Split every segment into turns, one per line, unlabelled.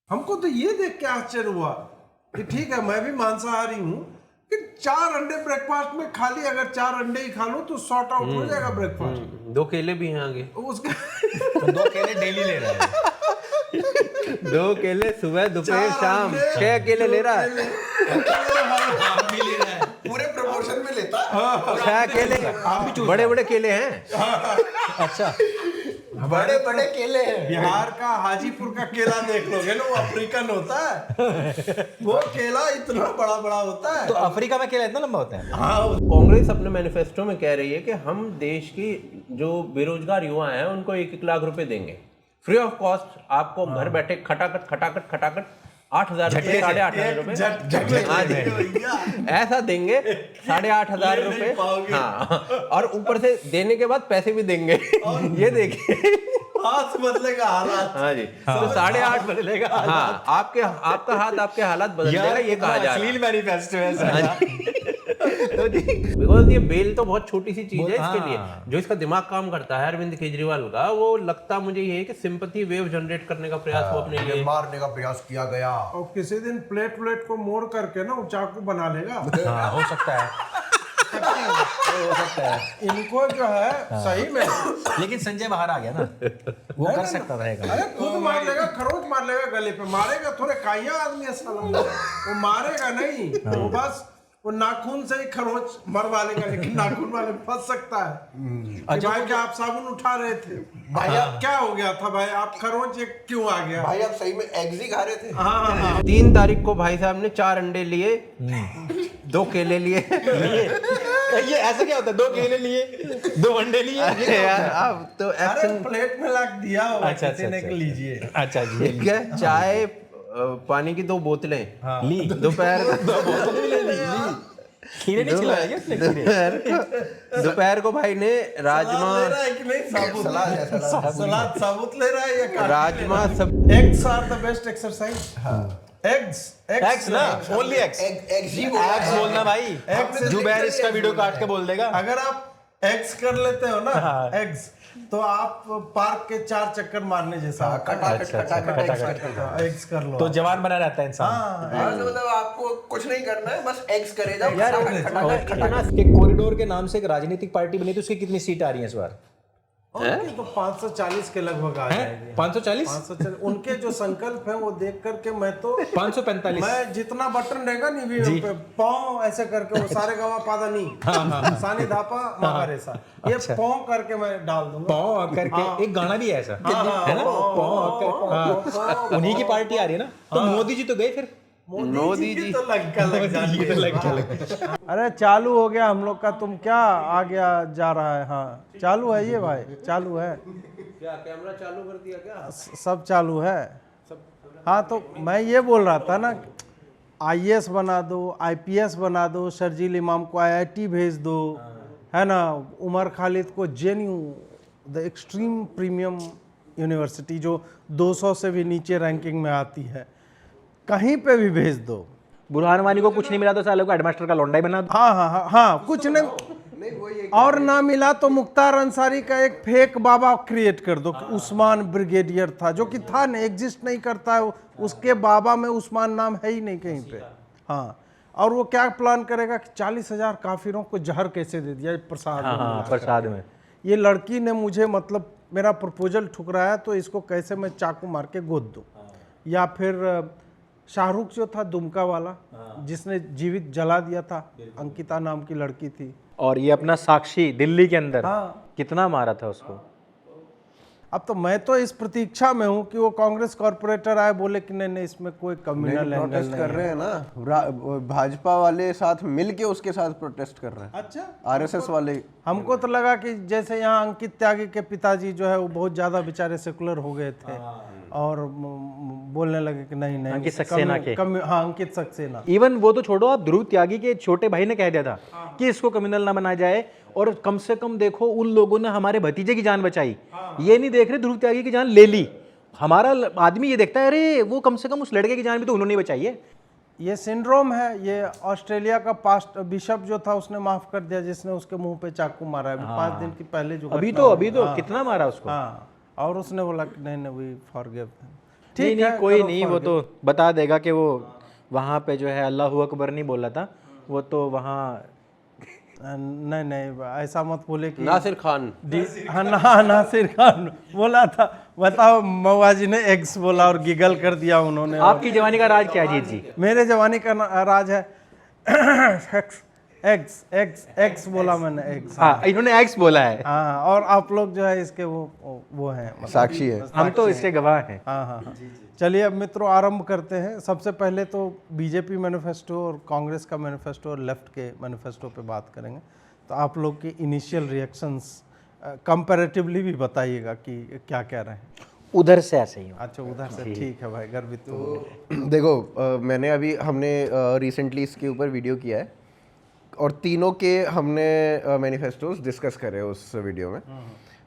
हमको तो ये देख के आश्चर्य हुआ कि ठीक है मैं भी मांसाहारी हूँ कि 4 अंडे ब्रेकफास्ट में खाली, अगर 4 अंडे ही खा लूं तो सॉर्ट आउट हो जाएगा ब्रेकफास्ट।
2 केले भी हैं आगे।
उसका
तो 2 केले डेली ले रहा है।
2 केले सुबह दोपहर शाम 6 केले ले रहा है।
आप भी ले रहा है, पूरे प्रपोर्शन में लेता है।
6 केले, बड़े बड़े केले हैं।
अच्छा, बड़े बड़े केले हैं।
बिहार का हाजीपुर का केला देख लोगे ना, वो अफ्रीकन होता है, वो केला इतना बड़ा बड़ा होता है।
तो अफ्रीका में केला इतना लंबा होता है?
कांग्रेस अपने मैनिफेस्टो में कह रही है कि हम देश की जो बेरोजगार युवा हैं उनको 1-1 लाख रुपए देंगे फ्री ऑफ कॉस्ट। आपको घर बैठे खटाखट 8,000 रुपए, 8,500 रुपए, हाँ जी, ऐसा देंगे 8,500 रुपए। हाँ, और ऊपर से देने के बाद पैसे भी देंगे। ये देखिए,
हाथ बदलेगा हालात।
हाँ जी, तो 8,500
बदलेगा।
हाँ, आपका हाथ आपके हालात बदल देगा, ये कहा जा रहा है।
अश्लील मैनिफेस्टो है सर।
तो जी, बिकॉज ये बेल तो बहुत छोटी सी चीज है इसके लिए। जो इसका दिमाग काम करता है अरविंद केजरीवाल का, वो लगता मुझे ये है कि सिंपैथी वेव जनरेट करने का प्रयास वो अपने लिए
मारने का प्रयास किया गया।
और किसी दिन प्लेट को मोड़ करके ना वो चाकू बना लेगा।
हाँ, हो सकता है, हो सकता है।
इनको जो है सही में,
लेकिन संजय बाहर आ गया ना, वो कर सकता रहेगा।
अरे खुद मार लेगा, खरोच मार लेगा गले पे, मारेगा थोड़े काइया आदमी है साला, वो मारेगा नहीं, वो बस वो नाखून से ही खरोच मरवा लेगा, लेकिन नाखून वाले फंस सकता है। कि भाई क्या आप साबुन उठा रहे थे भाई, आप क्या हो गया था भाई, आप खरोच ये क्यों आ गया
भाई? आप सही में एग्स ही खा रहे थे?
हाँ
3 तारीख को भाई साहब ने 4 अंडे लिए, 2 केले लिए।
ये ऐसा क्या होता है? 2 केले लिए, 2 अंडे लिए।
यार अब तो एक्शन
प्लेट में लाके दिया होगा
अच्छा,
किसी ने
अच्छा,
कि लीजिए।
अच्छा जी,
ठीक है। चाय, पानी की 2 बोतलें
ली।
दोपहर
खीरे नहीं खिलाया क्या उसने?
दोपहर को भाई ने राजमा,
ले रहा है कि नहीं साबुत? सलाद साबुत ले रहा है या काट?
राजमा सब।
Eggs are the best exercise. Eggs
ना, ओनली एग्स।
एग्स ही
एग्स बोलना भाई। जुबैर इसका वीडियो काट के बोल देगा।
अगर आप एग्स कर लेते हो ना, एग्स, तो आप पार्क के 4 चक्कर मारने जैसा। एग्स कर लो
तो जवान बना रहता है इंसान।
मतलब आपको कुछ नहीं करना है, बस एग्स करे जाओ।
एक कॉरिडोर के नाम से एक राजनीतिक पार्टी बनी थी, उसकी कितनी सीट आ रही है इस बार?
उनकी तो 540 के लगभग आ जाएगी।
540?
540 उनके जो संकल्प है वो देख करके मैं तो
545।
मैं जितना बटन रहेगा नहीं भी पे पाँव ऐसे करके, वो सारे गावा पादा नहीं, सानी धापा मगारेसा, ये पाँव करके मैं डाल दूंगा।
पाँव करके एक गाना भी है ऐसा, है ना? पाँव करके उन्हीं की पार्टी आ रही है ना। तो मोदी जी तो गए फिर।
मोदी जी
तो लग अरे चालू हो गया हम लोग का, तुम क्या आ गया जा रहा है? हाँ चालू है ये भाई, चालू है।
क्या कैमरा चालू कर दिया क्या?
सब चालू है। हाँ तो मैं ये बोल रहा था ना, IAS बना दो, IPS बना दो, शर्जील इमाम को IIT भेज दो, है ना, उमर खालिद को JNU, the extreme premium university जो 200 से भी नीचे रैंकिंग में आती है, कहीं पे भी भेज दो।
बुरहान वानी को कुछ नहीं मिला तो साले को हेडमास्टर का लौंडा ही बना दो।
हाँ कुछ नहीं, और ना मिला तो मुख्तार अंसारी का एक फेक बाबा क्रिएट कर दो कि उस्मान ब्रिगेडियर था, जो कि था नहीं, एग्जिस्ट नहीं करता है, उसके बाबा में उस्मान नाम है ही नहीं कहीं पे। हाँ, और वो क्या प्लान करेगा कि 40,000 काफिरों को जहर कैसे दे दिया प्रसाद में।
हाँ, प्रसाद में।
ये लड़की ने मुझे मतलब मेरा प्रपोजल ठुकराया, तो इसको कैसे मैं चाकू मार के गोद दूं। या फिर शाहरुख जो था दुमका वाला, जिसने जीवित जला दिया था, अंकिता नाम की लड़की थी।
और ये अपना साक्षी दिल्ली के अंदर
हाँ।
कितना मारा था उसको।
अब तो मैं तो इस प्रतीक्षा में हूँ कि वो कांग्रेस कॉर्पोरेटर आए, बोले कि नहीं इसमें कोई कम्युनल एंगल
प्रोटेस्ट
नहीं
कर रहे हैं ना, भाजपा वाले साथ मिल के उसके साथ प्रोटेस्ट कर रहे हैं।
अच्छा,
RSS वाले।
हमको तो लगा कि जैसे यहाँ अंकित त्यागी के पिताजी जो है वो बहुत ज्यादा बेचारे सेकुलर हो गए थे और बोलने लगे कि नहीं
अंकित सक्सेना के।
हाँ अंकित सक्सेना।
इवन वो तो छोड़ो, आप ध्रुव त्यागी के छोटे भाई ने कह दिया था कि इसको कम्युनल ना बनाया जाए, और कम से कम देखो उन लोगों ने हमारे भतीजे की जान बचाई। ये नहीं देख रहे ध्रुव त्यागी की जान ले ली। हमारा आदमी ये देखता है अरे वो कम से कम उस लड़के की जान भी तो उन्होंने बचाई है।
ये सिंड्रोम है। ये ऑस्ट्रेलिया का पास्ट बिशप जो था उसने माफ कर दिया, जिसने उसके मुंह पे चाकू मारा है 5 दिन की पहले जो
अभी तो कितना मारा उसको।
हाँ, और उसने बोला कि नहीं वी फॉरगिव।
नहीं
ठीक है,
नहीं कोई
करो
नहीं, वो तो बता देगा कि वो वहाँ पे जो है अल्लाह अकबर नहीं बोला था, वो तो वहाँ
नहीं नहीं ऐसा मत बोले कि
नासिर खान
हाँ नासिर खान बोला था। बताओ मवाजी ने एक्स बोला और गिगल कर दिया उन्होंने।
आपकी जवानी का राज क्या है जीत जी?
मेरे जवानी का राज है एक्स एक्स एक्स एक्स बोला मैंने, एक्स।
हाँ इन्होंने एक्स बोला है,
हाँ, और आप लोग जो है इसके वो हैं मतलब।
साक्षी है।
हम तो इसके गवाह हैं।
हाँ हाँ हाँ। चलिए अब मित्रों आरंभ करते हैं। सबसे पहले तो बीजेपी मैनिफेस्टो और कांग्रेस का मैनिफेस्टो और लेफ्ट के मैनिफेस्टो पे बात करेंगे। तो आप लोग की इनिशियल रिएक्शंस कंपैरेटिवली भी बताइएगा कि क्या कह रहे हैं।
उधर से ऐसे ही
अच्छा उधर से, ठीक है भाई, गर्वित तो
देखो मैंने अभी हमने रिसेंटली इसके ऊपर वीडियो किया है और तीनों के हमने मैनिफेस्टोस डिस्कस करे उस वीडियो में।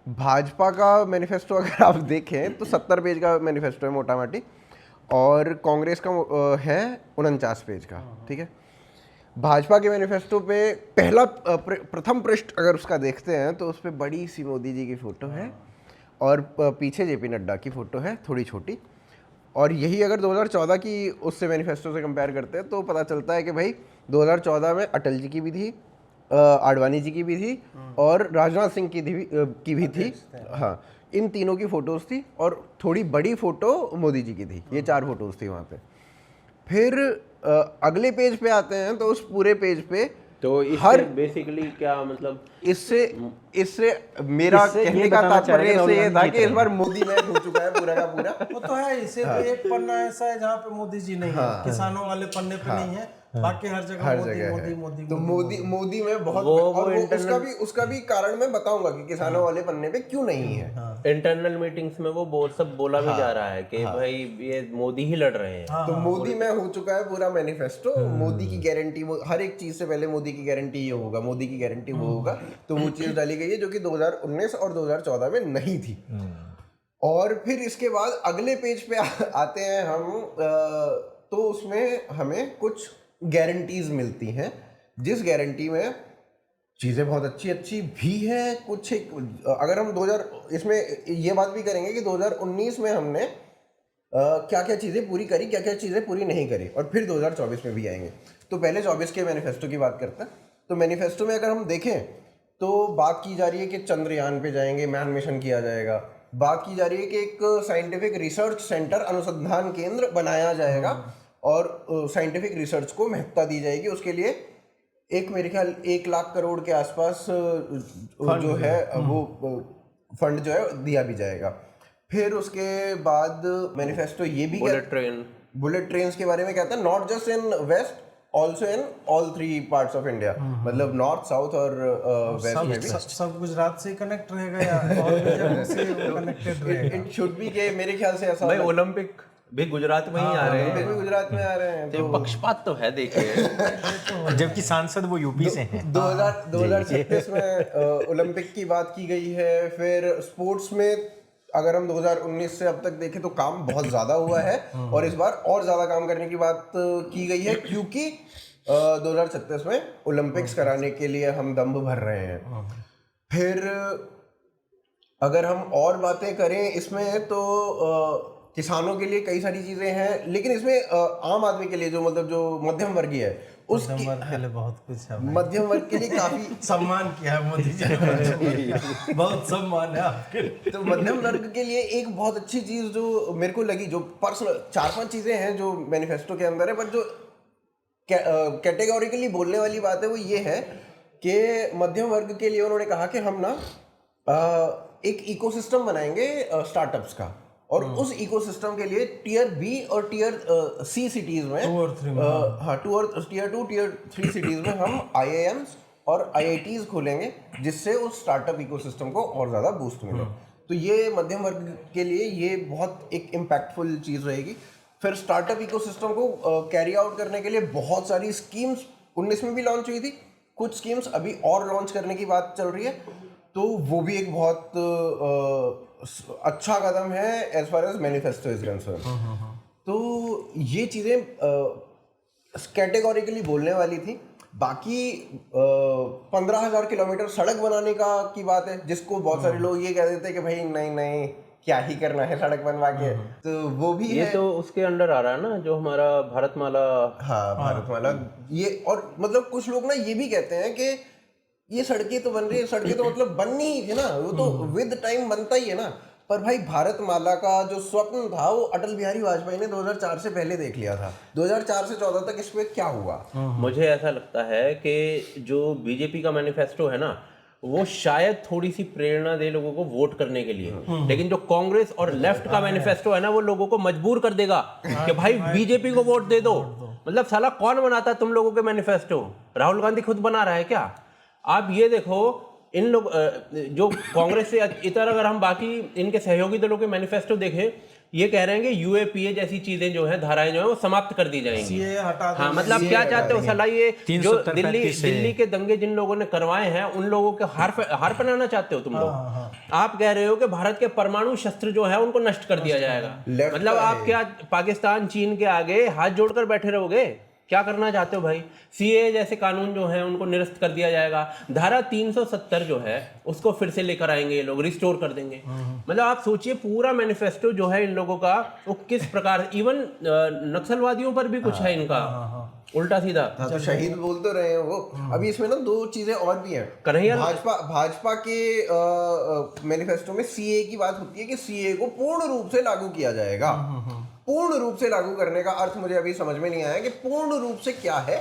भाजपा का मैनिफेस्टो अगर आप देखें तो 70 पेज का मैनिफेस्टो है मोटा माटी, और कांग्रेस का है 49 पेज का। ठीक है, भाजपा के मैनिफेस्टो पे पहला प्रथम पृष्ठ अगर उसका देखते हैं तो उस पर बड़ी सी मोदी जी की फ़ोटो है और पीछे जेपी नड्डा की फ़ोटो है थोड़ी छोटी। और यही अगर 2014 की उससे मैनिफेस्टो से कंपेयर करते हैं तो पता चलता है कि भाई 2014 में अटल जी की भी थी, आडवाणी जी की भी थी और राजनाथ सिंह की भी थी। हाँ, इन तीनों की फ़ोटोज़ थी और थोड़ी बड़ी फ़ोटो मोदी जी की थी। ये 4 फोटोज़ थी वहाँ पे। फिर अगले पेज पे आते हैं तो उस पूरे पेज पे
तो इससे बेसिकली क्या मतलब,
इससे मेरा कहने का तात्पर्य इससे ये था कि इस बार मोदी मैच हो चुका है पूरा का पूरा।
वो तो है। इसे एक पन्ना ऐसा है जहाँ पे मोदी जी नहीं है, किसानों वाले पन्ने पे नहीं है, बाकी हर जगह मोदी।
तो मोदी में बहुत और उसका भी कारण मैं बताऊंगा कि किसानों वाले पन्ने पे क्यों नहीं है।
इंटरनल मीटिंग्स में वो सब बोला भी जा रहा है कि भाई ये मोदी ही लड़ रहे हैं।
तो मोदी में हो चुका है पूरा मैनिफेस्टो। मोदी की गारंटी, हर एक चीज से पहले मोदी की गारंटी ये होगा, मोदी की गारंटी वो होगा। तो वो चीज डाली गई है जो कि 2019 और 2014 में नहीं थी। और फिर इसके बाद अगले पेज पे आते हैं हम, तो उसमें हमें कुछ गारंटीज मिलती हैं, जिस गारंटी में चीज़ें बहुत अच्छी अच्छी भी हैं कुछ। अगर हम 2000 इसमें ये बात भी करेंगे कि 2019 में हमने क्या क्या चीज़ें पूरी करी, क्या क्या चीज़ें पूरी नहीं करी, और फिर 2024 में भी आएंगे। तो पहले 24 के मैनिफेस्टो की बात करते हैं। तो मैनिफेस्टो में अगर हम देखें तो बात की जा रही है कि चंद्रयान पे जाएंगे, मैन मिशन किया जाएगा। बात की जा रही है कि एक साइंटिफिक रिसर्च सेंटर, अनुसंधान केंद्र बनाया जाएगा और साइंटिफिक रिसर्च को महत्ता दी जाएगी। उसके लिए मेरे ख्याल 1 लाख करोड़ के आसपास जो है वो फंड जो है दिया भी जाएगा। फिर उसके बाद मैनिफेस्टो ये भी बुलेट ट्रेन के बारे में कहता है, not just in west, also in all 3 parts of India. मतलब नॉर्थ, साउथ और वेस्ट में भी
सब गुजरात से कनेक्ट रहेगा या और भी जगह से कनेक्टेड रहेगा?
इट शुड बी के मेरे ख्याल से ऐसा।
भाई ओलंपिक भी गुजरात में ही आ रहे हैं,
भी गुजरात में आ रहे हैं,
तो पक्षपात तो है देखिए।
जबकि सांसद वो यूपी से हैं।
2036 में ओलंपिक की बात की गई है। फिर स्पोर्ट्स में अगर हम 2019 से अब तक देखें तो काम बहुत ज़्यादा हुआ है और इस बार और ज़्यादा काम करने की बात की गई है, क्योंकि 2036 में ओलंपिक्स कराने के लिए हम दम भर रहे हैं। फिर अगर हम और बातें करें इसमें तो किसानों के लिए कई सारी चीज़ें हैं, लेकिन इसमें आम आदमी के लिए जो मतलब जो मध्यम वर्गीय है
मध्यम वर्ग के लिए बहुत कुछ है।
मध्यम वर्ग के लिए काफ़ी
सम्मान किया है मोदी जी ने, बहुत सम्मान है आपके।
तो मध्यम वर्ग के लिए एक बहुत अच्छी चीज़ जो मेरे को लगी, जो पर्सनल 4-5 चीज़ें हैं जो मैनिफेस्टो के अंदर है, पर जो कैटेगोरिकली बोलने वाली बात है वो ये है कि मध्यम वर्ग के लिए उन्होंने कहा कि हम ना एक इकोसिस्टम बनाएंगे स्टार्टअप्स का, और उस इकोसिस्टम के लिए टियर बी और टियर सी सिटीज में, 2 और 3 टियर 2 टियर 3 सिटीज में हम IIMs और IITs खोलेंगे, जिससे उस स्टार्टअप इकोसिस्टम को और ज़्यादा बूस्ट मिले। तो ये मध्यम वर्ग के लिए ये बहुत एक इम्पैक्टफुल चीज़ रहेगी। फिर स्टार्टअप इकोसिस्टम को कैरी आउट करने के लिए बहुत सारी स्कीम्स 19 में भी लॉन्च हुई थी, कुछ स्कीम्स अभी और लॉन्च करने की बात चल रही है। तो वो भी एक बहुत अच्छा कदम है as far as manifesto is concern. तो ये चीज़ें कैटेगोरिकली बोलने वाली थी। बाकी 15,000 किलोमीटर सड़क बनाने की बात है, जिसको बहुत सारे लोग ये कह देते हैं कि भाई नहीं, क्या ही करना है सड़क बनवा के, तो वो भी
ये
है।
तो उसके अंडर आ रहा है ना, जो हमारा भारतमाला।
हाँ, भारतमाला। ये और मतलब कुछ लोग ना ये भी कहते हैं कि ये सड़कें तो बन रही है, सड़कें तो मतलब बननी ही थी ना, वो तो विद टाइम बनता ही है ना। पर भाई भारतमाला का जो स्वप्न था वो अटल बिहारी वाजपेयी ने 2004 से पहले देख लिया था। 2004 से 14 तक इस पे क्या हुआ?
मुझे ऐसा लगता है कि जो बीजेपी का मैनिफेस्टो है ना, वो शायद थोड़ी सी प्रेरणा दे लोगों को वोट करने के लिए, लेकिन जो कांग्रेस और लेफ्ट का मैनिफेस्टो है ना, वो लोगों को मजबूर कर देगा कि भाई बीजेपी को वोट दे दो। मतलब साला कौन बनाता है तुम लोगों के मैनिफेस्टो? राहुल गांधी खुद बना रहा है क्या? आप ये देखो, इन लोग जो कांग्रेस से इतर अगर हम बाकी इनके सहयोगी दलों के मैनिफेस्टो देखें, ये कह रहे हैं कि यूएपीए जैसी चीजें जो हैं, धाराएं जो हैं, वो समाप्त कर दी जाएंगी।
सीए हटा
हाँ,
देंगे।
मतलब क्या चाहते हो साला? ये जो
370
दिल्ली के दंगे जिन लोगों ने करवाए हैं, उन लोगों के हार पहनाना चाहते हो तुम लोग। आप कह रहे हो कि भारत के परमाणु शस्त्र जो है उनको नष्ट कर दिया जाएगा। मतलब आप क्या पाकिस्तान चीन के आगे हाथ जोड़कर बैठे रहोगे? क्या करना चाहते हो भाई? सीए जैसे कानून जो है उनको निरस्त कर दिया जाएगा। धारा 370 जो है उसको फिर से लेकर आएंगे ये लोग, रिस्टोर कर देंगे। मतलब आप सोचिए पूरा मैनिफेस्टो जो है इन लोगों का, वो किस प्रकार, इवन नक्सलवादियों पर भी कुछ है इनका उल्टा सीधा।
तो शहीद बोल तो रहे हैं वो। अभी इसमें ना दो चीजें और भी हैं।
कन्हैया
भाजपा के मैनिफेस्टो में सीए की बात होती है कि सीए को पूर्ण रूप से लागू किया जाएगा। पूर्ण रूप से लागू करने का अर्थ मुझे अभी समझ में नहीं आया कि पूर्ण रूप से क्या है।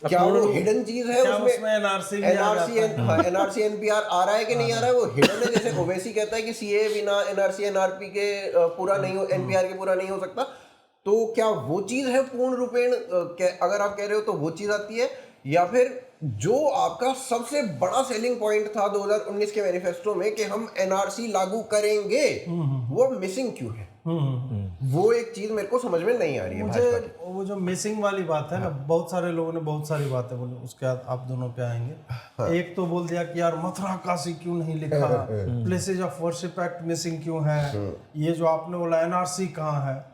क्या वो हिडन चीज है? उसमें एनआरसी एनपीआर आ रहा है कि नहीं आ रहा है, वो हिडन है। जैसे ओवैसी कहता है कि सीए बिना एनआरसी एनआरपी के पूरा नहीं हो, एनपीआर के पूरा नहीं हो सकता। तो क्या वो चीज है पूर्ण रूपेण? अगर आप कह रहे हो तो वो चीज आती है, या फिर जो आपका सबसे बड़ा सेलिंग पॉइंट था 2019 के मैनिफेस्टो में कि हम एनआरसी लागू करेंगे, वो मिसिंग क्यों है? वो एक चीज मेरे को समझ में नहीं आ रही है।
मुझे वो जो मिसिंग वाली बात है ना, बहुत सारे लोगों ने बहुत सारी बातें बोली, उसके बाद आप दोनों पे आएंगे। एक तो बोल दिया कि यार मथुरा काशी क्यों नहीं लिखा, places of worship act missing क्यों है, ये जो आपने बोला एनआरसी कहाँ है,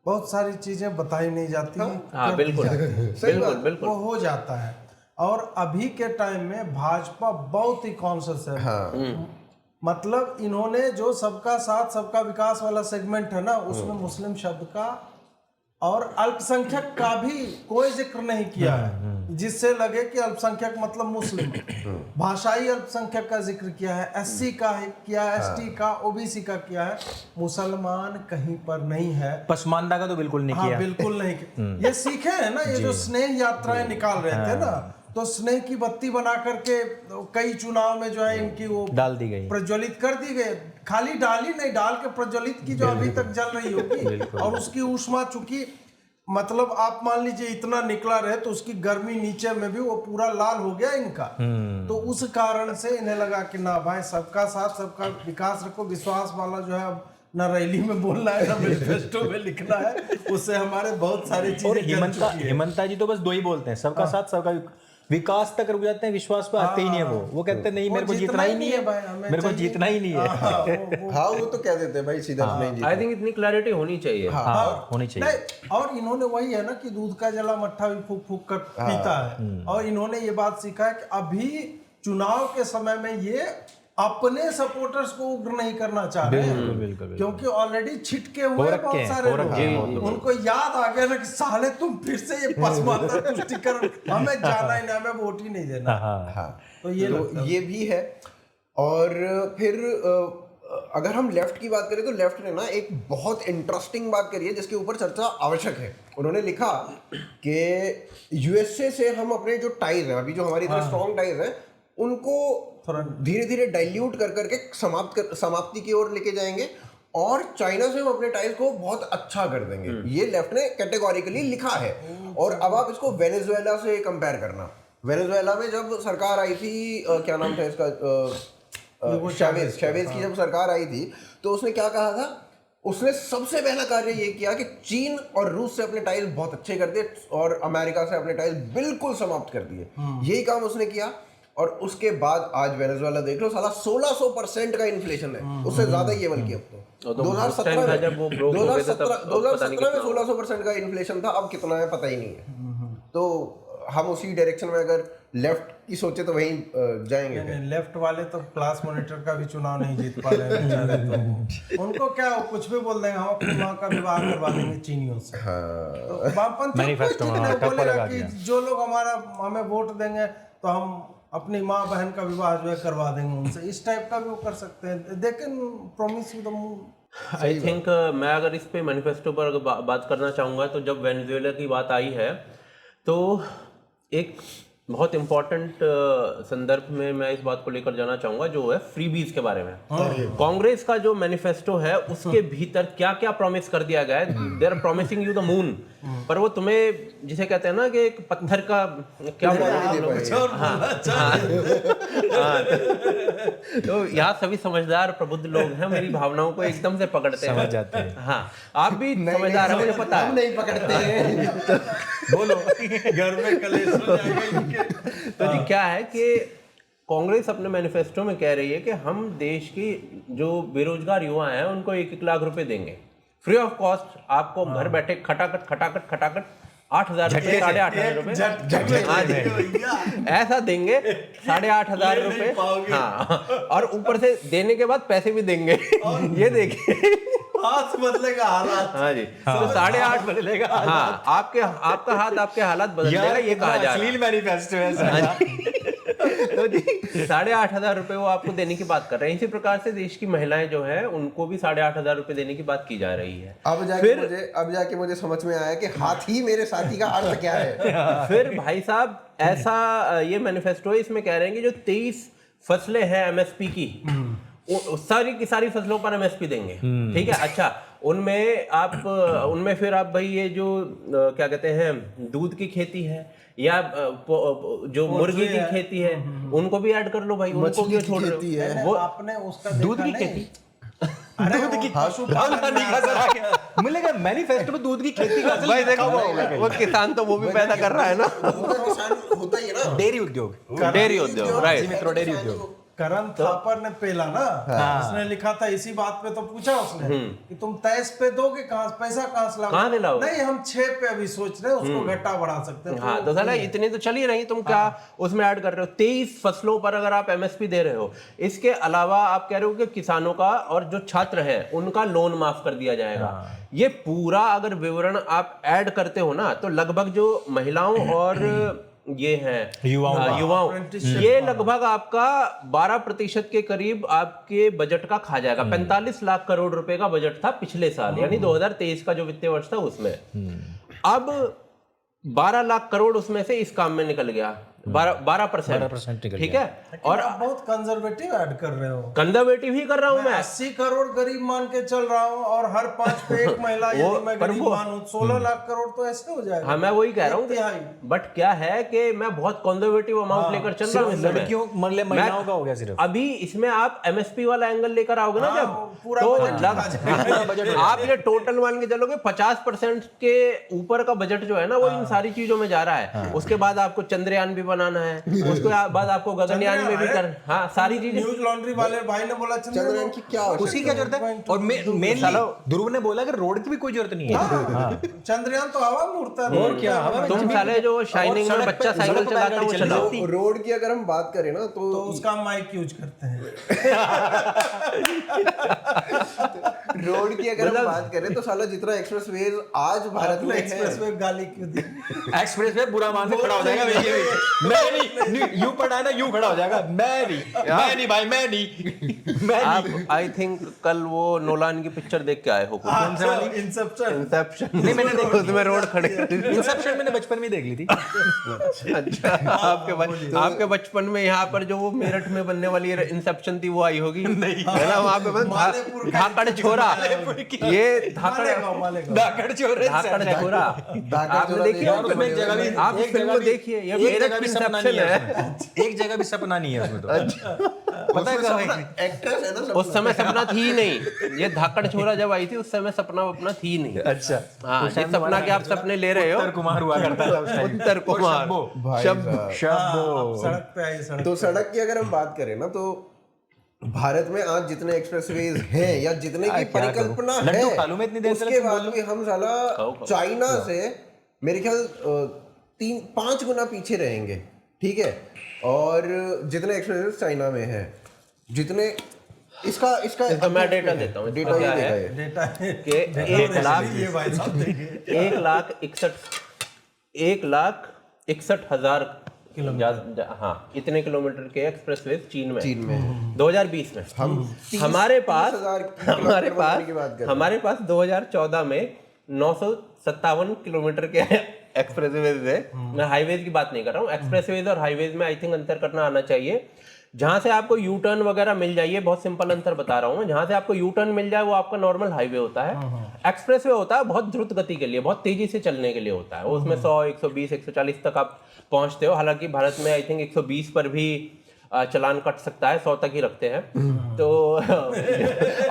बहुत सारी चीजें बताई नहीं जाती।
हाँ, बिल्कुल बिल्कुल बिल्कुल
वो हो जाता है। और अभी के टाइम में भाजपा बहुत ही कॉन्शियस है। मतलब इन्होंने जो सबका साथ सबका विकास वाला सेगमेंट है ना, उसमें मुस्लिम शब्द का और अल्पसंख्यक का भी कोई जिक्र नहीं किया है, जिससे लगे कि अल्पसंख्यक मतलब मुस्लिम। भाषाई अल्पसंख्यक का जिक्र किया है, एससी का किया है, एसटी का, ओबीसी का किया है, मुसलमान कहीं पर नहीं है।
पसमानदा का तो बिल्कुल नहीं किया।
बिल्कुल नहीं। ये सीखे है ना, ये जो स्नेह यात्राएं निकाल रहे थे ना, तो स्नेह की बत्ती बना करके कई चुनाव में जो है इनकी वो
डाल दी गई,
प्रज्वलित कर दी गई। खाली डाली नहीं, डाल के प्रज्वलित की, जो अभी तक जल रही होगी। और उसकी ऊष्मा चूंकि मतलब आप मान लीजिए इतना निकला रहे, तो उसकी गर्मी नीचे में भी वो पूरा लाल हो गया इनका। तो उस कारण से इन्हें लगा कि ना भाई, सबका साथ सबका विकास रखो, विश्वास वाला जो है अब ना रैली में बोलना है ना मैनिफेस्टो में लिखना है, उससे हमारे बहुत सारी चीजें।
हिमंता जी तो बस दो ही बोलते हैं, सबका साथ सबका विकास तक रुक जाते हैं, विश्वास पे आते ही नहीं है। वो कहते हैं नहीं, मेरे को जीतना ही नहीं है भाई, मेरे को जीतना ही नहीं है।
हाँ, वो तो कह देते हैं भाई सीधा नहीं जीतना।
आई थिंक इतनी क्लैरिटी होनी चाहिए।
होनी चाहिए।
और इन्होंने वही है ना कि दूध का जला मट्ठा भी फूक फूक कर पीता है। और इन्होंने ये बात सीखा है कि अभी चुनाव के समय में ये अपने सपोर्टर्स को उग्र नहीं करना चाह रहे हैं। बिल्कुल। क्योंकि ऑलरेडी छिटके हुए बहुत सारे लोग, उनको याद आ गया ना कि साले तुम फिर से ये पसमानदा तुष्टिकरण, हमें जाना ही नहीं, हमें वोट ही नहीं देना। तो ये
भी है। और फिर अगर हम लेफ्ट की बात करें तो लेफ्ट ने ना एक बहुत इंटरेस्टिंग बात करी है जिसके ऊपर चर्चा आवश्यक है। उन्होंने लिखा कि यूएसए से हम अपने जो टाइज हैं, अभी जो हमारी इतने स्ट्रॉन्ग टाइज हैं, उनको धीरे धीरे डाइल्यूट कर करके समाप्ति की ओर लेके जाएंगे, और चाइना से हम अपने टाइज को बहुत अच्छा कर देंगे। ये लेफ्ट ने कैटेगोरिकली लिखा है। और अब आप इसको वेनेजुएला से कंपेयर करना। वेनेजुएला में जब सरकार आई थी, क्या नाम था इसका, चैवेज की जब सरकार आई थी, तो उसने क्या कहा था? उसने सबसे पहला कार्य ये किया कि चीन और रूस से अपने टाइज बहुत अच्छे कर दिए और अमेरिका से अपने टाइज बिल्कुल समाप्त कर दिए। यही काम उसने किया। और उसके बाद आज वेनेजुएला देख लो, साला 1600% का इन्फ्लेशन है, उससे ज्यादा ही है बल्कि अब तो। 2017 में 1600% का इन्फ्लेशन था, अब कितना है पता ही नहीं है। तो हम उसी डायरेक्शन में अगर लेफ्ट की सोचे तो वहीं जाएंगे।
लेफ्ट वाले तो क्लास मॉनिटर का भी चुनाव नहीं जीत पा रहे हैं बेचारे, तो उनको क्या, वो कुछ भी बोल देंगे, हम अपनी माँ का विवाह करवा देंगे चीनियों से। तो वामपंथी
मैनिफेस्टो में
बोलेगा कि जो लोग हमें वोट देंगे तो हम अपनी माँ बहन का विवाह जो है करवा देंगे उनसे, इस टाइप का भी वो कर सकते हैं। They can promise with the moon.
I think मैं अगर इस पे मैनिफेस्टो पर बात करना चाहूँगा, तो जब वेनेजुएला की बात आई है तो एक बहुत इम्पोर्टेंट संदर्भ में मैं इस बात को लेकर जाना चाहूँगा, जो है फ्रीबीज के बारे में। कांग्रेस का जो मैनिफेस्टो है उसके भीतर क्या क्या प्रॉमिस कर दिया गया है। They are promising you the moon, पर वो तुम्हें जिसे कहते हैं ना कि एक पत्थर का क्या तो यहाँ सभी समझदार प्रबुद्ध लोग हैं, मेरी भावनाओं को एकदम से पकड़ते हैं, समझ जाते हैं। हाँ, आप भी समझदार हैं, मुझे पता है।
नहीं पकड़ते हैं।
बोलो, घर में कलेश हो जाएगा।
तो जी क्या है कि कांग्रेस अपने मैनिफेस्टो में कह रही है कि हम देश की जो बेरोजगार युवा हैं उनको 1-1 लाख रुपए देंगे फ्री ऑफ कॉस्ट। आपको घर बैठे खटाखट 8,000 रुपए, 8,500 रुपए, हाँ जी, ऐसा देंगे 8,500 रुपए। हाँ, और ऊपर से देने के बाद पैसे भी देंगे। ये देखिए,
हाथ बदलेगा हालात।
हाँ जी, तो 8,500 बदलेगा। हाँ, आपका हाथ आपके हालात बदल देगा, ये कहा जा रहा है।
मैनिफेस्टो है।
तो जी 8,500 रुपए वो आपको देने की बात कर रहे हैं। इसी प्रकार से देश की महिलाएं जो है उनको भी 8,500 रुपए देने की बात की जा रही है।
अब जाके मुझे समझ में आया कि हाथी मेरे साथी का अर्थ क्या है।
फिर भाई साहब, ऐसा ये मैनिफेस्टो है, इसमें कह रहे हैं कि जो 23 फसलें हैं एमएसपी की, सारी की सारी फसलों पर एमएसपी देंगे। ठीक है, अच्छा, उनमें फिर आप भाई ये जो क्या कहते हैं, दूध की खेती है या जो मुर्गी की खेती है, उनको भी ऐड कर लो भाई। उनको क्यों छोड़ रहे हो? वो
आपने उसका
दूध की खेती,
दूध की
मिलेगा मैनिफेस्टो में दूध की खेती का
भाई देखो वो किसान तो वो भी पैदा कर रहा है ना,
किसान होता ही है ना,
डेयरी उद्योग,
राइट,
मित्रों डेयरी उद्योग।
करण थापर ने पेला ना, उसने लिखा था इसी बात पे, तो पूछा उसने कि तुम 23 पे दोगे, पैसा कहाँ से लाओगे?
कहाँ से लाओगे?
नहीं, हम 6 पे अभी सोच रहे हैं, उसको घटा बढ़ा सकते हैं।
हाँ, तो साला इतने तो चल ही रही, तुम क्या उसमें ऐड कर रहे हो? 23 फसलों पर अगर आप एमएसपी दे रहे हो, इसके अलावा आप कह रहे हो कि किसानों का और जो छात्र है उनका लोन माफ कर दिया जाएगा। ये पूरा अगर विवरण आप ऐड करते हो ना, तो लगभग जो महिलाओं और ये है युवाओं, ये लगभग आपका 12% के करीब आपके बजट का खा जाएगा। 45 लाख करोड़ रुपए का बजट था पिछले साल, यानी 2023 का जो वित्तीय वर्ष था उसमें। अब 12 लाख करोड़ उसमें से इस काम में निकल गया, 12%, ठीक है। और
आप बहुत कंजर्वेटिव ऐड कर रहे हो।
कंजर्वेटिव ही कर रहा हूं मैं।
80 करोड़ गरीब मान के चल रहा हूं, और हर 5 पे एक महिला, यदि मैं गरीब मानूं, 16 लाख करोड़ तो ऐसे हो जाएगा।
हाँ, मैं वही कह रहा हूँ, बट क्या है कि मैं बहुत कंजर्वेटिव अमाउंट लेकर चल रहा हूँ इस समय।
क्यों महिलाओं का हो गया सिर्फ?
अभी इसमें आप एमएसपी वाला एंगल लेकर आओगे ना, जब
पूरा
तो
बजट
आप ये टोटल मान के चलोगे 50% के ऊपर का बजट जो है ना, वो इन सारी चीजों में जा रहा है। उसके बाद आपको चंद्रयान भी बनाना है, उसके बाद आपको गगनयान में भी कर, हाँ, सारी चीजें।
न्यूज लॉन्ड्री वाले भाई ने बोला
चंद्रयान की क्या
उसकी क्या जरूरत है? और मेनली ध्रुव ने बोला कि रोड की भी कोई जरूरत नहीं है।
चंद्रयान तो हवा में उड़ता है,
और क्या हवा में?
तुम साले जो शाइनिंग में बच्चा साइकिल चलाता है वो चलाओ।
रोड की अगर हम बात करें ना, तो
उसका माइक यूज करते हैं।
रोड की अगर हम बात करें तो साला जितना एक्सप्रेसवेज आज भारत में है,
एक्सप्रेसवे गाली क्यों दी?
एक्सप्रेस में बुरा मान के खड़ा हो जाएगा। मैं नहीं, यूं पढ़ा है ना, यूं खड़ा हो जाएगा। मैं नहीं भाई, मैं नहीं।
आप आई थिंक कल वो नोलान की पिक्चर देख के आए हो, कौन से वाली? इंसेप्शन। नहीं, मैंने देखा, उसमें रोड खड़े।
इंसेप्शन मैंने बचपन में देख ली थी।
अच्छा, आपके बचपन में यहाँ पर जो वो मेरठ में बनने वाली इंसेप्शन थी वो आई होगी, है ना? वहाँ पे धाकड़ छोरा, ये धाकड़ छोरा आपने देखी? आप इस फिल्म को देखिए, ये मेरठ की इंसेप्शन है।
एक जगह भी सपना नहीं है उसमें। तो
पता है
एक्ट्रेस है ना,
उस समय सपना थी ही नहीं। ये धाकड़ छोरा जब आई थी उस समय सपना अपना थी नहीं।
अच्छा,
हाँ, जिस सपना के आप सपने ले रहे हो,
उत्तर कुमार हुआ करता था उस टाइम।
उत्तर कुमार,
सड़क पे आई सड़क।
तो सड़क की अगर हम बात करें ना, तो भारत में आज जितने एक्सप्रेसवेज हैं या जितने की परिकल्पना है, उसके बाद भी हम साला चाइना से मेरे ख्याल 3-5 गुना पीछे रहेंगे। ठीक है, और जितने एक्सप्रेस चाइना में है, जितने इसका
मैं डेटा देता हूँ।
डेटा
क्या
देखा
है
है
डेटा है
कि 1,61,000 हाँ इतने किलोमीटर के एक्सप्रेसवे चीन में 2020 में हमारे पास 2014 में 957 किलोमीटर के एक्सप्रेसवेज है। मैं हाईवेज की बात नहीं कर रहा हूँ, एक्सप्रेसवेज और हाईवेज में आई थिंक अंतर करना आना चाहिए। जहां से आपको यू टर्न वगैरह मिल जाए, बहुत सिंपल अंतर बता रहा हूँ, जहां से आपको यू टर्न मिल जाए वो आपका नॉर्मल हाईवे होता है। एक्सप्रेसवे होता है बहुत द्रुत गति के लिए, बहुत तेजी से चलने के लिए होता है। उसमें 100, 120, 140 तक आप पहुंचते हो। हालांकि भारत में आई थिंक 120 पर भी चलान कट सकता है, 100 तक ही रखते हैं। तो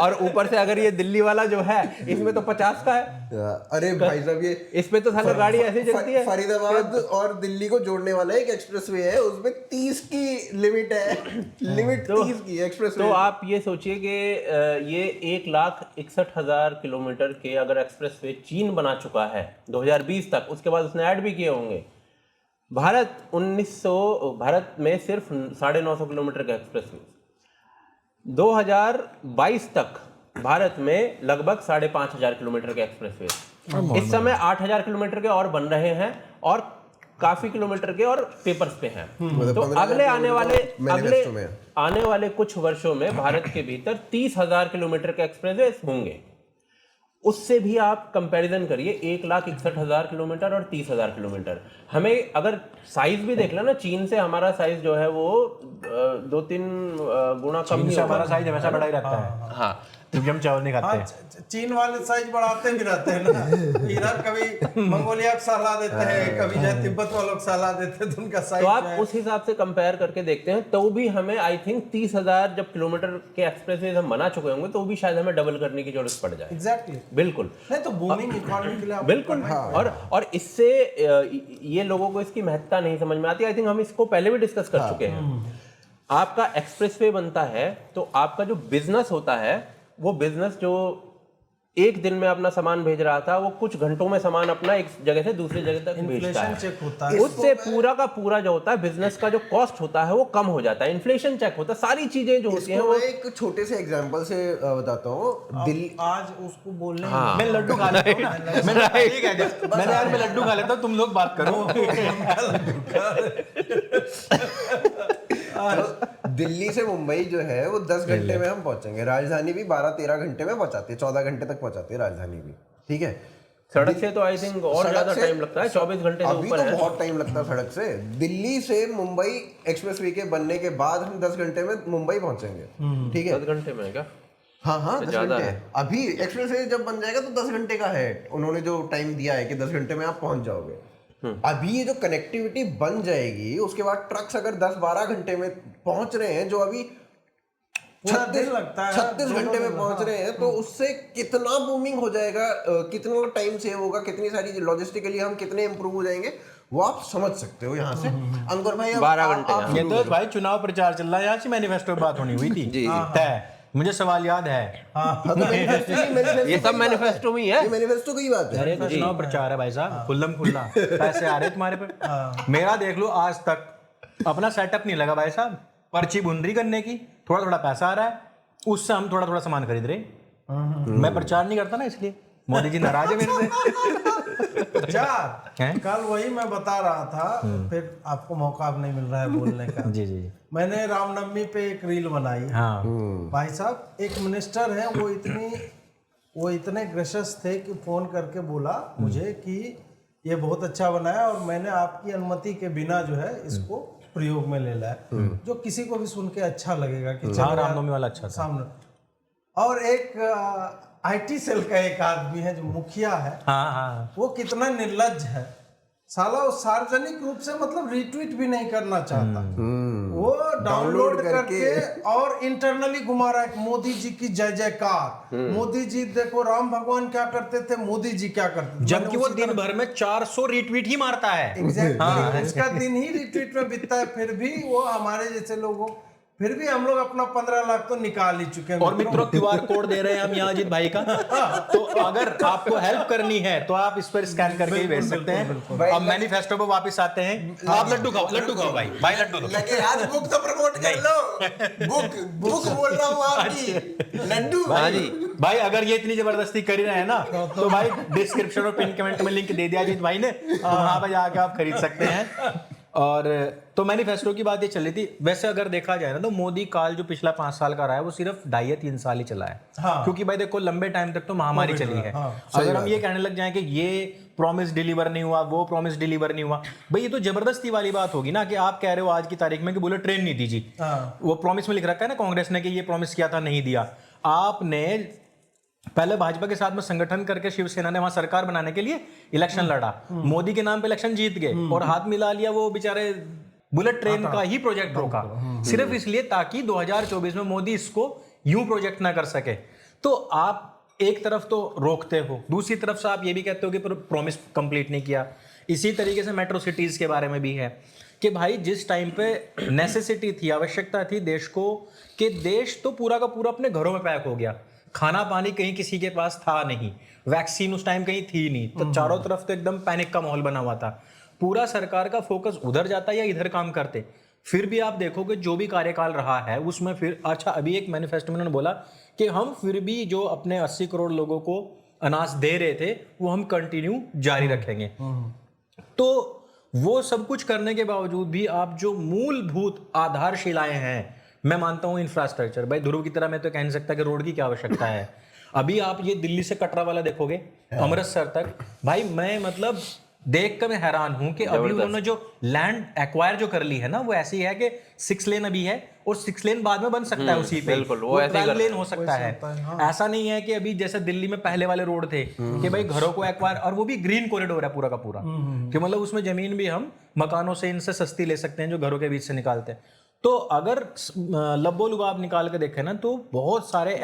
और ऊपर से अगर ये दिल्ली वाला जो है इसमें तो 50 का है।
अरे भाई साहब, ये
इसमें तो साला गाड़ी ऐसी चलती है।
फरीदाबाद और दिल्ली को जोड़ने वाला एक एक्सप्रेसवे है, उसमें 30 की लिमिट है, लिमिट 30 की एक्सप्रेसवे।
तो आप ये सोचिए कि ये 1,61,000 किलोमीटर के अगर एक्सप्रेसवे चीन बना चुका है 2020 तक, उसके बाद उसने ऐड भी किए होंगे। भारत में सिर्फ 950 किलोमीटर का एक्सप्रेसवे, 2022 तक भारत में लगभग 5,500 किलोमीटर के एक्सप्रेसवे, इस समय 8,000 किलोमीटर के और बन रहे हैं और काफी किलोमीटर के और पेपर्स पे हैं। तो अगले आने वाले कुछ वर्षों में भारत के भीतर 30,000 किलोमीटर के एक्सप्रेसवे होंगे। उससे भी आप कंपैरिजन करिए 1,61,000 किलोमीटर और 30,000 किलोमीटर। हमें अगर साइज भी देख लेना, चीन से हमारा साइज जो है वो 2-3 गुना कम ही,
हमारा साइज हमेशा बड़ा ही रहता है।
हाँ,
क्योंकि हम चावल नहीं खाते।
चीन वाले साइज बढ़ाते भी रहते हैं ना, इधर कभी मंगोलिया को सलाह देते हैं, कभी जो तिब्बत वालों को सलाह देते हैं, तो उनका साइज
तो आप उस हिसाब से कंपेयर करके देखते हैं तो भी हमें आई थिंक 30,000 जब किलोमीटर के एक्सप्रेसवे हम बना चुके होंगे तो भी शायद हमें डबल करने की जरूरत पड़ जाए।
एग्जैक्टली,
बिल्कुल
नहीं तो बूमिंग इकोनॉमी के लिए
बिल्कुल। और इससे ये लोगों को इसकी महत्ता नहीं समझ में आती। आई थिंक हम इसको पहले भी डिस्कस कर चुके हैं। आपका एक्सप्रेसवे बनता है तो आपका जो बिजनेस होता है, वो बिजनेस जो एक दिन में अपना सामान भेज रहा था, वो कुछ घंटों में सामान अपना एक जगह से दूसरी जगह तक भेजता है।
चेक होता है,
उससे पूरा का पूरा जो होता है बिजनेस का जो कॉस्ट होता है वो कम हो जाता है। इन्फ्लेशन चेक होता है, सारी चीजें जो होती हैं वो।
एक छोटे से एग्जांपल से बताता हूँ। दिल्ली
आज उसको बोलने
मैं लड्डू खा लेता हूँ, मैं लड्डू खा लेता हूँ, तुम लोग बात करो।
दिल्ली से मुंबई जो है वो 10 घंटे में हम पहुंचेंगे। राजधानी भी 12-13 घंटे में पहुंचाती है, 14 घंटे तक पहुंचाती है राजधानी भी, ठीक है।
सड़क से तो आई थिंक और ज्यादा टाइम लगता है, 24 घंटे से ऊपर है।
अभी तो बहुत टाइम लगता है सड़क से। दिल्ली से मुंबई एक्सप्रेसवे के बनने के बाद हम 10 घंटे में मुंबई पहुंचेंगे, ठीक है।
10 घंटे में क्या?
हाँ 10 घंटे। अभी एक्सप्रेसवे जब बन जाएगा तो 10 घंटे का है, उन्होंने जो टाइम दिया है कि 10 घंटे में आप पहुंच जाओगे। अभी ये जो कनेक्टिविटी बन जाएगी, उसके बाद ट्रक्स अगर 10-12 घंटे में पहुंच रहे हैं, जो अभी 36 घंटे में पहुंच रहे हैं, तो उससे कितना बूमिंग हो जाएगा, कितना टाइम सेव होगा, कितनी सारी लॉजिस्टिकली हम कितने इंप्रूव हो जाएंगे, वो आप समझ सकते हो यहाँ से। अंकुर भाई
12 घंटे।
ये तो भाई चुनाव प्रचार चल रहा है, यहाँ से मैनिफेस्टो पे बात होनी हुई थी तय। मुझे सवाल याद है,
ये सब मैनिफेस्टो में ही है,
मैनिफेस्टो की बात है।
अरे तो चुनाव प्रचार है भाई साहब, खुल्लम खुल्ला पैसे आ रहे तुम्हारे पे। मेरा देख लो, आज तक अपना सेटअप नहीं लगा भाई साहब, पर्ची बुनरी करने की, थोड़ा थोड़ा पैसा आ रहा है, उससे हम थोड़ा थोड़ा सामान खरीद रहे। मैं प्रचार नहीं करता ना, इसलिए मोदी जी नाराज है मेरे से।
प्रचार कल वही मैं बता रहा था, फिर आपको मौका अब नहीं मिल रहा है बोलने का।
जी जी,
मैंने रामनवमी पे एक रील बनाई।
हाँ
भाई साहब, एक मिनिस्टर है, वो इतने ग्रेशियस थे कि फोन करके बोला मुझे कि ये बहुत अच्छा बना है और मैंने आपकी अनुमति के बिना जो है इसको प्रयोग में ले लाया, जो किसी को भी सुन के अच्छा लगेगा कि
रामनवमी वाला अच्छा था।
सामने। और एक आईटी सेल का एक आदमी है जो मुखिया है,
हाँ,
वो कितना निर्लज्ज है साला, वो सार्वजनिक रूप से मतलब रिट्वीट भी नहीं करना चाहता, वो डाउनलोड करके और इंटरनली घुमा रहा है मोदी जी की जय जयकार, मोदी जी देखो राम भगवान क्या करते थे, मोदी जी क्या करते थे,
जबकि वो दिन भर में 400 रिट्वीट ही मारता है।
एग्जैक्टली उसका दिन ही रिट्वीट में बीतता है, फिर भी वो हमारे जैसे लोगों फिर भी हम लोग अपना 15 लाख तो निकाल ही चुके हैं।
और मित्रों क्यूआर कोड दे रहे हैं हम यहाँ अजीत भाई का, तो अगर आपको हेल्प करनी है तो आप इस पर स्कैन करके ही भेज सकते हैं। अब मैनिफेस्टो पे वापस आते हैं। आप लड्डू खाओ भाई लड्डू दो।
लगे आज बुक तो प्रमोट कर लो, बुक बोल रहा हूँ आपकी, लड्डू
भाई अगर ये इतनी जबरदस्ती कर ही रहे हैं ना तो भाई डिस्क्रिप्शन और पिन कमेंट में लिंक दे दिया अजीत भाई ने, वहां पर जाके आप खरीद सकते हैं। और तो मैनिफेस्टो की बात ये चल रही थी। वैसे अगर देखा जाए ना तो मोदी काल जो पिछला 5 साल का रहा है वो सिर्फ 2.5-3 साल ही चला है।
हाँ।
क्योंकि भाई देखो लंबे टाइम तक तो महामारी चली है। अगर हम ये कहने लग जाएं कि ये प्रॉमिस डिलीवर नहीं हुआ, वो प्रॉमिस डिलीवर नहीं हुआ, भाई ये तो जबरदस्ती वाली बात होगी ना कि आप कह रहे हो आज की तारीख में कि बुलेट ट्रेन नहीं दी जी। वो प्रॉमिस में लिख रखा है ना कांग्रेस ने कि ये प्रॉमिस किया था, नहीं दिया। आपने पहले भाजपा के साथ में संगठन करके शिवसेना ने वहां सरकार बनाने के लिए इलेक्शन लड़ा, मोदी के नाम पे इलेक्शन जीत गए और हाथ मिला लिया, वो बेचारे बुलेट ट्रेन का ही प्रोजेक्ट रोका सिर्फ इसलिए ताकि 2024 में मोदी इसको यूं प्रोजेक्ट ना कर सके। तो आप एक तरफ तो रोकते हो, दूसरी तरफ से आप ये भी कहते हो कि प्रॉमिस कंप्लीट नहीं किया। इसी तरीके से मेट्रो सिटीज के बारे में भी है कि भाई जिस टाइम पे नेसेसिटी थी, आवश्यकता थी देश को, कि देश तो पूरा का पूरा अपने घरों में पैक हो गया, खाना पानी कहीं किसी के पास था नहीं, वैक्सीन उस टाइम कहीं थी नहीं, तो चारों तरफ तो एकदम पैनिक का माहौल बना हुआ था। पूरा सरकार का फोकस उधर जाता या इधर काम करते। फिर भी आप देखोगे जो भी कार्यकाल रहा है उसमें फिर अच्छा अभी एक मैनिफेस्टो में उन्होंने बोला कि हम फिर भी जो अपने 80 करोड़ लोगों को अनाज दे रहे थे वो हम कंटिन्यू जारी रखेंगे। तो वो सब कुछ करने के बावजूद भी आप जो मूलभूत आधारशिलाएं हैं, मैं मानता हूं इंफ्रास्ट्रक्चर, भाई ध्रुव की तरह मैं तो कह नहीं सकता कि रोड की क्या आवश्यकता है। अभी आप ये दिल्ली से कटरा वाला देखोगे अमृतसर तक, भाई मैं मतलब देख कर मैं हैरान हूं कि अभी उन्होंने जो लैंड एक्वायर जो कर ली है ना वो ऐसी है कि 6 लेन अभी है और 6 लेन बाद में बन सकता है उसी पे, वो 12 लेन हो सकता है। ऐसा नहीं है कि अभी जैसे दिल्ली में पहले वाले रोड थे कि भाई घरों को एक्वायर, और वो भी ग्रीन कॉरिडोर है पूरा का पूरा, कि मतलब उसमें जमीन भी हम मकानों से इनसे सस्ती ले सकते हैं जो घरों के बीच से निकालते हैं। तो अगर लब्बो लुबाब निकाल के देखें ना तो बहुत सारे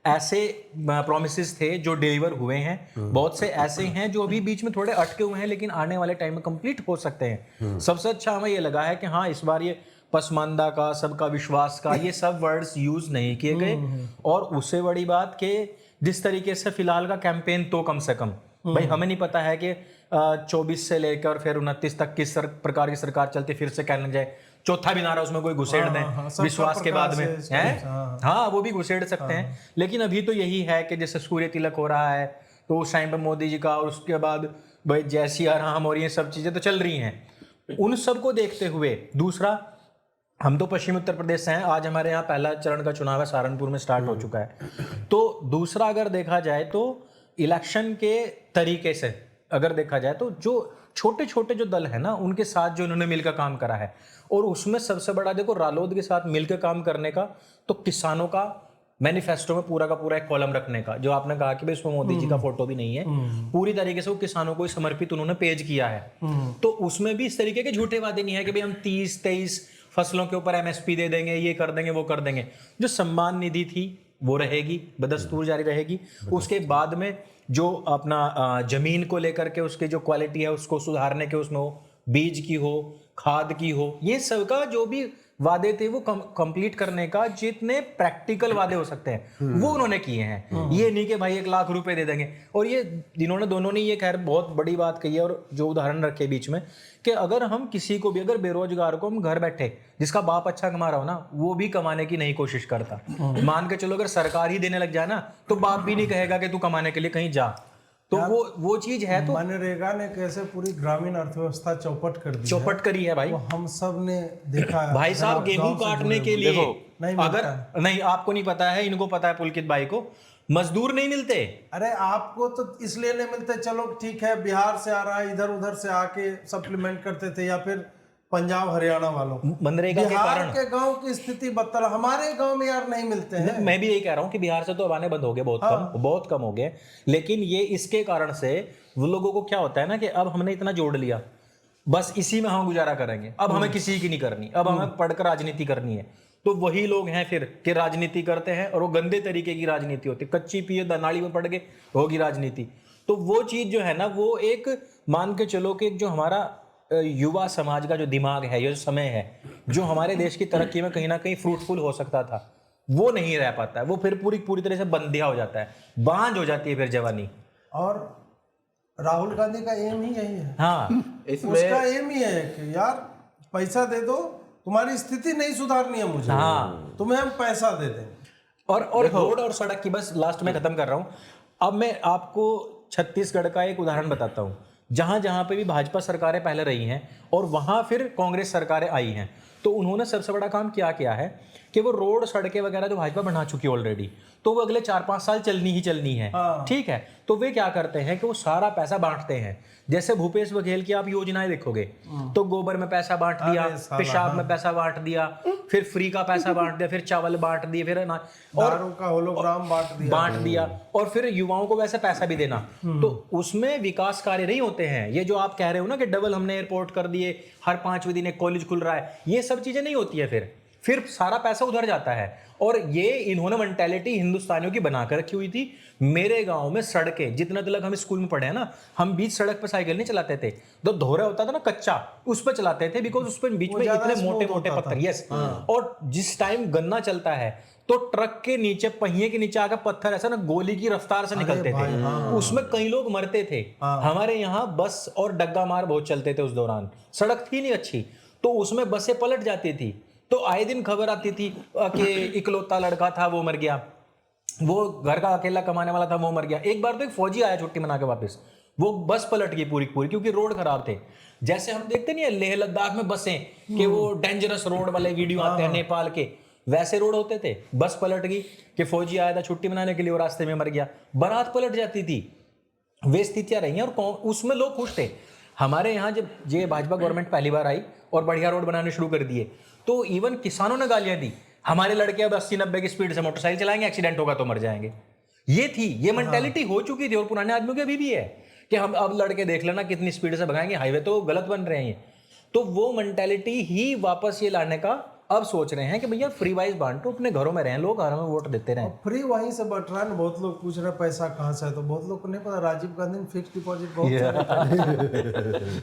ऐसे प्रॉमिसेस थे जो डिलीवर हुए हैं, बहुत से ऐसे हैं जो अभी बीच में थोड़े अटके हुए हैं लेकिन आने वाले टाइम में कंप्लीट हो सकते हैं। सबसे अच्छा हमें ये लगा है कि हाँ इस बार ये पसमानदा का, सबका विश्वास का, ये सब वर्ड्स यूज नहीं किए गए। और उससे बड़ी बात कि जिस तरीके से फिलहाल का कैंपेन तो कम से कम, भाई हमें नहीं पता है कि 24 से लेकर फिर 29 तक किस प्रकार की सरकार चलती, फिर से कहने जाए चौथा भी नारा उसमें कोई घुसेड़ दें विश्वास के बाद में है, हाँ वो भी घुसेड़ सकते हैं। लेकिन अभी तो यही है कि जैसे सूर्य तिलक हो रहा है तो उस टाइम पे मोदी जी का, और उसके बाद भाई जय सिया राम और ये सब चीजें तो चल रही हैं। उन सब को देखते हुए दूसरा, हम तो पश्चिमी उत्तर प्रदेश से हैं, आज हमारे यहाँ पहला चरण का चुनाव है, सहारनपुर में स्टार्ट हो चुका है। तो दूसरा अगर देखा जाए तो इलेक्शन के तरीके से अगर देखा जाए तो जो छोटे छोटे जो दल है ना उनके साथ जो उन्होंने मिलकर काम करा है, और उसमें सबसे बड़ा देखो रालोद के साथ मिलकर काम करने का, तो किसानों का मैनिफेस्टो में पूरा का पूरा एक कॉलम रखने का, जो आपने कहा कि भाई इसमें मोदी जी का फोटो भी नहीं है, पूरी तरीके से वो किसानों को समर्पित उन्होंने पेज किया है। तो उसमें भी इस तरीके के झूठे वादे नहीं है कि भाई हम 30-23 फसलों के ऊपर MSP दे देंगे, ये कर देंगे, वो कर देंगे। जो सम्मान निधि थी वो रहेगी, बदस्तूर जारी रहेगी। उसके बाद में जो अपना जमीन को लेकर के उसकी जो क्वालिटी है उसको सुधारने के, उसमें हो बीज की हो, खाद की हो, ये सब का जो भी वादे थे वो कंप्लीट करने का जितने प्रैक्टिकल वादे हो सकते हैं वो उन्होंने किए हैं। ये नहीं कि भाई 1 लाख रुपए दे देंगे। और ये जिन्होंने दोनों ने ये खैर बहुत बड़ी बात कही है, और जो उदाहरण रखे बीच में कि अगर हम किसी को भी, अगर बेरोजगार को हम घर बैठे, जिसका बाप अच्छा कमा रहा हो ना, वो भी कमाने की नहीं कोशिश करता, मान के चलो अगर सरकार ही देने लग जाए ना तो बाप भी नहीं कहेगा कि तू कमाने के लिए कहीं जा। तो वो चीज है। तो
मनरेगा ने कैसे पूरी ग्रामीण अर्थव्यवस्था चौपट कर दी,
चौपट करी है भाई,
वो हम सब ने देखा है।
भाई साहब गेहूं काटने के लिए
नहीं
अगर नहीं, आपको नहीं पता है, इनको पता है पुलकित भाई को, मजदूर नहीं मिलते।
अरे आपको तो इसलिए नहीं मिलते, चलो ठीक है, बिहार से आ रहा है, इधर उधर से आके सप्लीमेंट करते थे, या फिर पंजाब हरियाणा वालों,
मनरेगा के कारण
के गांव की स्थिति बदतर, हमारे गांव में यार नहीं मिलते हैं।
मैं भी यही कह रहा हूँ कि बिहार से तो अब आने बंद हो गए, बहुत कम हो गए। लेकिन ये इसके कारण से वो लोगों को क्या होता है ना कि अब हमने इतना जोड़ लिया, बस इसी में हम गुजारा करेंगे, अब हमें किसी की नहीं करनी, अब हमें पढ़कर राजनीति करनी है। तो वही लोग हैं फिर कि राजनीति करते हैं, और वो गंदे तरीके की राजनीति होती है, कच्ची पिए नाली में पड़ के होगी राजनीति। तो वो चीज जो है ना वो एक मान के चलो कि जो हमारा युवा समाज का जो दिमाग है, ये जो समय है, जो हमारे देश की तरक्की में कहीं ना कहीं फ्रूटफुल हो सकता था, वो नहीं रह पाता है। वो फिर पूरी तरह से बंदिया हो जाता है, बांझ हो जाती है फिर जवानी।
और राहुल गांधी का एम ही यही है।
हाँ,
उसका एम ही है कि यार पैसा दे दो, तुम्हारी स्थिति नहीं सुधारनी है मुझे,
हाँ,
तुम्हें हम पैसा दे देंगे।
और रोड और सड़क की, बस लास्ट में खत्म कर रहा हूँ। अब मैं आपको छत्तीसगढ़ का एक उदाहरण बताता हूँ, जहां जहां पे भी भाजपा सरकारें पहले रही हैं और वहां फिर कांग्रेस सरकारें आई हैं, तो उन्होंने सबसे बड़ा काम क्या किया है कि वो रोड सड़कें वगैरह जो भाजपा बना चुकी है ऑलरेडी, तो वो अगले 4-5 साल चलनी है। ठीक है, तो वे क्या करते हैं कि वो सारा पैसा बांटते हैं। जैसे भूपेश बघेल की आप योजनाएं देखोगे तो गोबर में पैसा बांट दिया, पेशाब में पैसा बांट दिया, फिर फ्री का पैसा बांट दिया, फिर चावल बांट दिए, फिर
दारू का होलोग्राम बांट दिया,
और फिर युवाओं को वैसे पैसा भी देना। तो उसमें विकास कार्य नहीं होते हैं। ये जो आप कह रहे हो ना कि डबल हमने एयरपोर्ट कर दिए, हर 5वें दिन एक कॉलेज खुल रहा है, ये सब चीजें नहीं होती है। फिर सारा पैसा उधर जाता है। और ये इन्होंने मेंटालिटी हिंदुस्तानियों की बनाकर रखी हुई थी। मेरे गांव में सड़कें, जितना तक हम स्कूल में पढ़े हैं ना, हम बीच सड़क पर साइकिल नहीं चलाते थे, जो धोरा होता था ना कच्चा, उस पर चलाते थे, बिकॉज उस पर बीच में इतने मोटे मोटे पत्थर। यस, और जिस टाइम गन्ना चलता है तो ट्रक के नीचे, पहिए के नीचे आकर पत्थर ऐसा ना गोली की रफ्तार से निकलते थे, उसमें कई लोग मरते थे। हमारे यहाँ बस और डग्गा मार बहुत चलते थे उस दौरान, सड़क थी नहीं अच्छी, तो उसमें बसें पलट जाती थी। तो आए दिन खबर आती थी कि इकलौता लड़का था वो मर गया, वो घर का अकेला कमाने वाला था वो मर गया। एक बार तो एक फौजी आया छुट्टी मना के वापस, वो बस पलट गई पूरी क्योंकि रोड खराब थे। जैसे हम देखते नहीं है लेह लद्दाख में बसें कि वो डेंजरस रोड वाले वीडियो आते हैं नेपाल के, वैसे रोड होते थे। बस पलट गई कि फौजी आया था छुट्टी मनाने के लिए और रास्ते में मर गया, बारात पलट जाती थी। वे स्थितियां रही हैं और उसमें लोग खुश थे। हमारे यहाँ जब ये भाजपा गवर्नमेंट पहली बार आई और बढ़िया रोड बनाने शुरू कर दिए, तो इवन किसानों ने गालियां दी, हमारे लड़के अब 80-90 की स्पीड से मोटरसाइकिल चलाएंगे, एक्सीडेंट होगा तो मर जाएंगे। ये मेंटालिटी हो चुकी थी और पुराने आदमियों की अभी भी है कि हम अब लड़के देख लेना कितनी स्पीड से भगाएंगे, हाईवे तो गलत बन रहे हैं। तो वो मेंटालिटी ही वापस ये लाने का अब सोच रहे हैं कि भैया फ्री वाइज बांटो, अपने घरों में रहें, लोग घर में वोट देते रहें।
फ्री वहीं से बट रहा है। बहुत लोग पूछ रहे हैं पैसा कहाँ से है, तो बहुत लोग को नहीं पता राजीव गांधी ने फिक्स डिपॉजिट बहुत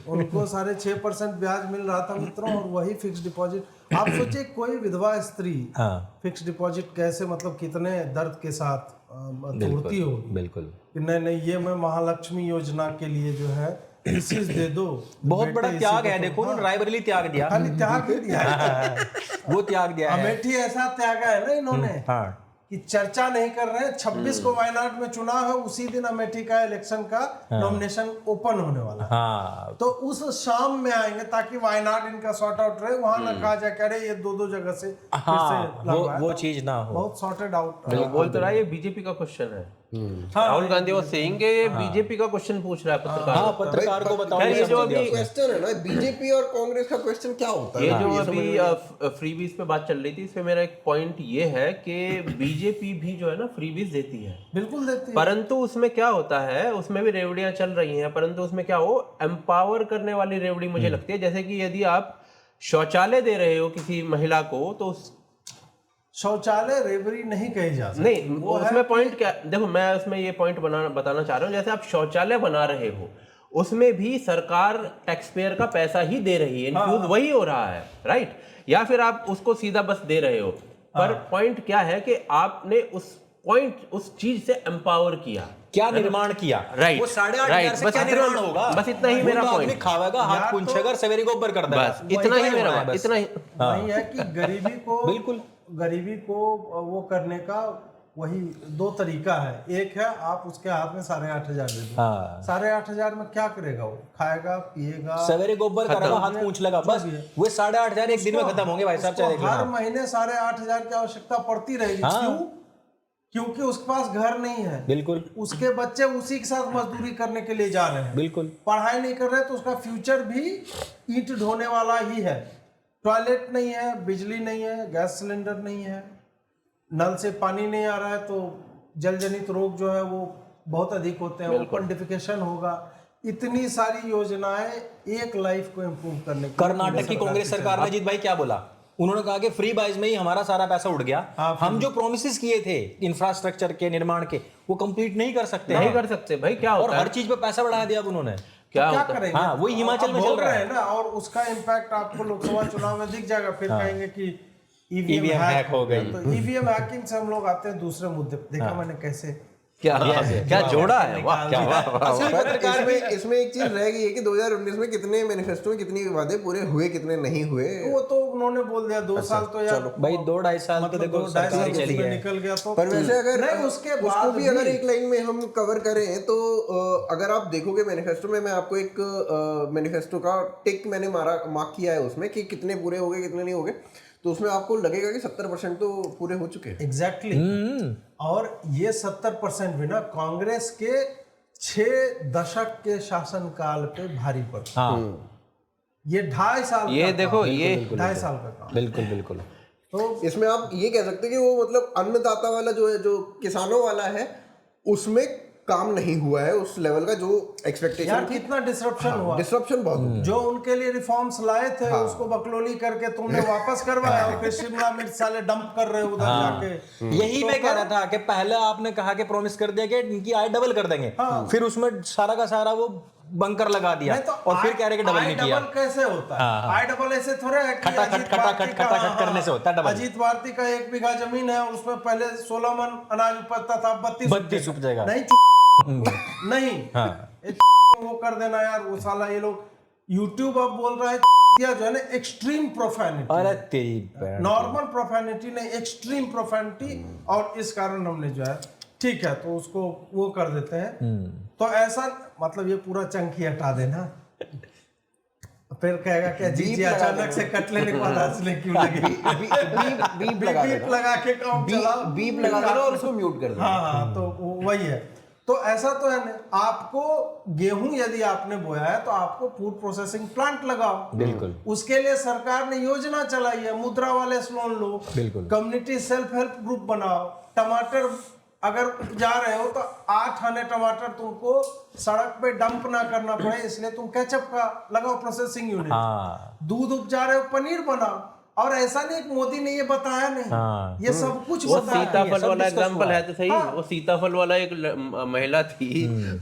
उनको 6.5% ब्याज मिल रहा था मित्रों, और वही फिक्स डिपॉजिट। आप सोचिए कोई विधवा स्त्री फिक्स डिपॉजिट कैसे, मतलब कितने दर्द के साथ तोड़ती हो।
बिल्कुल,
नहीं ये मैं महालक्ष्मी योजना के लिए जो है पीसीस दे दो,
बहुत बड़ा त्याग है। देखो उन्होंने रायबरेली त्याग दिया,
खाली त्याग ही दिया है।
वो त्याग दिया है।
अमेठी ऐसा त्यागा है ना इन्होंने कि चर्चा नहीं कर रहे हैं। 26 को वायनाड में चुनाव है, उसी दिन अमेठी का इलेक्शन का नॉमिनेशन ओपन होने वाला है। तो उस शाम में आएंगे ताकि वायनाड इनका सॉर्ट आउट रहे, वहां ना कहा जाए कि अरे ये दो जगह से
वो चीज ना हो,
बहुत सॉर्टेड आउट।
बोल तो रहा है ये बीजेपी का क्वेश्चन है। राहुल गांधी वो सेइंग ये बीजेपी का क्वेश्चन पूछ रहा है पत्रकार।
पत्रकार को बताओ
ये जो अभी
क्वेश्चन है ना बीजेपी और कांग्रेस का क्वेश्चन क्या होता है।
ये जो अभी फ्रीबीज पे बात चल रही थी, इसमें मेरा एक पॉइंट ये है कि बीजेपी भी जो है ना फ्रीबीज देती है,
बिल्कुल देती है,
परंतु उसमें क्या होता है, उसमें भी रेवड़ियां चल रही हैं, परंतु उसमें क्या हो एम्पावर करने वाली रेवड़ी मुझे लगती है। जैसे कि यदि आप शौचालय दे रहे हो किसी महिला को, तो
शौचालय रेवड़ी नहीं कही जा सकती।
नहीं, वो उसमें पॉइंट क्या, देखो मैं उसमें ये पॉइंट बताना चाह रहा हूँ। जैसे आप शौचालय बना रहे हो, उसमें भी सरकार टैक्स पेयर का पैसा ही दे रही है, इन्फ्यूज वही हो रहा है, राइट? या फिर आप उसको सीधा बस दे रहे हो, पर पॉइंट क्या है कि आपने उस चीज से एम्पावर किया,
क्या निर्माण किया,
राइट?
वो 8,500 से क्या निर्माण होगा?
बस इतना ही मेरा पॉइंट।
खावेगा, हाथ पूंछेगा, सवेरे को ऊपर कर देगा,
बस इतना ही मेरा, इतना ही
वही है कि गरीबी को
बिल्कुल
गरीबी को वो करने का वही 2 तरीका है। एक है आप उसके हाथ में 8,500 दे दो, 8,500 में क्या करेगा? वो खाएगा, पिएगा,
सवेरे गोबर करेगा, हाथ पूंछ लगा, बस वो 8,500 एक दिन में खत्म होंगे भाई साहब। चाहे
हर महीने 8,500 की आवश्यकता पड़ती रहेगी। क्यों? क्योंकि उसके पास घर नहीं है,
बिल्कुल,
उसके बच्चे उसी के साथ मजदूरी करने के लिए जा रहे हैं,
बिल्कुल,
पढ़ाई नहीं कर रहे, तो उसका फ्यूचर भी ईंट ढोने वाला ही है। टॉयलेट नहीं है, बिजली नहीं है, गैस सिलेंडर नहीं है, नल से पानी नहीं आ रहा है, तो जल जनित रोग जो है वो बहुत अधिक होते हैं, ओपन होगा। इतनी सारी योजनाएं एक लाइफ को इम्प्रूव करने के।
कर्नाटक की कांग्रेस सरकार ने, अजीत भाई क्या बोला? उन्होंने कहा कि फ्री बाइज में ही हमारा सारा पैसा उड़ गया, हम जो प्रोमिसेस किए थे इंफ्रास्ट्रक्चर के निर्माण के, वो कंप्लीट नहीं कर सकते
भाई, क्या होता है?
और हर चीज पे पैसा बढ़ा दिया अब उन्होंने।
क्या
क्या
होता है?
करेंगे?
हाँ, वही हिमाचल
अब
में चल
बोल
रहा
रहे हैं ना, और उसका इम्पैक्ट आपको लोकसभा चुनाव में दिख जाएगा। फिर कहेंगे कि ईवीएम हैक हो गई। तो ईवीएम हैकिंग से हम लोग आते हैं दूसरे मुद्दे पे। देखा मैंने कैसे
क्या जोड़ा है, वाह क्या
पर इसमें एक चीज रह गई है कि 2019 में कितने मैनिफेस्टो में कितने वादे पूरे हुए, कितने नहीं हुए।
वो तो उन्होंने बोल दिया 2 साल तो यार
भाई 2-2.5 साल तो देखो
2-2.5 साल
सरकार चली
उसमें
है।
निकल गया। तो
पर वैसे अगर
नहीं, उसके
उसको
बाद
भी अगर एक लाइन में हम कवर करें तो अगर आप देखोगे मैनिफेस्टो में, मैं आपको एक मैनिफेस्टो का टिक मैंने मार्क किया है उसमें कि कितने पूरे हो गए कितने नहीं हो गए, तो उसमें आपको लगेगा कि 70% तो पूरे हो चुके हैं।
एग्जैक्टली। और ये 70% भी ना कांग्रेस के 6 दशक के शासनकाल पे भारी पड़ा। ये 2.5 साल
ये
का
देखो,
काम,
ये
2.5 साल का काम।
बिल्कुल बिल्कुल।
तो
इसमें आप ये कह सकते हैं कि वो मतलब अन्नदाता वाला जो है, जो किसानों वाला है, उसमें काम नहीं हुआ है उस लेवल का जो एक्सपेक्टेशन
यार
थी।
कितना डिसरप्शन हुआ।
डिसरप्शन बहुत हुआ।
जो उनके लिए रिफॉर्म्स लाए थे उसको बकलोली करके तुमने वापस करवाया, और फिर शिमला मिर्च साले डंप कर रहे हो उधर जाके।
यही मैं कह रहा था कि पहले आपने कहा कि प्रॉमिस कर दिया कि इनकी आय डबल कर देंगे, फिर उसमें सारा का सारा वो बंकर लगा दिया,
नहीं तो
और फिर कह रहे कि डबल नहीं किया।
डबल कैसे होता है? आई डबल ऐसे थोड़े है कि
खटाखट
अजीत भारती का-
खटाखट करने से होता है डबल।
अजीत भारती का 1 बीघा जमीन है, उसमें पहले 16 मन अनाज उपजता था, 32
उपज जाएगा।
नहीं नहीं वो कर देना यार। वो साला ये लोग यूट्यूब अब बोल रहा है जो है ना एक्सट्रीम प्रोफैनिटी।
अरे तेरी
नॉर्मल प्रोफैनिटी नहीं, एक्सट्रीम प्रोफैनिटी। और इस कारण हमने जो है ठीक है तो उसको वो कर देते हैं। तो ऐसा मतलब ये पूरा चंकी हटा देना, फिर कहेगा कि अजीत जी अचानक से कट लेने के बाद हंसने क्यों लगे?
बीप
लगा के काम चला,
बीप लगा दो और उसको म्यूट कर दो।
हाँ, तो वही है। तो ऐसा तो है ना, आपको गेहूं यदि आपने बोया है तो आपको फूड प्रोसेसिंग प्लांट लगाओ।
बिल्कुल।
उसके लिए सरकार ने योजना चलाई है, मुद्रा वाले लोन लो,
बिल्कुल।
कम्युनिटी सेल्फ हेल्प ग्रुप बनाओ। टमाटर अगर उपजा रहे हो तो 8 आने टमाटर तुमको सड़क पे डंप ना करना पड़े, इसलिए तुम केचप का लगाओ प्रोसेसिंग यूनिट। दूध उपजा रहे हो, पनीर बनाओ। और ऐसा नहीं कि मोदी ने ये बताया नहीं, ये सब कुछ
वो
बताया है।
सीताफल वाला एग्जांपल है तो सही। वो सीताफल वाला एक महिला थी,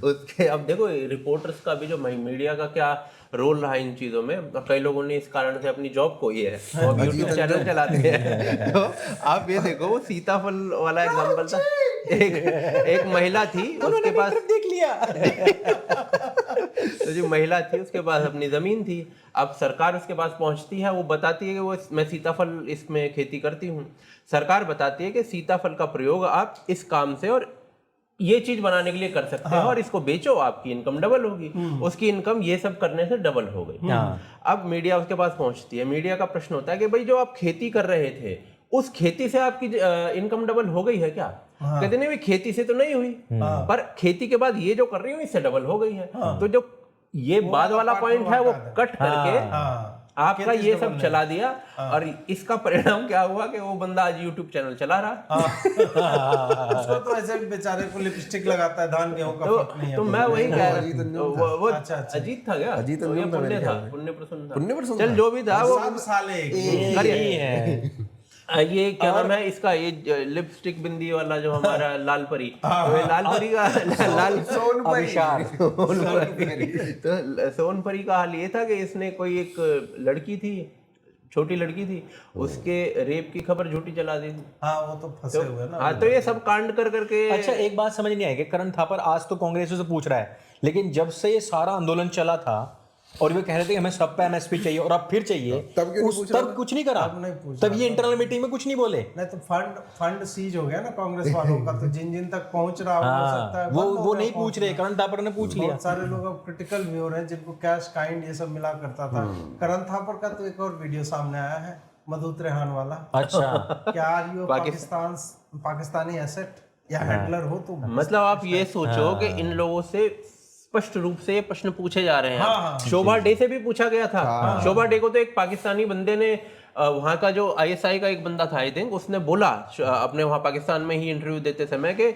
उसके अब देखो रिपोर्टर्स का भी जो मीडिया का क्या रोल रहा इन चीजों में। कई लोगों ने इस कारण से अपनी जॉब खोई है और यूट्यूब चैनल चलाते हैं। तो आप ये देखो, वो सीताफल वाला एग्जांपल था। एक महिला थी, उसके पास
देख लिया
तो जो महिला थी उसके पास अपनी जमीन थी। अब सरकार उसके पास पहुंचती है, वो बताती है कि वो मैं सीताफल इसमें खेती करती हूँ। सरकार बताती है कि सीताफल का प्रयोग आप इस काम से और ये चीज बनाने के लिए कर सकते हैं और इसको बेचो, आपकी इनकम डबल होगी। उसकी इनकम ये सब करने से डबल हो गई। अब मीडिया उसके पास पहुंचती है। मीडिया का प्रश्न होता है कि भाई जो आप खेती कर रहे थे उस खेती से आपकी इनकम डबल हो गई है क्या? कहते नहीं, खेती से तो नहीं हुई, पर खेती के बाद ये जो कर रही हूँ इससे डबल हो गई है। तो जो ये बाद वाला पॉइंट है वो कट करके आपका ये सब चला दिया, और इसका परिणाम क्या हुआ कि वो बंदा आज यूट्यूब चैनल चला रहा।
उसको तो ऐसे बेचारे को लिपस्टिक लगाता है, धान गेहूं का फर्क नहीं है।
तो मैं वही कह रहा हूँ, वो अजीत था क्या?
अजीत
तो ये
था,
पुण्य
मेरे
था,
ख्याल में।
पुण्य प्रसन्न था,
पुण्य प्रसन्न
चल जो भी था वो
सब साले
ये क्या नाम है इसका, ये लिपस्टिक बिंदी वाला जो हमारा लाल परी, तो लाल परी का तो सोन परी का हाल ये था कि इसने कोई एक लड़की थी, छोटी लड़की थी, उसके रेप की खबर झूठी चला दी थी।
हाँ, वो तो फंसे हुए ना।
हाँ, तो ये सब कांड कर करके।
अच्छा, एक बात समझ नहीं आई कि करण थापर आज तो कांग्रेस से पूछ रहा है, लेकिन जब से ये सारा आंदोलन चला था और वे कह रहे थे कि हमें सब पे एमएसपी चाहिए और अब फिर चाहिए, तब कुछ नहीं करा, तब ये इंटरनल मीटिंग में कुछ नहीं बोले।
नहीं तो फंड सीज हो गया ना कांग्रेस वालों का, तो जिन तक पहुंच रहा हो सकता है
वो नहीं पूछ रहे। करण थापर ने पूछ लिया।
बहुत सारे लोग अब क्रिटिकल भी हो रहे हैं जिनको कैश काइंड ये सब मिला करता था। करण थापर का तो एक और वीडियो सामने आया है, मधु त्रेहान वाला।
अच्छा,
क्या आर यू पाकिस्तानी एसेट या हैंडलर हो तुम?
मतलब आप ये सोचो कि इन लोगों से स्पष्ट रूप से ये प्रश्न पूछे जा रहे हैं। शोभा डे से भी पूछा गया था। शोभा डे को तो एक पाकिस्तानी बंदे ने, वहां का जो आईएसआई का एक बंदा था आई थिंक, उसने बोला अपने वहां पाकिस्तान में ही इंटरव्यू देते समय कि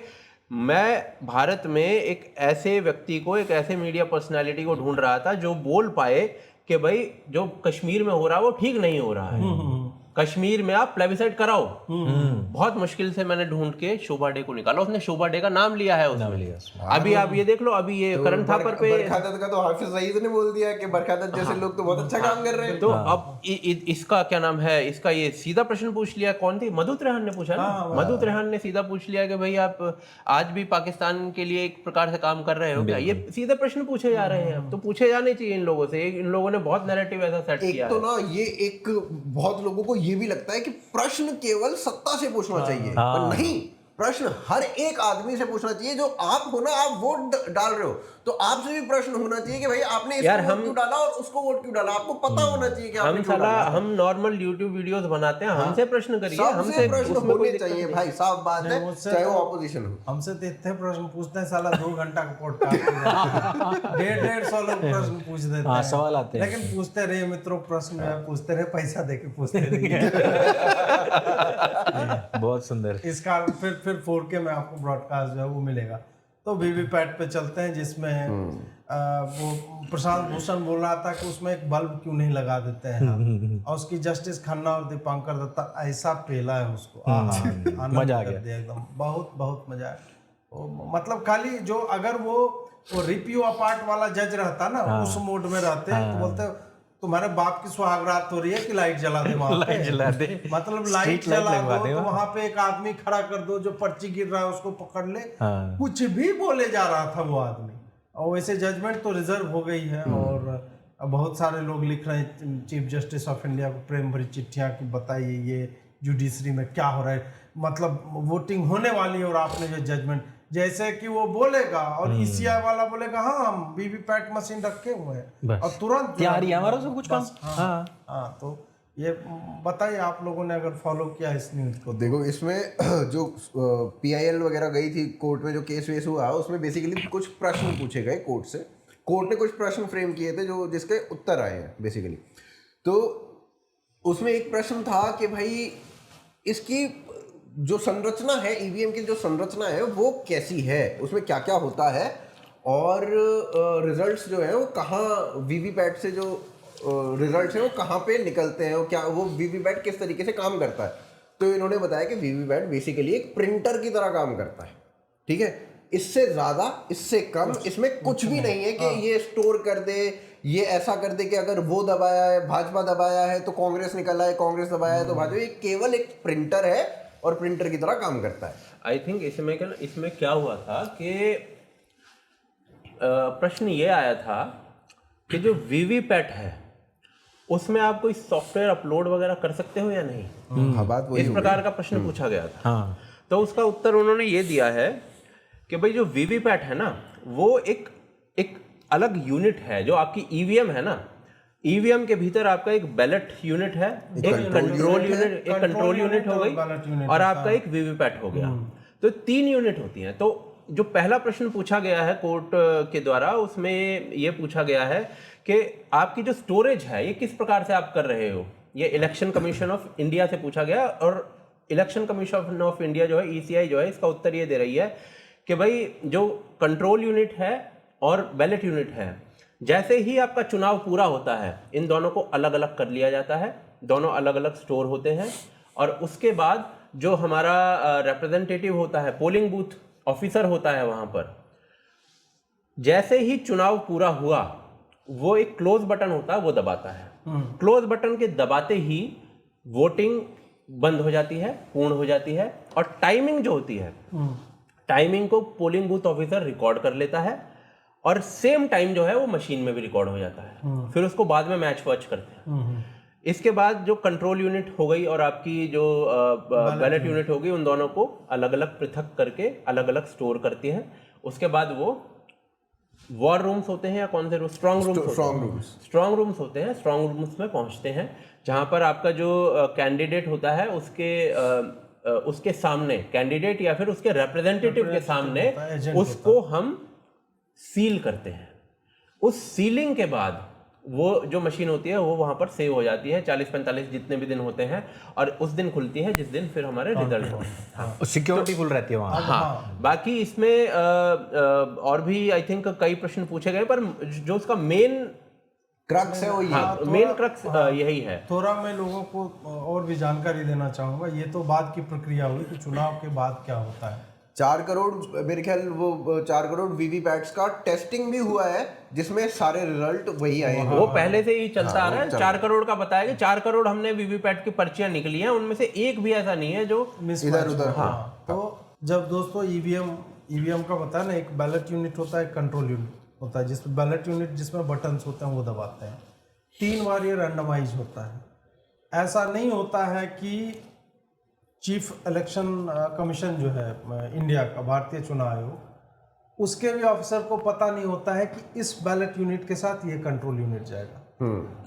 मैं भारत में एक ऐसे व्यक्ति को, एक ऐसे मीडिया पर्सनालिटी को ढूंढ रहा था जो बोल पाए कि भाई जो कश्मीर में हो रहा है वो ठीक नहीं हो रहा है। कश्मीर में आप प्लेबिसाइट कराओ। बहुत मुश्किल से मैंने ढूंढ के शोभा डे को निकाला, उसने शोभा डे का नाम लिया है उसमें। अभी आप ये देख लो, अभी ये करण थापर पे
बरखा दत्त का तो हाफिज सईद ने बोल दिया कि बरखा दत्त जैसे लोग तो बहुत अच्छा काम कर रहे हैं।
तो अब इसका क्या नाम है, इसका ये सीधा प्रश्न पूछ लिया, कौन थी, मधु त्रेहान ने पूछा ना। मधु त्रेहान ने सीधा पूछ लिया कि भाई आप आज भी पाकिस्तान के लिए एक प्रकार से काम कर रहे हो क्या? ये सीधे प्रश्न पूछे जा रहे हैं। अब तो पूछे जाने चाहिए इन लोगों से। इन लोगों ने बहुत नैरेटिव ऐसा सेट किया
एक तो ना ये एक बहुत लोगों को ये भी लगता है कि प्रश्न केवल सत्ता से पूछना चाहिए, पर नहीं, प्रश्न हर एक आदमी से पूछना चाहिए। जो आप हो ना, आप वोट डाल रहे हो तो आपसे भी प्रश्न होना चाहिए कि भाई आपने इसको वोट क्यों डाला और उसको वोट क्यों डाला। आपको पता होना चाहिए कि आपने क्यों डाला।
हम नॉर्मल यूट्यूब वीडियोस बनाते हैं, हमसे प्रश्न करिए, हमसे
प्रश्न होने चाहिए भाई, साफ बात है, चाहे वो ऑपोजिशन हो।
हमसे तो इतने प्रश्न पूछते हैं, साला 2 घंटा का पॉडकास्ट 150 लोग प्रश्न पूछ देते हैं,
सवाल आते हैं,
लेकिन पूछते रहे मित्रों, प्रश्न पूछते रहे, पैसा देके पूछते रहे।
बहुत सुंदर।
इसका फिर 4K में आपको ब्रॉडकास्ट जो है वो मिलेगा। तो वीवीपैट पे चलते हैं, जिसमें वो प्रशांत भूषण बोल रहा था कि उसमें एक बल्ब क्यों नहीं लगा देते हैं आप? और उसकी जस्टिस खन्ना और दीपांकर दत्ता ऐसा पेला है उसको,
मजा आ गया
एकदम, बहुत बहुत मजा आया। मतलब खाली जो अगर वो रिप्यू अपार्ट वाला जज रहता ना, उस मोड में रहते तो बोलते तुम्हारे बाप की सुहागरात हो रही है कि लाइट जला दे वहां पे,
जला दे,
मतलब लाइट जला दो, तो वहां पे एक आदमी खड़ा कर दो जो पर्ची गिर रहा है उसको पकड़ ले। कुछ भी बोले जा रहा था वो आदमी। और वैसे जजमेंट तो रिजर्व हो गई है, और बहुत सारे लोग लिख रहे हैं चीफ जस्टिस ऑफ इंडिया को प्रेम भरी चिट्ठियां कि बताइए ये जुडिशरी में क्या हो रहा है, मतलब वोटिंग होने वाली है और आपने जो जजमेंट, जैसे कि वो बोलेगा और ईसीआई वाला बोलेगा हाँ हम वीवीपैट मशीन रखे हुए हैं और तुरंत
तैयारी है हमारा सब कुछ काम।
हाँ, तो ये बताइए आप लोगों ने अगर फॉलो किया इस न्यूज को।
देखो इसमें जो PIL वगैरह गई थी कोर्ट में, जो केस वेस हुआ, उसमें बेसिकली कुछ प्रश्न पूछे गए कोर्ट से। कोर्ट ने कुछ प्रश्न फ्रेम किए थे जो जिसके उत्तर आए हैं बेसिकली। तो उसमें एक प्रश्न था कि भाई इसकी जो संरचना है, ईवीएम की जो संरचना है वो कैसी है, उसमें क्या क्या होता है, और रिजल्ट्स जो है वो कहाँ, वीवीपैट से जो रिजल्ट्स हैं वो कहाँ पे निकलते हैं, क्या वो वीवीपैट किस तरीके से काम करता है। तो इन्होंने बताया कि वीवीपैट बेसिकली एक प्रिंटर की तरह काम करता है, ठीक है। इससे ज़्यादा इससे कम इसमें कुछ भी नहीं है कि ये स्टोर कर दे, ये ऐसा कर दे कि अगर वो दबाया है, भाजपा दबाया है तो कांग्रेस निकल आए, कांग्रेस दबाया है तो भाजपा। ये केवल एक प्रिंटर है और प्रिंटर की तरह काम करता है।
आई थिंक इसमें क्या हुआ था कि प्रश्न ये आया था कि जो वीवीपैट है उसमें आप कोई सॉफ्टवेयर अपलोड वगैरह कर सकते हो या नहीं।
बात वही
इस प्रकार का प्रश्न पूछा गया था। तो उसका उत्तर उन्होंने ये दिया है कि भाई जो वीवीपैट है ना, वो एक अलग यूनिट है। जो आपकी ईवीएम है ना, ईवीएम के भीतर आपका एक बैलेट यूनिट है, एक कंट्रोल यूनिट हो गई, और आपका एक वीवीपैट हो गया। तो 3 यूनिट होती हैं। तो जो पहला प्रश्न पूछा गया है कोर्ट के द्वारा, उसमें ये पूछा गया है कि आपकी जो स्टोरेज है ये किस प्रकार से आप कर रहे हो। ये इलेक्शन कमीशन ऑफ इंडिया से पूछा गया, और इलेक्शन कमीशन ऑफ इंडिया जो है, ECI जो है, इसका उत्तर ये दे रही है कि भाई जो कंट्रोल यूनिट है और बैलेट यूनिट है, जैसे ही आपका चुनाव पूरा होता है इन दोनों को अलग अलग कर लिया जाता है, दोनों अलग अलग स्टोर होते हैं। और उसके बाद जो हमारा रिप्रेजेंटेटिव होता है, पोलिंग बूथ ऑफिसर होता है वहाँ पर, जैसे ही चुनाव पूरा हुआ वो एक क्लोज बटन होता है, वो दबाता है। क्लोज बटन के दबाते ही वोटिंग बंद हो जाती है, पूर्ण हो जाती है। और टाइमिंग जो होती है, टाइमिंग को पोलिंग बूथ ऑफिसर रिकॉर्ड कर लेता है, और सेम टाइम जो है वो मशीन में भी रिकॉर्ड हो जाता है। फिर उसको बाद में मैच वॉच करते हैं। इसके बाद जो कंट्रोल यूनिट हो गई और आपकी जो बैलेट यूनिट हो गई, उन दोनों को अलग अलग पृथक करके अलग अलग स्टोर करती हैं। उसके बाद वो वॉर रूम्स होते हैं, या कौन से स्ट्रांग रूम्स होते हैं, स्ट्रांग रूम्स में पहुंचते हैं, जहां पर आपका जो कैंडिडेट होता है उसके सामने, कैंडिडेट या फिर उसके रिप्रेजेंटेटिव के सामने उसको हम सील करते हैं। उस सीलिंग के बाद वो जो मशीन होती है वो वहां पर सेव हो जाती है, 40-45 जितने भी दिन होते हैं, और उस दिन खुलती है जिस दिन फिर हमारे रिजल्ट होते हैं। हाँ,
सिक्योरिटी फुल रहती है वहाँ।
हाँ, बाकी इसमें और भी आई थिंक कई प्रश्न पूछे गए, पर जो उसका मेन
क्रक्स है वो ये।
हाँ, मेन क्रक्स यही है।
थोड़ा मैं लोगों को और भी जानकारी देना चाहूँगा। ये तो बाद की प्रक्रिया हुई कि चुनाव के बाद क्या होता है।
4 करोड़ मेरे ख्याल वो 4 करोड़ वीवीपैट्स का टेस्टिंग भी हुआ है, जिसमें सारे रिजल्ट वही आए हैं।
वो पहले से ही चलता आ रहा है। 4 करोड़ का बताया कि 4 करोड़ हमने वीवीपैट की पर्चियां निकली हैं, उनमें से एक भी ऐसा नहीं है जो
इधर उधर।
हाँ, तो जब दोस्तों ईवीएम का बताया ना, एक बैलेट यूनिट होता है, एक कंट्रोल यूनिट होता है। जिसमें बैलेट यूनिट जिसमें बटन्स होते हैं वो दबाते हैं। 3 बार ये रैंडमाइज होता है। ऐसा नहीं होता है कि चीफ इलेक्शन कमीशन जो है इंडिया का, भारतीय चुनाव आयोग, उसके भी ऑफिसर को पता नहीं होता है कि इस बैलेट यूनिट के साथ ये कंट्रोल यूनिट जाएगा।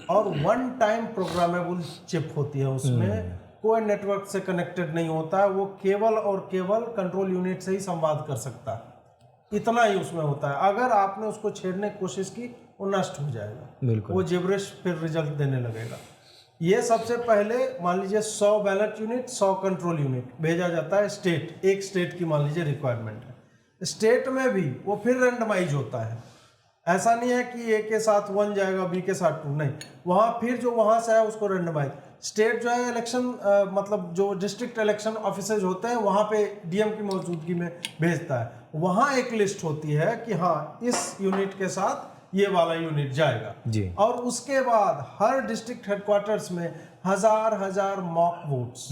और वन टाइम प्रोग्रामेबल चिप होती है, उसमें कोई नेटवर्क से कनेक्टेड नहीं होता है। वो केवल और केवल कंट्रोल यूनिट से ही संवाद कर सकता है, इतना ही उसमें होता है। अगर आपने उसको छेड़ने की कोशिश की, वो नष्ट हो जाएगा, वो जिब्रिश फिर रिजल्ट देने लगेगा। ये सबसे पहले मान लीजिए 100 बैलेट यूनिट, 100 कंट्रोल यूनिट भेजा जाता है स्टेट, एक स्टेट की मान लीजिए रिक्वायरमेंट है। स्टेट में भी वो फिर रैंडमाइज होता है। ऐसा नहीं है कि ए के साथ 1 जाएगा, बी के साथ 2, नहीं, वहाँ फिर जो वहाँ से है उसको रैंडमाइज। स्टेट जो है इलेक्शन मतलब जो डिस्ट्रिक्ट इलेक्शन ऑफिसर्स होते हैं वहाँ पे डीएम की मौजूदगी में भेजता है। वहाँ एक लिस्ट होती है कि हाँ इस यूनिट के साथ ये वाला यूनिट जाएगा
जी।
और उसके बाद हर डिस्ट्रिक्ट हेडक्वार्टर्स में हजार मॉक वोट्स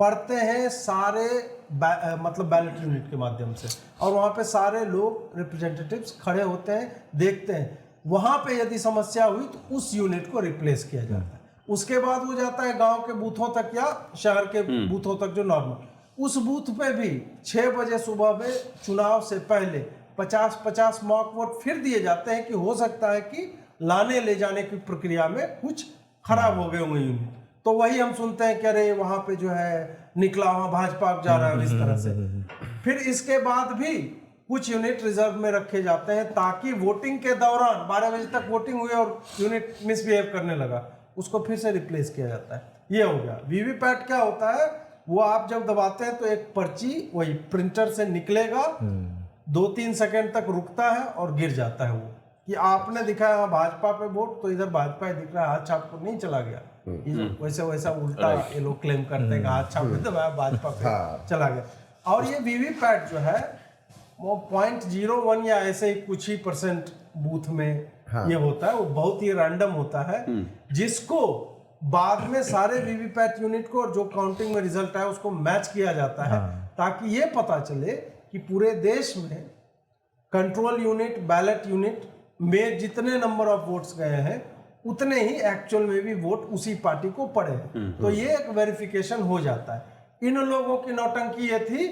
पढ़ते हैं सारे मतलब बैलेट यूनिट के माध्यम से, और वहाँ पे सारे लोग रिप्रेजेंटेटिव्स खड़े होते हैं, देखते हैं। वहाँ पे यदि समस्या हुई तो उस यूनिट को रिप्लेस किया जाता है। उसके बाद वो जाता है गांव के बूथों तक या शहर के बूथों तक जो नॉर्मल, उस बूथ पे भी 6 बजे सुबह में चुनाव से पहले 50-50 मॉक वोट फिर दिए जाते हैं कि हो सकता है कि लाने ले जाने की प्रक्रिया में कुछ खराब हो गए होंगे यूनिट। तो वही हम सुनते हैं कि अरे वहाँ पे जो है निकला, वहाँ भाजपा जा रहा है, इस तरह से। फिर इसके बाद भी कुछ यूनिट रिजर्व में रखे जाते हैं ताकि वोटिंग के दौरान 12 बजे तक वोटिंग हुई और यूनिट मिसबिहेव करने लगा, उसको फिर से रिप्लेस किया जाता है। ये हो गया। वीवीपैट क्या होता है, वो आप जब दबाते हैं तो एक पर्ची वही प्रिंटर से निकलेगा, 2-3 सेकंड तक रुकता है और गिर जाता है। वो कि आपने दिखाया भाजपा पे वोट, तो इधर भाजपा ही दिख रहा है, हाथ छाप को नहीं चला गया। वैसा उल्टा ये लोग क्लेम करते हैं कि हाथ छाप दबाया भाजपा पे चला गया। और ये वीवीपैट जो है वो 0.01 या ऐसे ही कुछ ही % बूथ में ये होता है। वो बहुत ही रैंडम होता है, जिसको बाद में सारे वीवीपैट यूनिट को जो काउंटिंग में रिजल्ट आया उसको मैच किया जाता है, ताकि ये पता चले कि पूरे देश में कंट्रोल यूनिट, बैलेट यूनिट में जितने नंबर ऑफ वोट्स गए हैं उतने ही एक्चुअल में भी वोट उसी पार्टी को पड़े हैं। तो ये एक वेरिफिकेशन हो जाता है। इन लोगों की नौटंकी ये थी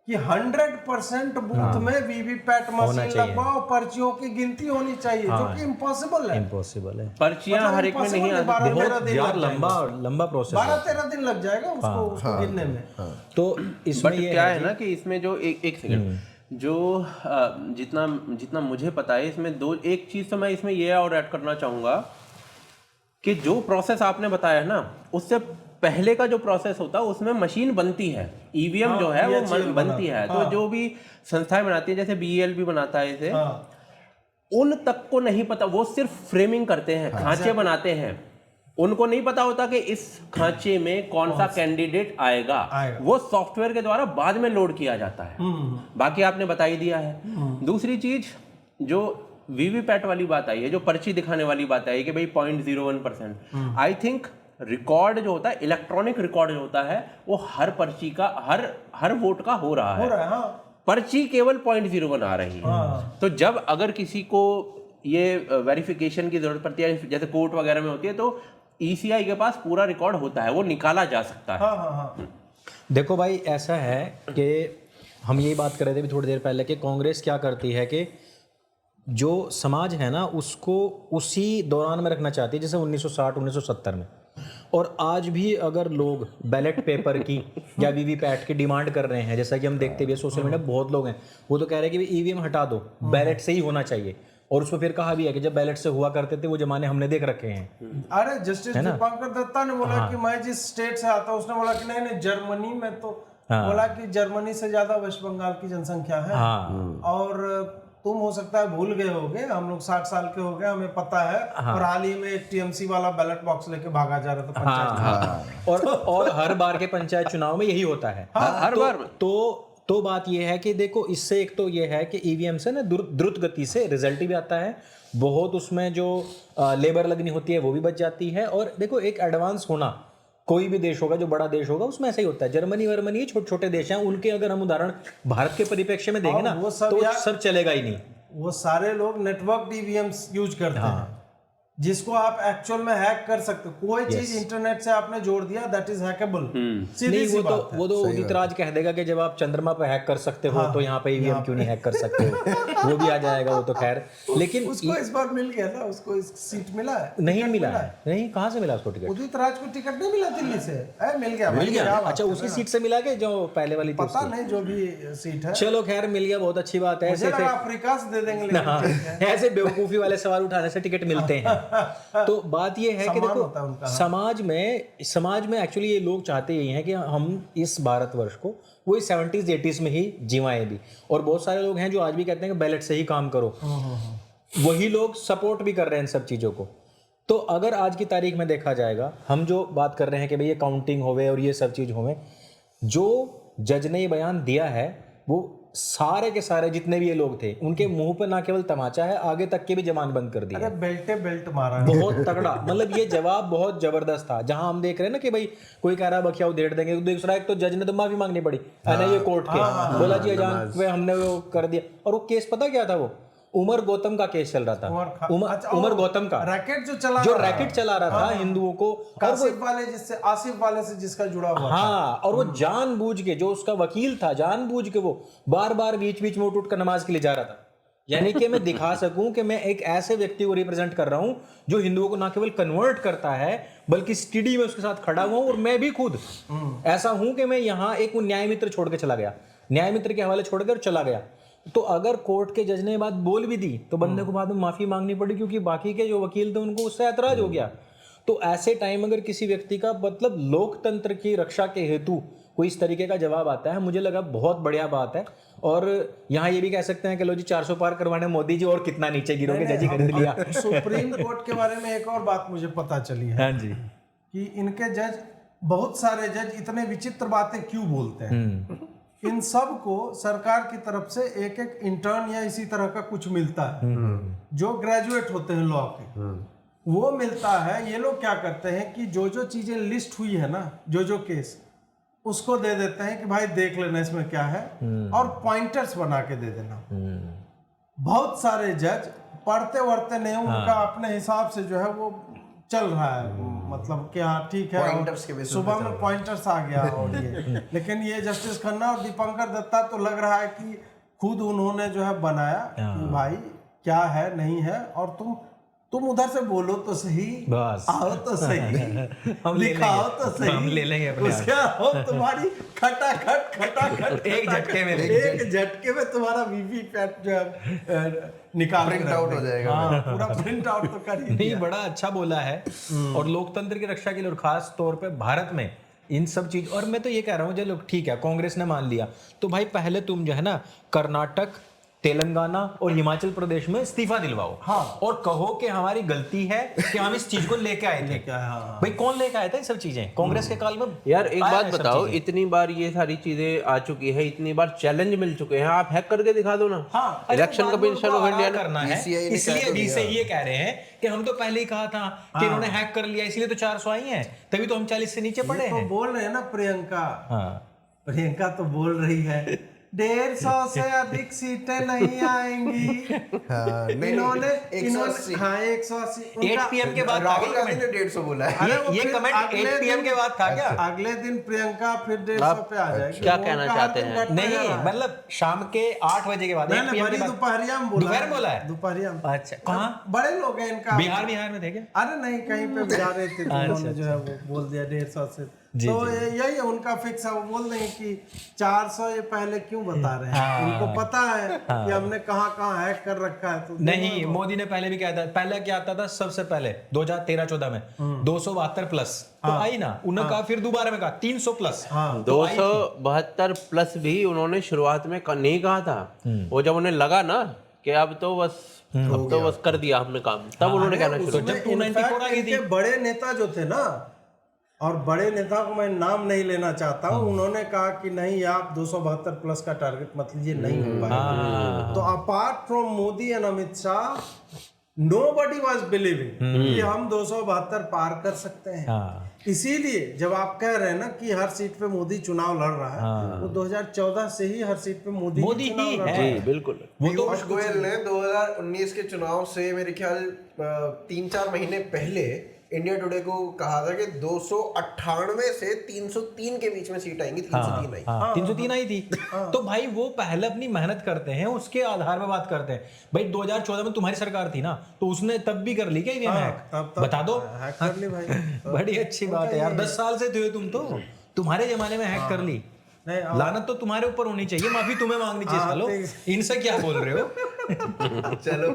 कि 100% बूथ में वीवीपैट मशीन लगवाओ, पर्चियों की गिनती होनी चाहिए, जो कि इम्पॉसिबल है।
पर्चियां हर एक में नहीं आती,
बहुत लंबा प्रोसेस,
12-13 दिन लग जाएगा उसको गिनने में।
तो इसमें
बट क्या है ना कि इसमें जो एक सेकंड जो जितना मुझे पता है इसमें एक चीज तो मैं इसमें ये और ऐड करना चाहूंगा कि जो प्रोसेस आपने बताया ना, उससे पहले का जो प्रोसेस होता है उसमें मशीन बनती है, ईवीएम जो है वो बनती है। तो जो भी संस्थाएं बनाती है, जैसे BELB बनाता है इसे, उन तक को नहीं पता, वो सिर्फ फ्रेमिंग करते हैं, खांचे बनाते हैं। उनको नहीं पता होता कि इस खांचे में कौन सा कैंडिडेट आएगा। वो सॉफ्टवेयर के द्वारा बाद में लोड किया जाता है। बाकी आपने बता ही दिया है। दूसरी चीज जो वीवीपैट वाली बात आई है, जो पर्ची दिखाने वाली बात आई कि भाई 0.01%, आई थिंक रिकॉर्ड जो होता है, इलेक्ट्रॉनिक रिकॉर्ड जो होता है, वो हर पर्ची का हर वोट का हो रहा है। पर्ची केवल 0.01 आ रही है। तो जब अगर किसी को ये वेरिफिकेशन की जरूरत पड़ती है, जैसे कोर्ट वगैरह में होती है, तो ECI के पास पूरा रिकॉर्ड होता है, वो निकाला जा सकता है।
देखो भाई, ऐसा है कि हम यही बात कर रहे थे भी थोड़ी देर पहले कि कांग्रेस क्या करती है कि जो समाज है ना उसको उसी दौरान में रखना चाहती है, जैसे 1960-1970 में। और आज भी अगर लोग बैलेट पेपर की या वीवीपैट की डिमांड कर रहे हैं, जैसा कि हम देखते भी सोशल मीडिया बहुत लोग हैं, वो तो कह रहे हैं कि ईवीएम हटा दो, बैलेट से ही होना चाहिए। और उसमें फिर कहा भी है कि जब बैलेट से हुआ करते थे वो जमाने हमने देख रखे हैं।
अरे जस्टिस दीपांकर दत्ता ने बोला कि मैं जिस स्टेट से आता हूँ, उसने बोला कि नहीं जर्मनी में तो बोला कि जर्मनी से ज्यादा वेस्ट बंगाल की जनसंख्या है। और तुम हो सकता है भूल गए होगे, हम लोग 60 साल के हो गए, हमें पता है। और हाल ही में एक टीएमसी वाला बैलेट बॉक्स लेके भागा जा रहा था पंचायत में।
और हर बार के पंचायत चुनाव में यही होता है।
हर बार में।
तो बात ये है कि देखो, इससे एक तो ये है कि ईवीएम से ना द्रुत गति से रिजल्ट भी आता है, बहुत उसमें जो लेबर लगनी होती है वो भी बच जाती है। और देखो, एक एडवांस होना, कोई भी देश होगा जो बड़ा देश होगा उसमें ऐसा ही होता है। जर्मनी वर्मनी छोटे छोटे देश हैं, उनके अगर हम उदाहरण भारत के परिप्रेक्ष्य में देंगे ना
वो सब
तो सब चलेगा ही नहीं।
वो सारे लोग नेटवर्क ईवीएम यूज करते हैं, जिसको आप एक्चुअल में हैक कर सकते हो। कोई चीज इंटरनेट से आपने जोड़ दिया, दैट इज हैकेबल।
नहीं, वो तो उदित राज कह देगा कि जब आप चंद्रमा पे हैक कर सकते हो तो यहाँ पे ईवीएम क्यों नहीं हैक कर सकते हो, वो भी आ जाएगा, वो तो खैर। लेकिन
उसको इस बार मिल गया ना, उसको इस सीट मिला है।
नहीं मिला है। नहीं, कहाँ से मिला उसको टिकट?
उदित राज को टिकट नहीं मिला दिल्ली से, मिल गया।
मिल गया। अच्छा, उसी सीट से मिला के जो पहले वाली थी?
पता नहीं, जो भी सीट है।
चलो खैर, मिल गया, बहुत अच्छी बात है।
मुझे लगा अफ्रीका से दे देंगे, लेकिन
ऐसे बेवकूफी वाले सवाल उठाने से टिकट मिलते हैं। तो बात ये है कि देखो, समाज में एक्चुअली ये लोग चाहते यही हैं कि हम इस भारतवर्ष को वही 70s 80s में ही जीवाएं भी। और बहुत सारे लोग हैं जो आज भी कहते हैं कि बैलेट से ही काम करो, वही लोग सपोर्ट भी कर रहे हैं इन सब चीज़ों को। तो अगर आज की तारीख में देखा जाएगा, हम जो बात कर रहे हैं कि भाई ये काउंटिंग होवे और ये सब चीज़ होवे, जो जज ने ये बयान दिया है वो सारे के सारे जितने भी ये लोग थे उनके मुंह पे ना केवल तमाचा है, आगे तक के भी जबान बंद कर दिया।
बेल्ट मारा है
बहुत तगड़ा। मतलब ये जवाब बहुत जबरदस्त था। जहां हम देख रहे हैं ना कि भाई कोई कह रहा है बखिया उधेड़ देंगे, तो दूसरा एक तो जज ने तो माफी मांगनी पड़ी है ना, ये कोर्ट के बोला जी अजान पे हमने वो कर दिया। और वो केस पता क्या था? वो उमर गौतम का केस चल रहा था। उमर गौतम का
रैकेट जो
रैकेट चला रहा था हिंदुओं को,
आसिफ वाले से जिसका जुड़ा हुआ।
हाँ, और वो जानबूझ के, जो उसका वकील था, जानबूझ के वो बार बार बीच बीच में उठ कर नमाज के लिए जा रहा था, यानी कि मैं दिखा सकूं कि मैं एक ऐसे व्यक्ति को रिप्रेजेंट कर रहा हूं जो हिंदुओं को ना केवल कन्वर्ट करता है बल्कि स्टडी में उसके साथ खड़ा हुआ हूं। और मैं भी खुद ऐसा हूं कि मैं यहाँ एक न्याय मित्र छोड़ के चला गया, न्याय मित्र के हवाले छोड़कर चला गया। तो अगर कोर्ट के जज ने बात बोल भी दी तो बंदे को बाद में माफी मांगनी पड़ी, क्योंकि बाकी के जो वकील थे उनको उससे ऐतराज हो गया। तो ऐसे टाइम अगर किसी व्यक्ति का मतलब लोकतंत्र की रक्षा के हेतु कोई इस तरीके का जवाब आता है, मुझे लगा बहुत बढ़िया बात है। और यहाँ ये भी कह सकते हैं कि लो जी 400 पार करवाने मोदी जी, और कितना नीचे गिरोगे, जज ही खरीद लिया।
सुप्रीम कोर्ट के बारे में एक और बात मुझे पता चली है।
हाँ जी,
कि इनके जज, बहुत सारे जज इतने विचित्र बातें क्यों बोलते हैं। इन सब को सरकार की तरफ से एक एक इंटर्न या इसी तरह का कुछ मिलता है, जो ग्रेजुएट होते हैं लॉ के, वो मिलता है। ये लोग क्या करते हैं कि जो जो चीजें लिस्ट हुई है ना, जो केस, उसको दे देते हैं कि भाई देख लेना इसमें क्या है, और पॉइंटर्स बना के दे देना। बहुत सारे जज पढ़ते वढ़ते नहीं, उनका अपने हिसाब से जो है वो चल रहा है, मतलब कि हाँ ठीक है,
पॉइंटर्स के बेसिस
सुबह में पॉइंटर्स आ गया और ये। लेकिन ये जस्टिस खन्ना और दीपंकर दत्ता तो लग रहा है कि खुद उन्होंने जो है बनाया कि भाई क्या है नहीं है, और तुम उधर से बोलो तो सही,
बस
आओ तो सही, हम लिखाओ तो सही,
हम ले लेंगे अपने
उसके बाद तुम्हारी खटाखट
एक
झटके में तुम्हारा वीवीपैट जो है निकाल
प्रिंट आउट हो जाएगा।
हाँ, पूरा प्रिंट आउट तो कर ही
नहीं, बड़ा अच्छा बोला है। और लोकतंत्र की रक्षा के लिए, और खास तौर पे भारत में इन सब चीज। और मैं तो ये कह रहा हूँ, चलो ठीक है कांग्रेस ने मान लिया, तो भाई पहले तुम जो है ना कर्नाटक, तेलंगाना और हिमाचल प्रदेश में इस्तीफा दिलवाओ।
हाँ।
और कहो कि हमारी गलती है कि हम इस चीज को लेके आए थे। भाई कौन लेके आया था ये सब चीजें? कांग्रेस के काल में
यार एक बात बताओ, इतनी बार ये सारी चीजें आ चुकी है, इतनी बार चैलेंज मिल चुके हैं, आप हैक करके दिखा दो ना।
हाँ,
इलेक्शन कमीशन ऑफ इंडिया
करना है, इसलिए DCI ये कह रहे हैं कि हम तो पहले ही कहा था कि इन्होंने हैक कर लिया, इसलिए तो 400 आई हैं, तभी तो हम 40 से नीचे पड़े हैं।
बोल रहे हैं ना प्रियंका,
प्रियंका
तो बोल रही है 150 से अधिक सीटें नहीं आएंगी। इन्होंने 180, हाँ 180।
8 PM के बाद
राहुल गांधी ने 150 बोला है।
ये कमेंट 8 PM के बाद था क्या?
अगले दिन प्रियंका फिर 150 पे आ जाएगी।
क्या कहना चाहते हैं?
नहीं, मतलब शाम के 8 बजे के बाद, 8 PM के बाद।
दोपहरिया में बोला है, दोपहरिया में।
अच्छा, कहाँ?
बड़े लोग हैं इनका।
बिहार में थे क्या?
अरे नहीं, कहीं पे जा रहे थे, उन्होंने जो है वो बोल दिया 150 से। तो यही है उनका फिक्स है। वो बोल रहे हैं कि 400 ये पहले क्यों बता रहे हैं, उनको पता है कि हमने कहाँ हैक कर रखा है। तो
नहीं, मोदी ने पहले भी कहा था। पहले क्या आता था? सबसे पहले 2013-14 में 272 प्लस तो आई ना, उन्होंने कहा, फिर दोबारा में कहा 300 प्लस।
272 प्लस भी उन्होंने शुरुआत में नहीं कहा था। वो जब उन्हें लगा ना कि कि अब तो बस कर दिया हमने काम, तब उन्होंने कहना शुरू
उसमें
जब 294 आ गई थी।
इनके बड़े नेता जो थे ना, और बड़े नेता को मैं नाम नहीं लेना चाहता हूँ, उन्होंने कहा कि नहीं आप 272 प्लस का टारगेट मत लीजिए, नहीं हो पाएगा। तो apart from Modi and Amit Shah, nobody was believing कि हम 272 पार कर सकते हैं। इसीलिए जब आप कह रहे हैं ना कि हर सीट पे मोदी चुनाव लड़ रहा है, वो 2014 से ही हर सीट पे मोदी
ही
चुनाव लड़
है।
रहा है।
जी बिल्कुल।
पीयूष गोयल ने 2019 के चुनाव से मेरे ख्याल 3-4 महीने पहले इंडिया टुडे को कहा था कि 298 से 303 के बीच में सीट आएंगी, 303 आई।
303 आई थी। तो भाई वो पहले अपनी मेहनत करते हैं, उसके आधार पे बात करते हैं। भाई 2014 में तुम्हारी सरकार थी ना, तो उसने तब भी कर ली क्या ईवीएम हैक? बता दो।
हैक कर ली भाई।
बड़ी अच्छी बात है यार, 10 साल से थे तुम तो, तुम्हारे जमाने में हैक कर ली। लानत तो तुम्हारे ऊपर होनी चाहिए, माफी तुम्हें मांगनी चाहिए। सालो इनसे क्या बोल रहे हो?
चलो,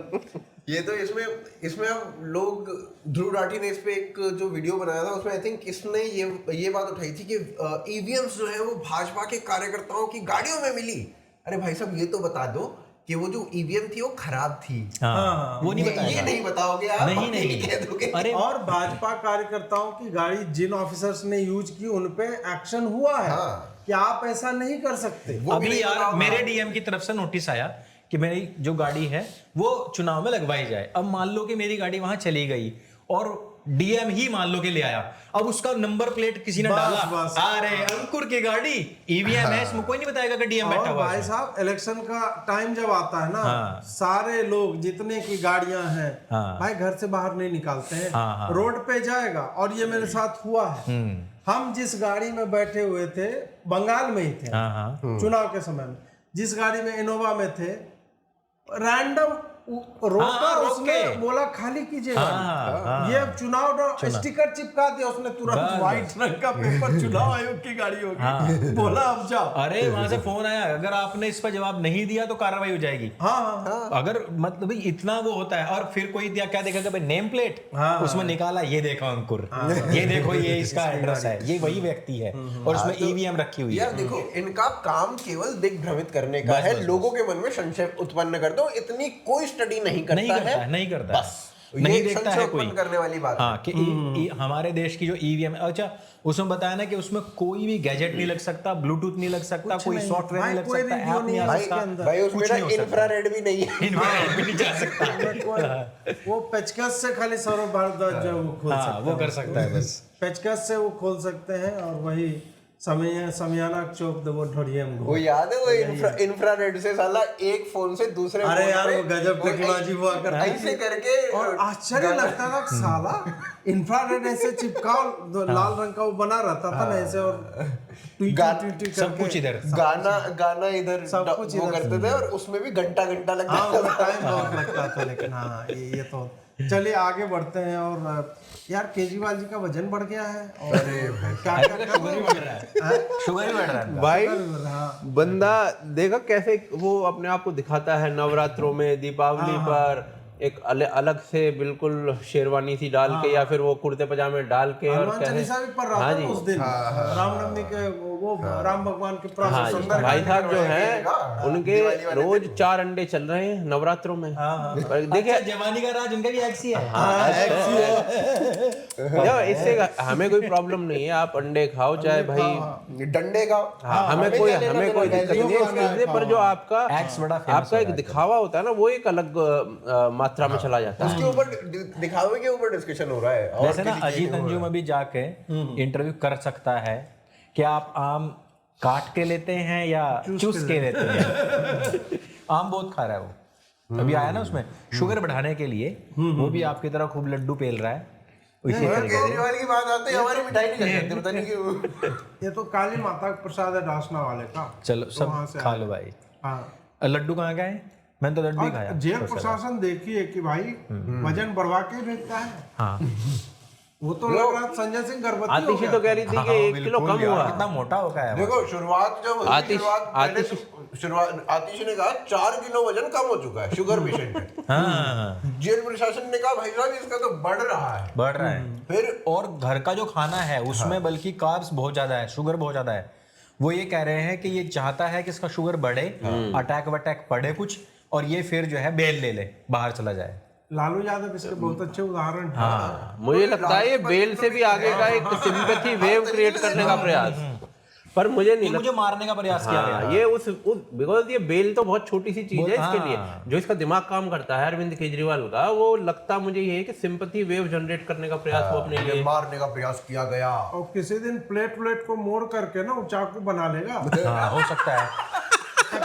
ये तो इसमें अब लोग, ध्रुव राठी ने इस पे एक जो वीडियो बनाया था उसमें आई थिंक इसने ये बात उठाई थी कि ईवीएम्स जो है वो भाजपा के कार्यकर्ताओं की गाड़ियों में मिली। अरे भाई साहब, ये तो बता दो कि वो जो ईवीएम थी वो खराब थी।
वो नहीं बताया,
ये नहीं बताओगे आप?
नहीं
कह दोगे।
अरे
और भाजपा कार्यकर्ताओं की गाड़ी जिन ऑफिसर्स ने यूज की उन पे एक्शन हुआ है कि आप ऐसा नहीं कर सकते।
अभी यार मेरे डीएम की तरफ से नोटिस आया कि मेरी जो गाड़ी है वो चुनाव में लगवाई जाए। अब मान लो कि मेरी गाड़ी वहां चली गई और डीएम ही मान लो कि ले आया, अब उसका नंबर प्लेट किसी ने डाला, अरे अंकुर की गाड़ी ईवीएम है, इसमें कोई नहीं बताएगा कि डीएम बैठा हुआ है।
भाई साहब, इलेक्शन का टाइम जब आता है ना, सारे लोग जितने की गाड़ियां हैं भाई घर से बाहर नहीं निकालते हैं, रोड पे जाएगा। और ये मेरे साथ हुआ है। हम जिस गाड़ी में बैठे हुए थे, बंगाल में ही थे चुनाव के समय में, जिस गाड़ी में इनोवा में थे, रैंडम रोका, उसने बोला खाली कीजिए गाड़ी। ये चुनाव स्टिकर चिपका दिया उसने, तुरंत व्हाइट रंग का पेपर, चुनाव आयोग की गाड़ी होगी, बोला अब जाओ।
अरे वहां से फोन आया, अगर आपने इस पर जवाब नहीं दिया तो कार्रवाई हो जाएगी। अगर मतलब इतना वो होता है। और फिर कोई दिया क्या देखा भाई नेम प्लेट, उसमें निकाला, ये देखो अंकुर, ये देखो ये इसका एड्रेस है, ये वही व्यक्ति है, और उसमें ईवीएम रखी हुई है।
यार देखो, इनका काम केवल दिग्भ्रमित करने का है, लोगों के मन में संशय उत्पन्न कर दो। इतनी कोई स्टडी नहीं करता है,
बस नहीं देखता है कोई
करने वाली बात।
हाँ कि हमारे देश की जो ईवीएम, अच्छा उसमें बताया ना कि उसमें कोई भी गैजेट नहीं लग सकता, ब्लूटूथ नहीं लग सकता, कोई सॉफ्टवेयर नहीं लग सकता, ऐप नहीं आ सकता,
भाई उसमें इंफ्रारेड भी नहीं है,
इंफ्रारेड भी नहीं जा सकता।
वो पेचकस से खाली सौरभ भारद्वाज जो वो खोल सकता है,
वो कर सकता है बस,
पेचकस से वो खोल सकते हैं। और वही समियाना चौक दो वो ढोड़िए में
वो याद है, वो इंफ्रारेड से साला एक फोन से दूसरे,
अरे यार वो गजब टेक्नोलॉजी हुआ करता
ऐसे करके। और
आश्चर्य लगता था साला इंफ्रारेड ऐसे चिपकाओ, लाल रंग का वो बना रहता था ना ऐसे, और
सब कुछ इधर,
गाना इधर
सब कुछ
वो करते थे, और उसमें भी घंटा लगता था,
टाइम बहुत लगता था। लेकिन हाँ ये तो चलिए आगे बढ़ते हैं। और यार केजरीवाल जी का वजन बढ़ गया है, और क्या
शुगर ही बढ़ रहा है
भाई। बंदा देखा कैसे वो अपने आप को दिखाता है नवरात्रों में, दीपावली पर एक अलग से बिल्कुल शेरवानी सी डाल के, या फिर वो कुर्ते पजामे डाल के, और
चालीसा भी पढ़ रहा था उस दिन, रामनवमी के वो राम भगवान के सुंदर
भाई साहब जो है उनके रोज 4 अंडे चल रहे हैं नवरात्रों में। देखिए
जवानी का राज उनका भी एक्सी है।
इससे हमें कोई प्रॉब्लम नहीं है, आप अंडे खाओ चाहे भाई
डंडे खाओ,
हमें कोई दिक्कत नहीं है। पर जो आपका एक दिखावा होता है ना, वो एक अलग मात्रा में चला जाता है।
उसके ऊपर दिखावे के ऊपर डिस्कशन हो रहा है।
वैसे ना अजीत अंजुम अभी जाके इंटरव्यू कर सकता है कि आप आम काट के लेते हैं या चूस के लेते हैं। आम बहुत खा रहा है वो, अभी आया ना उसमें शुगर बढ़ाने के लिए, वो भी आपकी तरह खूब लड्डू पेल रहा है। इसी तरीके से
केजरीवाल की बात आती है, हमारी मिठाई नहीं कर सकते, पता नहीं क्यों।
ये तो काली माता का प्रसाद है डासना वाले का।
चलो सब खा लो भाई। लड्डू कहाँ गए? मैंने तो लड्डू ही खाया।
जेल प्रशासन देखिए कि भाई वजन बढ़वा के भेजता है।
हाँ
वो तो लग रहा संजय सिंह गर्भवती
आतिशी तो कह रही थी कि 1 किलो कम हुआ।
कितना मोटा हो गया है।
देखो शुरुआत जब आतिशी ने कहा 4 किलो वजन कम हो चुका है शुगर पेशेंट में। जेल प्रशासन ने कहा भाई साहब इसका तो बढ़ रहा है। फिर
और घर का जो खाना है उसमें बल्कि कार्ब्स बहुत ज्यादा है, शुगर बहुत ज्यादा है। वो ये कह रहे हैं कि ये चाहता है कि इसका शुगर बढ़े, अटैक वटैक पड़े कुछ, और ये फिर जो है बेल ले ले, बाहर चला जाए।
लालू यादव इसके बहुत अच्छे उदाहरण हैं।
हाँ,
मुझे लगता है ये बेल से भी आगे का एक सिंपैथी वेव क्रिएट करने का प्रयास, पर मुझे नहीं
मुझे मारने का प्रयास किया गया।
हाँ, ये उस बिकॉज ये बेल तो बहुत छोटी सी चीज है इसके लिए। जो इसका दिमाग काम करता है अरविंद केजरीवाल का, वो लगता मुझे ये है कि सिंपैथी वेव जनरेट करने का प्रयास वो अपने लिए
मारने का प्रयास किया गया।
और किसी दिन प्लेट को मोड़ करके ना वो चाकू बना लेगा।
हाँ, हो सकता है, हो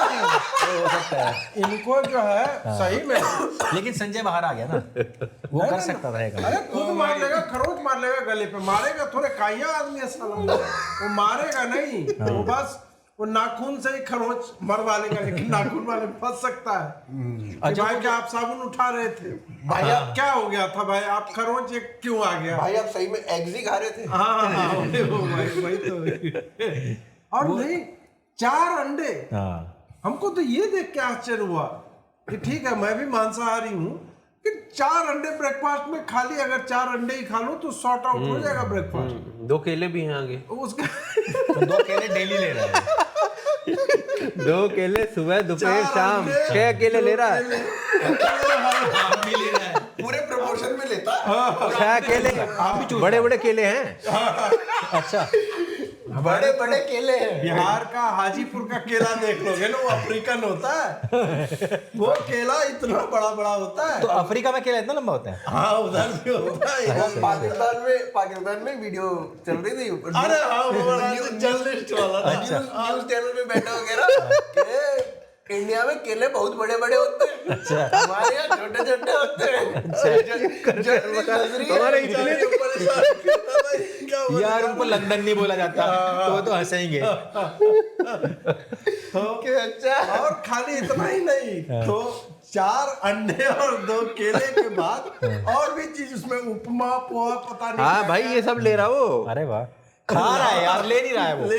सकता है।
इनको जो है सही में,
लेकिन संजय बाहर आ गया ना, वो कर सकता था ये काम।
अरे खुद मार लेगा, खरोच मार लेगा गले पे, मारेगा थोड़े काइया आदमी ऐसा लगता है, वो मारेगा नहीं, वो बस वो नाखून से ही खरोच मरवा लेगा, लेकिन नाखून वाले फंस सकता है। कि भाई क्या आप साबुन उठा रहे थे भाई, आप क्या हो गया था भाई, आप खरोच ये क्यों आ गया
भाई? आप सही में एग्स ही खा रहे थे?
हाँ वही तो। और नहीं 4 अंडे, हमको तो ये देख के आश्चर्य हुआ कि ठीक है मैं भी मांसाहारी हूँ कि 4 अंडे ब्रेकफास्ट में, खाली अगर 4 अंडे ही खा लो तो सॉर्ट आउट हो जाएगा ब्रेकफास्ट।
2 केले भी हैं आगे,
उसका
2 केले डेली ले रहा है।
2 केले सुबह दोपहर
4
शाम,
अंडे,
6 केले ले रहा है,
पूरे प्रमोशन में लेता है।
6 केले, बड़े बड़े केले हैं।
अच्छा,
बड़े बड़े केले हैं।
बिहार का हाजीपुर का केला देख लोगे ना, वो अफ्रीकन होता है, वो केला इतना बड़ा बड़ा होता है।
तो अफ्रीका में केला इतना लंबा होता है?
हाँ उधर भी होता है।
वो पाकिस्तान में वीडियो चल रही थी।
अरे हाँ वो वाला जर्नलिस्ट वाला था।
न्यूज चैनल पे बैठा वगैरह इंडिया में केले बहुत बड़े बड़े होते हैं, हमारे यहाँ छोटे छोटे होते हैं।
हमारे इतने
यार उनको लंदन नहीं बोला जाता तो वो तो हंसेंगे।
तो अच्छा, और खाली इतना ही नहीं, तो 4 अंडे और 2 केले के बाद और भी चीज उसमें, उपमा पोहा पता नहीं
हाँ
क्या
भाई
क्या।
ये सब ले रहा वो।
अरे वाह, खा रहा है यार, ले नहीं रहा है वो।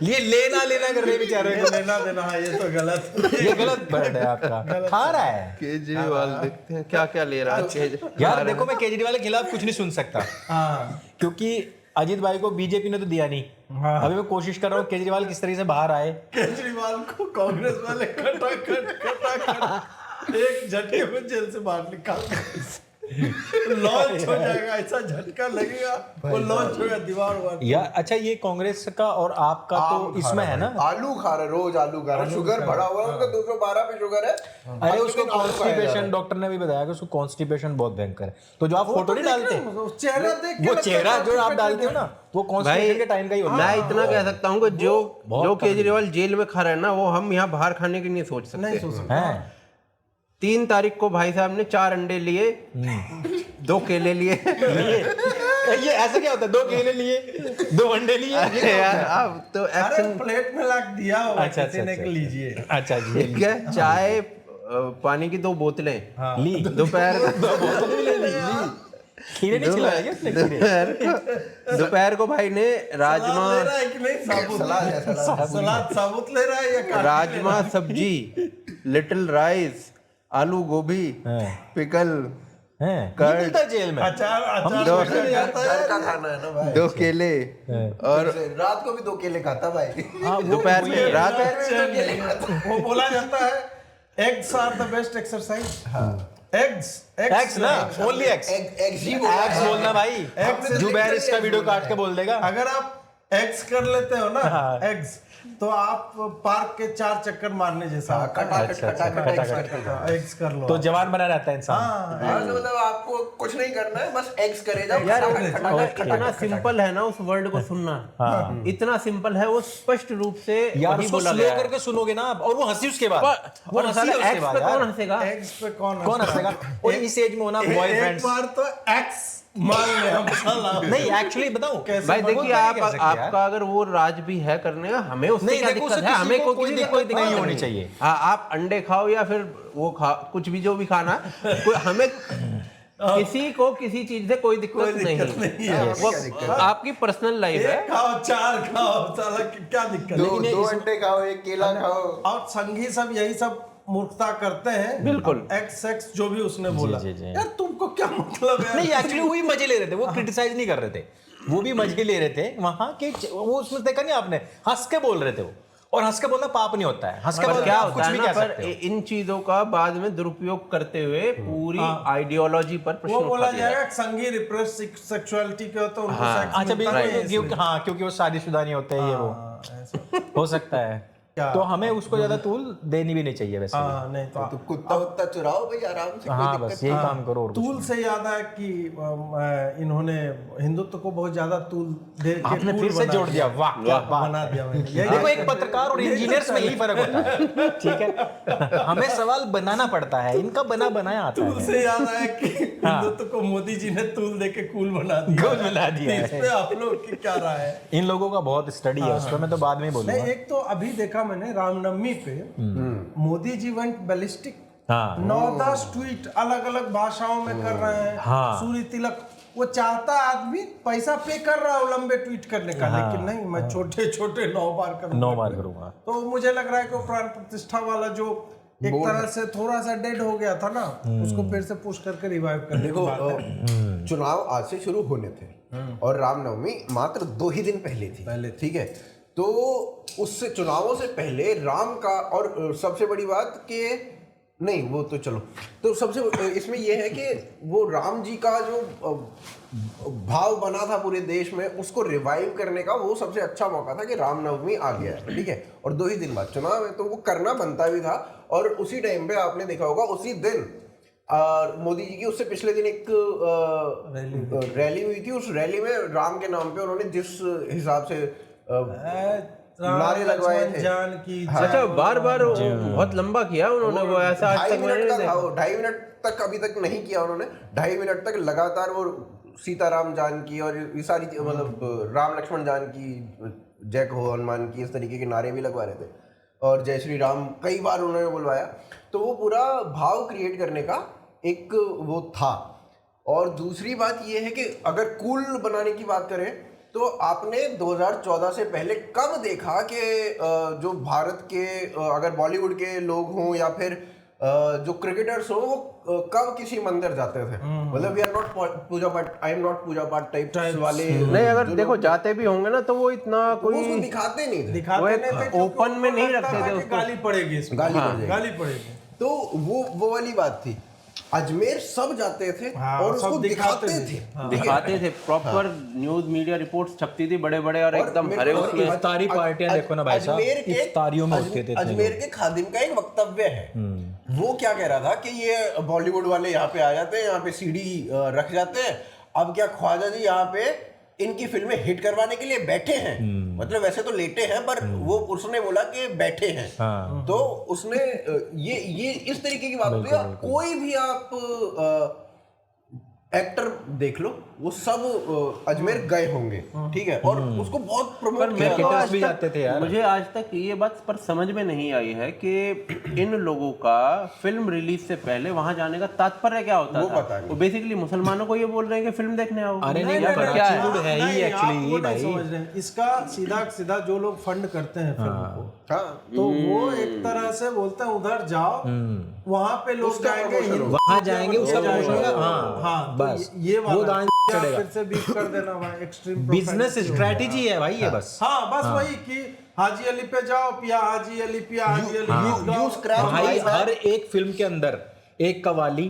ये लेना कर रहे बेचारे को।
लेना देना है, ये तो गलत।
ये गलत वर्ड है आपका, खा रहा है।
केजरीवाल देखते हैं क्या क्या ले रहा है।
यार देखो, मैं केजरीवाल के खिलाफ कुछ नहीं सुन सकता, क्योंकि अजीत भाई को बीजेपी ने तो दिया नहीं। अभी मैं कोशिश कर रहा हूँ केजरीवाल किस तरीके से बाहर आए।
केजरीवाल को कांग्रेस वाले खटाखट एक झटके में जेल से बाहर निकाल, लॉन्च हो जाएगा, ऐसा झटका लगेगा वो लॉन्च होगा दीवार वार।
यार अच्छा, ये कांग्रेस का और आपका तो इसमें है ना,
आलू खा रहा है, रोज आलू खा रहा है, शुगर बढ़ा हुआ है उनका, 212 पे शुगर है।
अरे उसको कॉन्स्टिपेशन, डॉक्टर ने भी बताया कि उसको कॉन्स्टिपेशन बहुत भयंकर है। तो जो आप फोटो नहीं डालते,
चेहरा देख के
वो
लगता है
चेहरा जो आप
constipated
डालते हो ना, वो कॉन्स्टिपेशन के टाइम का ही होता
मैं
है।
इतना कह सकता हूँ कि जो केजरीवाल जेल में खा रहा है ना, वो हम यहाँ बाहर खाने की नहीं सोच सकते।
नहीं सोच सकता।
हैं?
3 तारीख को भाई साहब ने 4 अंडे लिए, 2 केले लिए।
ये ऐसा क्या होता है? 2 केले लिए, 2 अंडे लिए।
अरे यार अब तो
अरे
एक्शन
प्लेट में लाग दिया होगा
अच्छा,
किसी ने कि लीजिए।
अच्छा जी,
ठीक है। चाय पानी की 2 बोतलें
ली।
दोपहर
खीरे नहीं खिलाया क्या उसने? खीरे
दोपहर को भाई ने राजमा,
ले रहा है कि नहीं साबुत? सलाद साबुत ले रहा है या काट?
राजमा सब्जी, लिटिल राइस, आलू गोभी, पिकल,
हैं?
कर्ड,
ये मिलता है जेल में।
अचार
दो-
निकल जाता है।
घर का खाना है ना भाई।
2 केले और
रात को भी 2 केले खाता भाई।
दोपहर में रात
वो बोला जाता है eggs are the best exercise. Eggs
eggs ना, ओनली एग्स।
एग्स ही बोला
एग्स बोलना भाई, जुबैर इसका वीडियो काट के बोल देगा।
अगर आप एग्स कर लेते हो ना, एग्स, तो आप पार्क के 4 चक्कर मारने जैसा होता है। एग्स कर लो।
तो जवान बना रहता है इंसान।
मतलब आपको कुछ नहीं करना है, बस एग्स करे जाओ।
यार इतना सिंपल है ना उस वर्ड को सुनना, इतना सिंपल है, वो स्पष्ट रूप से
यार
वही
उसको
बोला
स्लो
गया है।
करके सुनोगे ना आप, और वो हंसी उसके बाद, वो
और
हंसी
साला
है उसके
एक्स
बाद
पे
यार।
कौन हंसेगा?
एग्स पे कौन
कौन हंसेगा? और इस एज में होना
एक
बॉयफ्रेंड्स।
बार तो एक्स मान ले हम साला।
नहीं एक्चुअली बताऊं,
भाई देखिए, आपका अगर वो राज भी है करने का, हमें उससे
नहीं,
क्या
देखो,
दिक्कत
उससे
है?
किसी
हमें
को
कोई
कोई
दिक्कत
नहीं होनी चाहिए।
हाँ, आप अंडे खाओ या फिर वो खा, कुछ भी जो भी खाना, हमें किसी को किसी चीज से कोई दिक्कत नहीं है। वो आपकी पर्सनल लाइफ है।
एक खाओ 4 खाओ साला, क्या दिक्कत है?
2 अंडे खाओ, 1 केला खाओ।
और संघी सब यही सब मूर्खता करते हैं।
बिल्कुल।
एक्स जो भी उसने बोला,
जी, जी।
यार तुमको क्या मतलब है?
नहीं एक्चुअली वो भी मजे ले रहे थे, वो क्रिटिसाइज नहीं कर रहे थे, वो भी मजे ले रहे थे वहां के। वो उसमें देखा नहीं आपने, हंस के बोल रहे थे और हंस के बोलना पाप नहीं होता है, हंस के
पर
बोलना
क्या
आप
होता
कुछ
है
भी
ना,
कह
पर
सकते हो।
इन चीजों का बाद में दुरुपयोग करते हुए पूरी आइडियोलॉजी पर प्रश्न
वो
उठा
बोला
दिया
जाएगा कि संघी रिप्रेस सेक्सुअलिटी के होते हैं, उनको
हाँ।
सेक्स
अच्छा
मिलता नहीं है
बिल्कुल,
इसलिए।
क्योंकि हाँ, क्योंकि वो शादीशुदा नहीं होते ये वो
हाँ, ऐसा।
हो सकता है।
क्या?
तो हमें उसको ज्यादा तूल देनी भी नहीं चाहिए वैसे।
हाँ नहीं तो
तो कुत्ता उत्ता चुराओ भाई आराम से, कोई
हाँ
दिक्कत
बस यही काम करो और कुछ
तूल से याद है कि इन्होंने हिंदुत्व को बहुत ज्यादा तूल दे के
आपने
cool
फिर से
बना
जोड़ दिया, वाह क्या बात
बना
है।
दिया मैंने। यही
देखो एक पत्रकार और इंजीनियर्स में यही फर्क होता है, ठीक है, हमें सवाल बनाना पड़ता है, इनका बना बनाया आता
तूल
है।
से याद आया कि हिंदुत्व को मोदी जी ने तूल दे के कूल बना दिया।
कूल बना दिया है।
इस पे आप लोग की क्या राय है?
इन लोगों का बहुत स्टडी है उस पर, मैं तो बाद में ही बोलूंगा।
नहीं, एक तो अभी देखा मैंने रामनवमी पे मोदी जी वेंट बैलिस्टिक,
हाँ
9-10 ट्वीट अलग अलग भाषाओं में कर रहे हैं।
हाँ।
सूर्य तिलक, वो चाहता आदमी पैसा पे कर रहा है लंबे ट्वीट करने का, लेकिन नहीं, मैं छोटे छोटे 9 बार करूंगा।
9 बार करूंगा।
तो मुझे लग रहा है कि वो प्राण प्रतिष्ठा वाला जो एक तरह से थोड़ा सा डेड हो गया था ना, उसको फिर से पुश करके रिवाइव करने की
देखो
बात है।
चुनाव आज से शुरू होने थे और रामनवमी मात्र 2 ही दिन पहले थी, ठीक है। तो उससे चुनावों से पहले राम का, और सबसे बड़ी बात कि नहीं वो तो चलो, तो सबसे इसमें यह है कि वो राम जी का जो भाव बना था पूरे देश में, उसको रिवाइव करने का वो सबसे अच्छा मौका था कि रामनवमी आ गया है, ठीक है। और 2 ही दिन बाद चुनाव है, तो वो करना बनता भी था। और उसी टाइम पे आपने देखा होगा उसी दिन मोदी जी की उससे पिछले दिन एक रैली हुई थी। उस रैली में राम के नाम पे उन्होंने जिस हिसाब से नारे लगवाए थे,
जान की
अच्छा बार बार बहुत लंबा किया उन्होंने, वो ऐसा आज
2.5
तक मैंने
मिनट का
नहीं
था,
देखा।
वो 2.5 मिनट तक अभी तक नहीं किया उन्होंने। 2.5 मिनट तक लगातार वो सीताराम जानकी और ये सारी मतलब राम लक्ष्मण जानकी, जय हो हनुमान की, इस तरीके के नारे भी लगवा रहे थे, और जय श्री राम कई बार उन्होंने बुलवाया। तो वो पूरा भाव क्रिएट करने का एक वो था। और दूसरी बात ये है कि अगर कूल बनाने की बात करें तो आपने 2014 से पहले कब देखा कि जो भारत के अगर बॉलीवुड के लोग हों या फिर जो क्रिकेटर्स हों, वो कब किसी मंदिर जाते थे? मतलब वी आर नॉट पूजा पाठ, आई एम नॉट पूजा पाठ टाइप वाले
नहीं, अगर देखो जाते भी होंगे ना तो वो इतना
वो उसको
कोई
दिखाते नहीं थे,
दिखाते नहीं थे, क्योंकि
ओपन में
उनको
नहीं
लगता
रखते
था
थे
कि
उसको।
गाली पड़ेगी इसमें,
गाली पड़ जाएगी।
गाली पड़ेगी।
तो वो वाली बात थी। अजमेर सब जाते थे
हाँ,
और
सब
उसको
दिखाते
दिखाते
थे।
थे, ठीक है?
दिखाते थे, प्रॉपर न्यूज मीडिया रिपोर्ट्स छपती थी बड़े बड़े और एकदम
मेरे
हरे
को
उसमें।
इफ्तारी पार्टियां देखो ना भाई साहब, इफ्तारियों में होते थे
अजमेर के खादिम का एक वक्तव्य है, वो क्या कह रहा था कि ये बॉलीवुड वाले यहाँ पे आ जाते हैं, यहाँ पे सीडी रख जाते हैं, अब क्या ख्वाजा जी यहाँ पे इनकी फिल्में हिट करवाने के लिए बैठे हैं, मतलब वैसे तो लेटे हैं पर वो उसने बोला कि बैठे हैं।
हाँ।
तो उसने ये इस तरीके की बात होती है। कोई भी आप एक्टर देख लो, वो सब अजमेर गए होंगे, ठीक है, और उसको बहुत
पर
प्रमोट
मैं
किया
तो
था।
आज
भी
तक,
जाते थे यार।
मुझे आज तक ये बात पर समझ में नहीं आई है कि इन लोगों का फिल्म रिलीज से पहले वहां जाने का तात्पर्य क्या होता
वो
था।
पता नहीं।
वो बेसिकली मुसलमानों को ये बोल रहे हैं कि फिल्म देखने आओ।
अरे नहीं,
या फिर क्या है?
attitude है ही
नहीं, आप
actually
वो नहीं
भाई।
समझ रहे हैं। इसका सीधा सीधा जो लोग फंड करते हैं फिल्म को,
हाँ,
तो वो एक तरह से बोलते हैं उधर जाओ, वहां पे लोग
उसका
जाएंगे,
promotion
हिंदू
वहां जाएंगे, उसका
जाएंगे।
promotion होगा, हाँ,
हाँ, तो
बस।
ये
वो
वाला
दांत
क्या
चढ़ेगा।
फिर से बीफ कर देना भाई, एक्सट्रीम
बिजनेस स्ट्रेटेजी है भाई ये बस।
हाँ, बस वही कि हाजी अली पे जाओ, पिया हाजी अली, पिया हाजी अली,
you scratch
भाई
my back।
हर एक फिल्म के अंदर एक कवाली,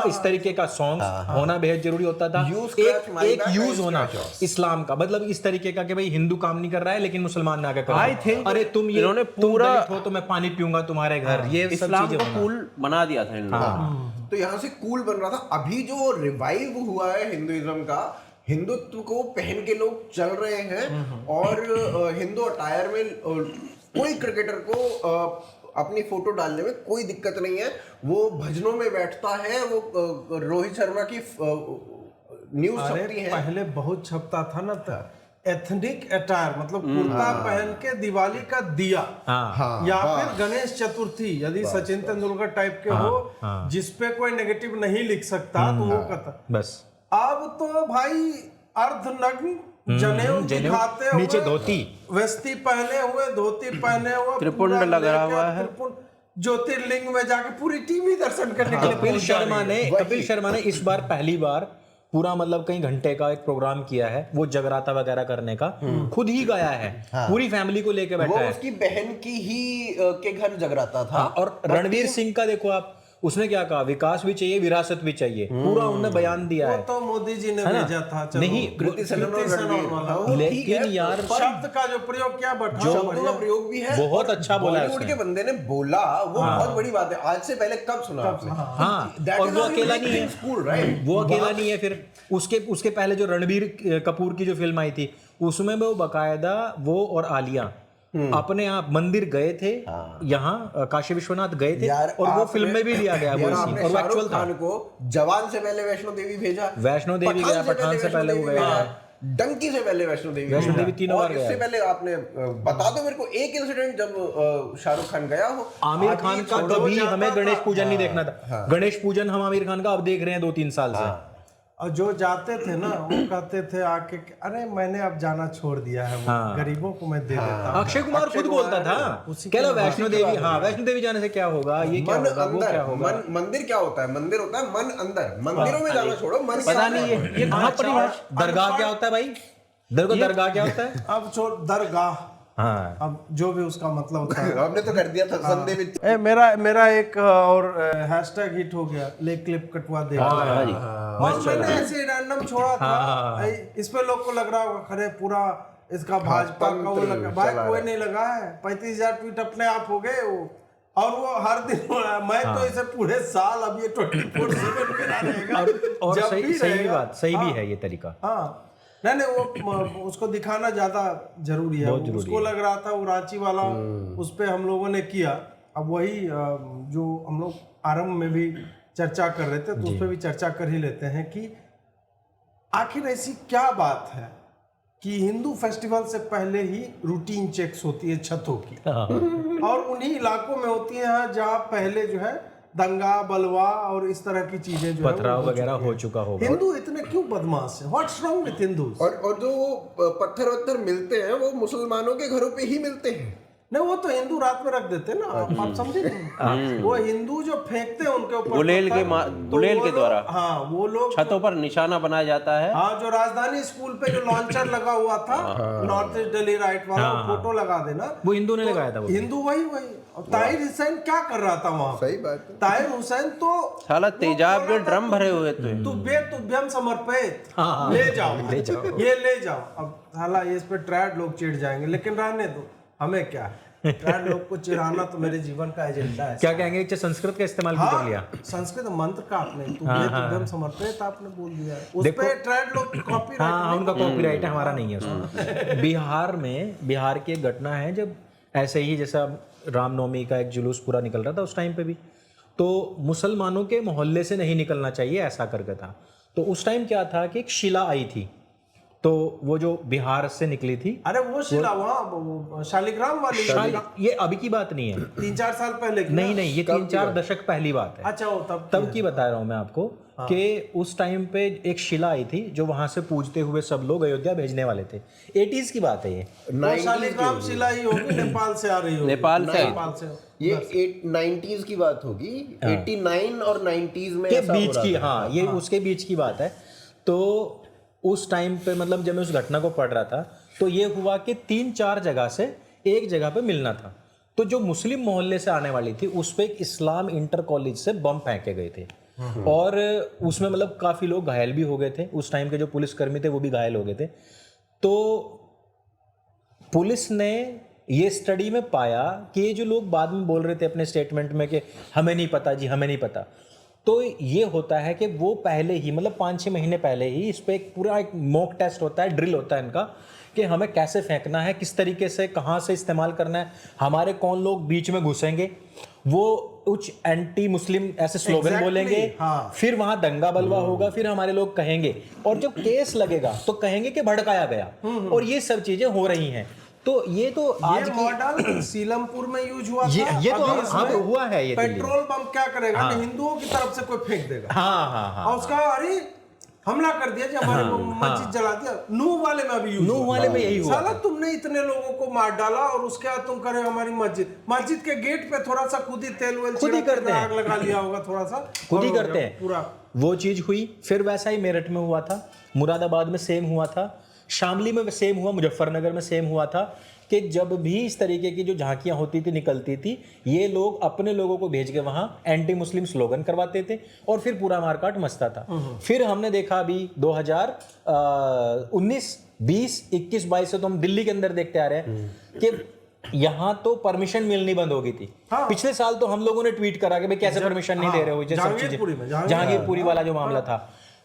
इस तरीके का सॉन्ग होना बेहद जरूरी होता था।
You scratch my
एक
back,
यूज
I
होना
scratch yours।
इस्लाम का, मतलब इस तरीके का कि भाई हिंदू काम नहीं कर रहा है लेकिन मुसलमान ने आके कर
I
दिया।
think
अरे तुम ये
इन्होंने
तुम
पूरा-
दलित हो तो मैं पानी पीऊंगा तुम्हारे घर, ये सब
इस्लाम
चीजें
को
होना।
कूल बना दिया था इन लोगों ने।
तो यहाँ से कूल बन रहा था। अभी जो रिवाइव हुआ है हिंदुइज्म का, हिंदुत्व को पहन के लोग चल रहे हैं, और हिंदू अटायर में कोई क्रिकेटर को अपनी फोटो डालने में कोई दिक्कत नहीं है। वो भजनों में बैठता है, वो रोहित शर्मा की न्यूज
अरे
छपती है।
पहले बहुत छपता था ना, एथनिक अटायर, मतलब कुर्ता पहन के दिवाली का दिया,
हाँ।
या फिर गणेश चतुर्थी, यदि सचिन तेंदुलकर टाइप के हो जिसपे कोई नेगेटिव नहीं लिख सकता, तो वो करता।
बस
अब तो भाई अर्धनग्न, जनेऊ दिखाते हुए,
नीचे धोती,
वेस्ती पहने हुए, धोती पहने हुए,
त्रिपुंड
पूरा
लग रहा
लेके
हुआ है।
त्रिपुंड, ज्योतिर्लिंग में जाके पूरी टीवी दर्शन करने के लिए
कपिल
पहुंच जा रही
शर्मा
है।
ने इस बार पहली बार पूरा मतलब कई घंटे का एक प्रोग्राम किया है, वो जगराता वगैरह करने का खुद ही गाया है, पूरी फैमिली को लेके बैठा
वो
है।
उसकी बहन की ही के घर जगराता था।
हाँ, और रणवीर सिंह का देखो आप, उसने क्या कहा, विकास भी चाहिए विरासत भी चाहिए, पूरा उन्होंने बयान दिया
वो
है।
तो मोदी जी ने भेजा था। चलो,
नहीं,
कृति सेनन और रणवीर,
वाला।
वो ठीक
लेकिन
है,
यार
शब्द का जो प्रयोग किया
शब्दों का प्रयोग भी है,
बहुत
और
अच्छा बोला है
बॉलीवुड
उसने।
के बंदे ने बोला, वो बहुत बड़ी बात है। आज से पहले कब सुना आपने?
हाँ,
That
और
is
वो
how you
अकेला
make
नहीं है,
things cool, right?
वो अकेला नहीं है। फिर उसके पहले जो रणबीर कपूर की जो फिल्म आई थी, उसमें वो बकायदा वो और आलिया अपने आप मंदिर गए थे, यहाँ काशी विश्वनाथ गए थे,
यार
और वो
आपने-
फिल्म में भी लिया गया वो
यार
सीन,
आपने
और वो
शाहरुख
एक्चुअल था।
खान को जवान से पहले वैष्णो देवी भेजा,
वैष्णो देवी गया, पठान से पहले वो गया है,
डंकी से पहले वैष्णो देवी भेजा।
तीनों
और
बार गया
इससे
है।
पहले आपने बता दो मेरे को एक इंसिडेंट जब शाहरुख खान गया हो।
आमिर खान का कभी हमें गणेश पूजन नहीं देखना था। गणेश पूजन हम आमिर खान का अब देख रहे हैं 2-3 साल से।
और जो जाते थे ना वो कहते थे आके कि, अरे मैंने अब जाना छोड़ दिया है, वो गरीबों को मैं दे देता हूं।
अक्षय कुमार खुद बोलता था, कह लो वैष्णो देवी, हाँ वैष्णो देवी जाने से क्या होगा, ये क्या
मन
होगा, वो क्या होगा।
अंदर, मंदिर क्या होता है? मंदिर होता है मन अंदर। मंदिरों में जाना छोड़ो, मन
पता नहीं ये कहाँ परिभाषा, दरगाह क्या होता है भाई, दरगाह क्या होता है?
अब छोड़ दरगाह,
हाँ,
अब जो भी उसका मतलब होता है।
हमने तो कर दिया था संडे में।
मेरा एक और हैशटैग हिट हो गया, ले क्लिप कटवा दे। और मैंने ऐसे रैंडम छोड़ा था, इस पे लोग को लग रहा होगा खरे पूरा इसका भाजपा का वो लगा, भाई कोई नहीं लगा है। 35,000 ट्वीट अपने आप हो गए वो, और वो हर दिन हो रहा है। मैं तो इसे पूरे साल अब ये 24/7 मेरा रहेगा,
और
जब
सही
भी
सही
रहेगा।
बात, सही भी है ये तरीका।
हाँ, नहीं वो उसको दिखाना ज्यादा जरूरी है। उसको लग रहा था वो रांची वाला, उस पे हम लोगों ने किया। अब वही जो हम लोग आरंभ में भी चर्चा कर रहे थे, तो उस पे भी चर्चा कर ही लेते हैं कि आखिर ऐसी क्या बात है कि हिंदू फेस्टिवल से पहले ही रूटीन चेक्स होती है छतों की, और उन्हीं इलाकों में होती है जहाँ पहले जो है दंगा बलवा और इस तरह की चीजें जो
पथराव वगैरह हो चुका होगा।
हिंदू इतने क्यों बदमाश है? What's wrong with Hindus?
और जो पत्थर वत्थर मिलते हैं वो मुसलमानों के घरों पे ही मिलते हैं।
नहीं, वो तो हिंदू रात में रख देते ना, आप समझे नहीं? वो हिंदू जो फेंकते हैं उनके ऊपर
गुलेल के द्वारा,
हाँ वो लोग
छतों पर निशाना बनाया जाता है।
हाँ, जो राजधानी स्कूल पे जो लॉन्चर लगा हुआ था, नॉर्थ ईस्ट दिल्ली राइट वाला, फोटो लगा देना,
वो हिंदू ने लगाया था। वो
हिंदू वही और ताहिर हुसैन क्या कर रहा था वहाँ?
सही बात है।
ताहिर हुसैन तो
साला तेजाब के ड्रम भरे हुए थे।
तुभ्यम समर्पित, ले जाओ ये ले जाओ। अब साला इस पे ट्रैड लोग चिढ़ जाएंगे, लेकिन रहने दो, हमें क्या है, ट्रैड लोग को चिढ़ाना तो मेरे जीवन का एजेंडा है।
क्या कहेंगे, संस्कृत का इस्तेमाल भी कर लिया।
संस्कृत मंत्र का आपने तुभ्यम समर्पित आपने बोल दिया है, उस पे ट्रैड लोग कॉपीराइट।
हाँ, उनका कॉपीराइट है, हमारा नहीं है उसमें। बिहार की एक घटना है, जब ऐसे ही जैसा रामनवमी का एक जुलूस पूरा निकल रहा था उस टाइम पे भी, तो मुसलमानों के मोहल्ले से नहीं निकलना चाहिए ऐसा करके था। तो उस टाइम क्या था कि एक शिला आई थी, तो वो जो बिहार से निकली थी,
अरे वो शिला वहाँ शालिग्राम वाली,
ये अभी की बात नहीं है,
3-4 साल पहले की।
नहीं ये 3-4 दशक पहली बात है।
अच्छा, वो
तब की बता रहा हूँ मैं आपको कि उस टाइम पे एक शिला आई थी जो वहां से पूजते हुए सब लोग अयोध्या भेजने वाले थे। 80s की बात है ये।
शालिग्राम शिला ही होगी, नेपाल से आ रही होगी।
नेपाल से
ये 90s की बात होगी, 89 और 90s में
के बीच की, हाँ ये उसके बीच की बात है। तो उस टाइम पे मतलब जब मैं उस घटना को पढ़ रहा था तो ये हुआ कि 3-4 जगह से एक जगह पे मिलना था। तो जो मुस्लिम मोहल्ले से आने वाली थी उस पे एक इस्लाम इंटर कॉलेज से बम फेंके गए थे, और उसमें मतलब काफी लोग घायल भी हो गए थे। उस टाइम के जो पुलिसकर्मी थे वो भी घायल हो गए थे। तो पुलिस ने ये स्टडी में पाया कि ये जो लोग बाद में बोल रहे थे अपने स्टेटमेंट में कि हमें नहीं पता जी, हमें नहीं पता, तो ये होता है कि वो पहले ही मतलब 5-6 महीने पहले ही इस पर एक पूरा एक मॉक टेस्ट होता है, ड्रिल होता है इनका, कि हमें कैसे फेंकना है, किस तरीके से, कहाँ से इस्तेमाल करना है, हमारे कौन लोग बीच में घुसेंगे, वो कुछ एंटी मुस्लिम ऐसे स्लोगन बोलेंगे, फिर वहां दंगा बलवा होगा, फिर हमारे लोग कहेंगे, और जब केस लगेगा तो कहेंगे कि भड़काया गया, और ये सब चीजें हो रही हैं। तो ये तो आज
ये मॉडल सीलमपुर में यूज हुआ था।
ये तो हाँ हुआ है। ये
पेट्रोल बम क्या करेगा, हिंदुओं की तरफ से कोई फेंक देगा,
हाँ,
और उसका अरे हमला कर दिया, जब हमारे मस्जिद जला दिया। नूह वाले में अभी
नूह वाले में यही हुआ।
साला तुमने इतने लोगों को मार डाला और उसके बाद तुम करे हमारी मस्जिद के गेट पे थोड़ा सा खुद ही तेल वेल
खुद ही करते हैं,
आग लगा लिया होगा, थोड़ा सा
खुद ही करते हैं
पूरा।
वो चीज़ हुई। फिर वैसा ही मेरठ में हुआ था, मुरादाबाद में सेम हुआ था, शामली में सेम हुआ, मुजफ्फरनगर में सेम हुआ था कि जब भी इस तरीके की जो झांकियां होती थी, निकलती थी, ये लोग अपने लोगों को भेज के वहाँ एंटी मुस्लिम स्लोगन करवाते थे और फिर पूरा मारकाट मचता था। फिर हमने देखा अभी 2019, 20, 21, 22 से तो हम दिल्ली के अंदर देखते आ रहे हैं कि यहाँ तो परमिशन मिलनी बंद हो गई थी। पिछले साल तो हम लोगों ने ट्वीट करा कि भाई कैसे परमिशन नहीं दे रहे हो, जैसे सब चीजें, जहांगीरपुरी वाला जो मामला था।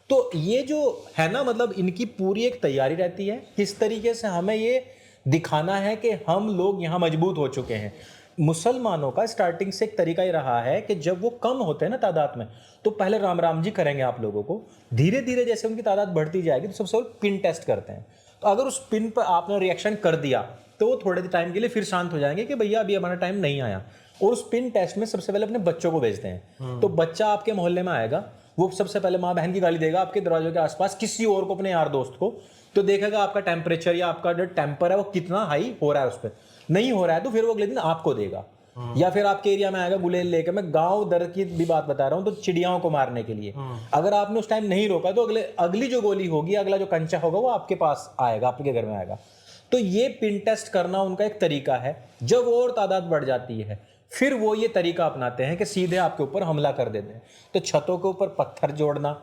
तो ये जो है ना, मतलब इनकी पूरी एक तैयारी रहती है, किस तरीके से हमें ये दिखाना है कि हम लोग यहाँ मजबूत हो चुके हैं। मुसलमानों का स्टार्टिंग से एक तरीका ही रहा है कि जब वो कम होते हैं ना तादाद में, तो पहले राम राम जी करेंगे आप लोगों को, धीरे धीरे जैसे उनकी तादाद बढ़ती जाएगी तो सबसे पहले पिन टेस्ट करते हैं। तो अगर उस पिन पर आपने रिएक्शन कर दिया तो वो थोड़े टाइम के लिए फिर शांत हो जाएंगे कि भैया अभी हमारा टाइम नहीं आया। और उस पिन टेस्ट में सबसे पहले अपने बच्चों को भेजते हैं। तो बच्चा आपके मोहल्ले में आएगा, वो सबसे पहले माँ बहन की गाली देगा आपके दरवाजे के आसपास किसी और को, अपने यार दोस्त को, तो देखेगा आपका टेम्परेचर या आपका जो टेम्पर है वो कितना हाई हो रहा है, उस पर नहीं हो रहा है तो फिर वो अगले दिन आपको देगा। या फिर आपके एरिया में आएगा गुलेल लेकर, मैं गांव दर की भी बात बता रहा हूँ, तो चिड़ियाओं को मारने के लिए अगर आपने उस टाइम नहीं रोका तो अगली जो गोली होगी, अगला जो कंचा होगा वो आपके पास आएगा, आपके घर में आएगा। तो ये पिन टेस्ट करना उनका एक तरीका है। जब और तादाद बढ़ जाती है फिर वो ये तरीका अपनाते हैं कि सीधे आपके ऊपर हमला कर देते हैं। तो छतों के ऊपर पत्थर जोड़ना,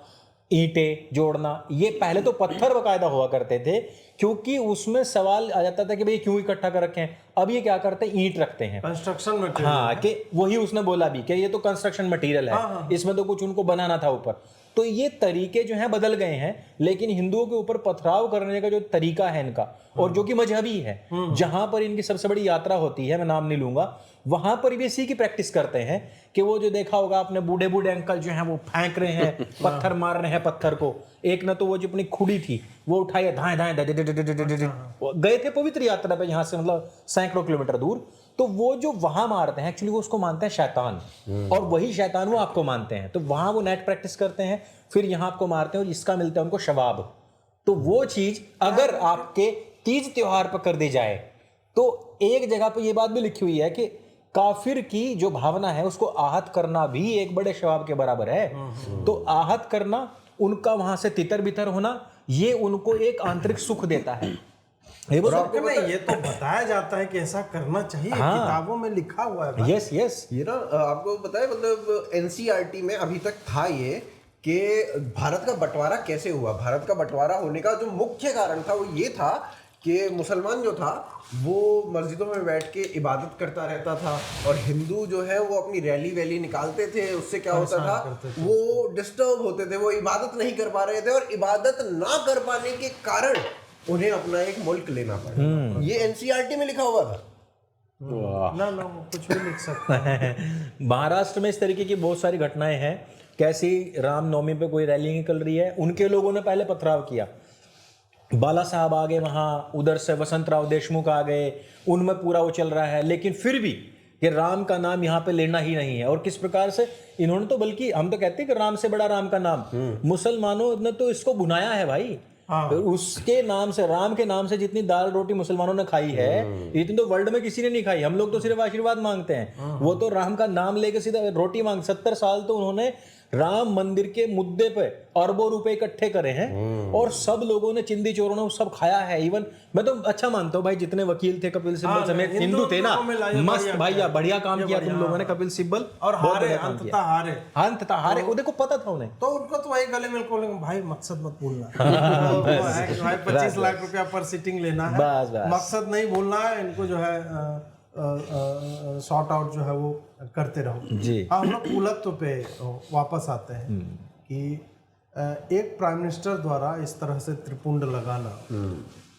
ईंटें जोड़ना, ये पहले तो पत्थर बकायदा हुआ करते थे क्योंकि उसमें सवाल आ जाता था कि भाई क्यों इकट्ठा कर रखे हैं। अब ये क्या करते हैं, ईंट रखते हैं,
कंस्ट्रक्शन मटेरियल।
हाँ, कि वही उसने बोला भी कि ये तो कंस्ट्रक्शन मटेरियल है, इसमें तो कुछ उनको बनाना था ऊपर। तो ये तरीके जो हैं बदल गए हैं, लेकिन हिंदुओं के ऊपर पथराव करने का जो तरीका है इनका, और जो कि मजहबी है, जहां पर इनकी सबसे बड़ी यात्रा होती है, मैं नाम नहीं लूंगा, वहां पर भी इसी की प्रैक्टिस करते हैं कि वो जो देखा होगा आपने, बूढ़े बूढ़े अंकल जो हैं वो फेंक रहे हैं, पत्थर मार रहे हैं पत्थर को। एक ना तो वो जो अपनी खुड़ी थी वो उठाई, धाए धाए गए थे पवित्र यात्रा पे, यहाँ से मतलब सैकड़ों किलोमीटर दूर। तो वो जो वहां मारते हैं एक्चुअली वो उसको मानते हैं शैतान, और वही शैतान वो आपको मानते हैं। तो वहां वो नेट प्रैक्टिस करते हैं, फिर यहाँ आपको मारते हैं और इसका मिलता है उनको शवाब। तो वो चीज अगर आपके तीज त्योहार पर कर दी जाए तो एक जगह पर यह बात भी लिखी हुई है कि काफिर की जो भावना है उसको आहत करना भी एक बड़े शवाब के बराबर है। तो आहत करना, उनका वहां से तितर बितर होना, ये उनको एक आंतरिक सुख देता है।
ये तो बताया जाता है कि ऐसा करना चाहिए, किताबों में लिखा हुआ है।
Yes yes.
ये ना आपको पता है, मतलब एनसीईआरटी में अभी तक था ये कि भारत का बंटवारा कैसे हुआ। भारत का बंटवारा होने का जो मुख्य कारण था वो ये था कि मुसलमान जो था वो मस्जिदों में बैठ के इबादत करता रहता था, और हिंदू जो है वो अपनी रैली वैली निकालते थे। उससे क्या होता था, वो डिस्टर्ब होते थे, वो इबादत नहीं कर पा रहे थे, और इबादत ना कर पाने के कारण उन्हें अपना एक मुल्क लेना पड़ा। ये एनसीईआरटी में लिखा हुआ था।
ना कुछ भी लिख सकता है।
महाराष्ट्र में इस तरीके की बहुत सारी घटनाएं हैं। कैसी रामनवमी पे कोई रैली निकल रही है, उनके लोगों ने पहले पथराव किया, बाला साहब आ गए वहाँ, उधर से वसंतराव देशमुख आ गए, उनमें पूरा वो चल रहा है। लेकिन फिर भी कि राम का नाम यहाँ पे लेना ही नहीं है। और किस प्रकार से इन्होंने तो, बल्कि हम तो कहते हैं कि राम से बड़ा राम का नाम, मुसलमानों ने तो इसको बुनाया है भाई। तो उसके नाम से, राम के नाम से जितनी दाल रोटी मुसलमानों ने खाई है, इतनी तो वर्ल्ड में किसी ने नहीं खाई। हम लोग तो सिर्फ आशीर्वाद मांगते हैं, वो तो राम का नाम लेके सीधा रोटी मांग। 70 साल तो उन्होंने राम मंदिर के मुद्दे पे अरबों रुपए इकट्ठे करे हैं, और सब लोगों ने, चिंदी चोरों ने सब खाया है। इवन मैं तो अच्छा मानता हूँ भाई, जितने वकील थे कपिल सिब्बल समेत हिंदू थे ना, मस्त भाई, बढ़िया काम किया तुम लोगों ने, कपिल सिब्बल।
और हारे, अंततः हारे।
वो देखो पता था उन्हें,
तो उनको तो वही गले मिल को भाई मकसद मत भूलना, भाई 25 लाख रुपया पर सिटिंग लेना है, मकसद नहीं भूलना है। इनको जो है सॉर्ट आउट जो है वो करते रहो जी। हम लोग कुलत्व पे वापस आते हैं कि एक प्राइम मिनिस्टर द्वारा इस तरह से त्रिपुंड लगाना,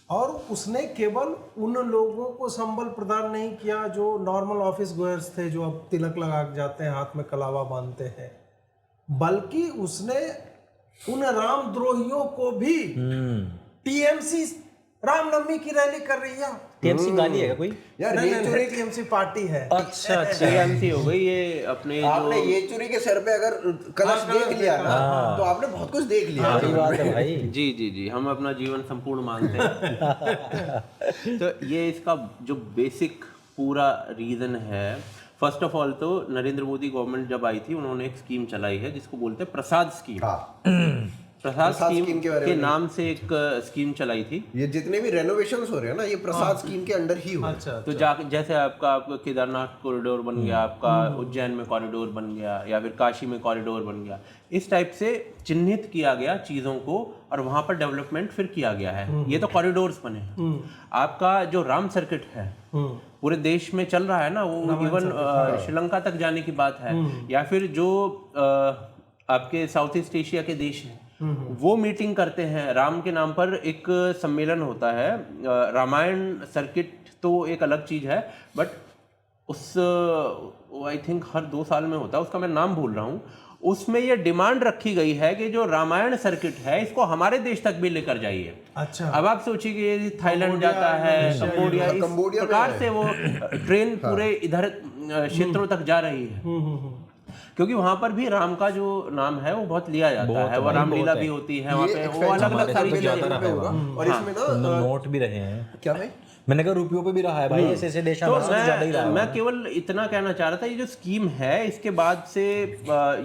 और उसने केवल उन लोगों को संबल प्रदान नहीं किया जो नॉर्मल ऑफिस गोयर्स थे, जो अब तिलक लगा के जाते हैं, हाथ में कलावा बांधते हैं, बल्कि उसने उन रामद्रोहियों को भी, टीएमसी रामनवमी की रैली कर रही है।
टीएमसी गाली है कोई
यार?
नहीं, टीएमसी पार्टी है।
अच्छा
टीएमसी हो गई ये। अपने
आपने येचुरी के सर पे अगर कलश देख लिया ना, तो आपने बहुत कुछ देख लिया।
बड़ी बात है भाई।
जी जी जी, हम अपना जीवन संपूर्ण मानते हैं। तो ये इसका जो बेसिक पूरा रीजन है, फर्स्ट ऑफ ऑल तो नरेंद्र मोदी गवर्नमेंट जब आई थी उन्होंने एक स्कीम चलाई है जिसको बोलते हैं प्रसाद स्कीम। प्रसाद स्कीम के नाम से एक स्कीम चलाई थी।
ये जितने भी रेनोवेशंस हो रहे हैं ना ये प्रसाद स्कीम के अंडर ही हो रहे हैं।
तो जैसे आपका केदारनाथ कॉरिडोर बन गया, आपका उज्जैन में कॉरिडोर बन गया, या फिर काशी में कॉरिडोर बन गया, इस टाइप से चिन्हित किया गया चीज़ों को और वहाँ पर डेवलपमेंट फिर किया गया है। ये तो कॉरिडोर्स बने हैं। आपका जो राम सर्किट है पूरे देश में चल रहा है ना, वो इवन श्रीलंका तक जाने की बात है, या फिर जो आपके साउथ ईस्ट एशिया के देश हैं वो मीटिंग करते हैं राम के नाम पर, एक सम्मेलन होता है। रामायण सर्किट तो एक अलग चीज है, बट उस आई थिंक हर 2 साल में होता है, उसका मैं नाम भूल रहा हूँ। उसमें ये डिमांड रखी गई है कि जो रामायण सर्किट है इसको हमारे देश तक भी लेकर जाइए।
अच्छा,
अब आप सोचिए कि ये थाईलैंड जाता है, कंबोडिया, इस प्रकार से वो ट्रेन पूरे इधर क्षेत्रों तक जा रही है, क्योंकि वहां पर भी राम का जो नाम है वो बहुत लिया जाता है, वो रामलीला भी होती है वहाँ पे, वो अलग अलग सारी चीजें होगा।
और इसमें ना
नोट भी रहे हैं
क्या भाई,
मैंने कहा रुपयों पे भी रहा है भाई, ऐसे ऐसे देश
तो मैं केवल इतना कहना चाह रहा था, ये जो स्कीम है इसके बाद से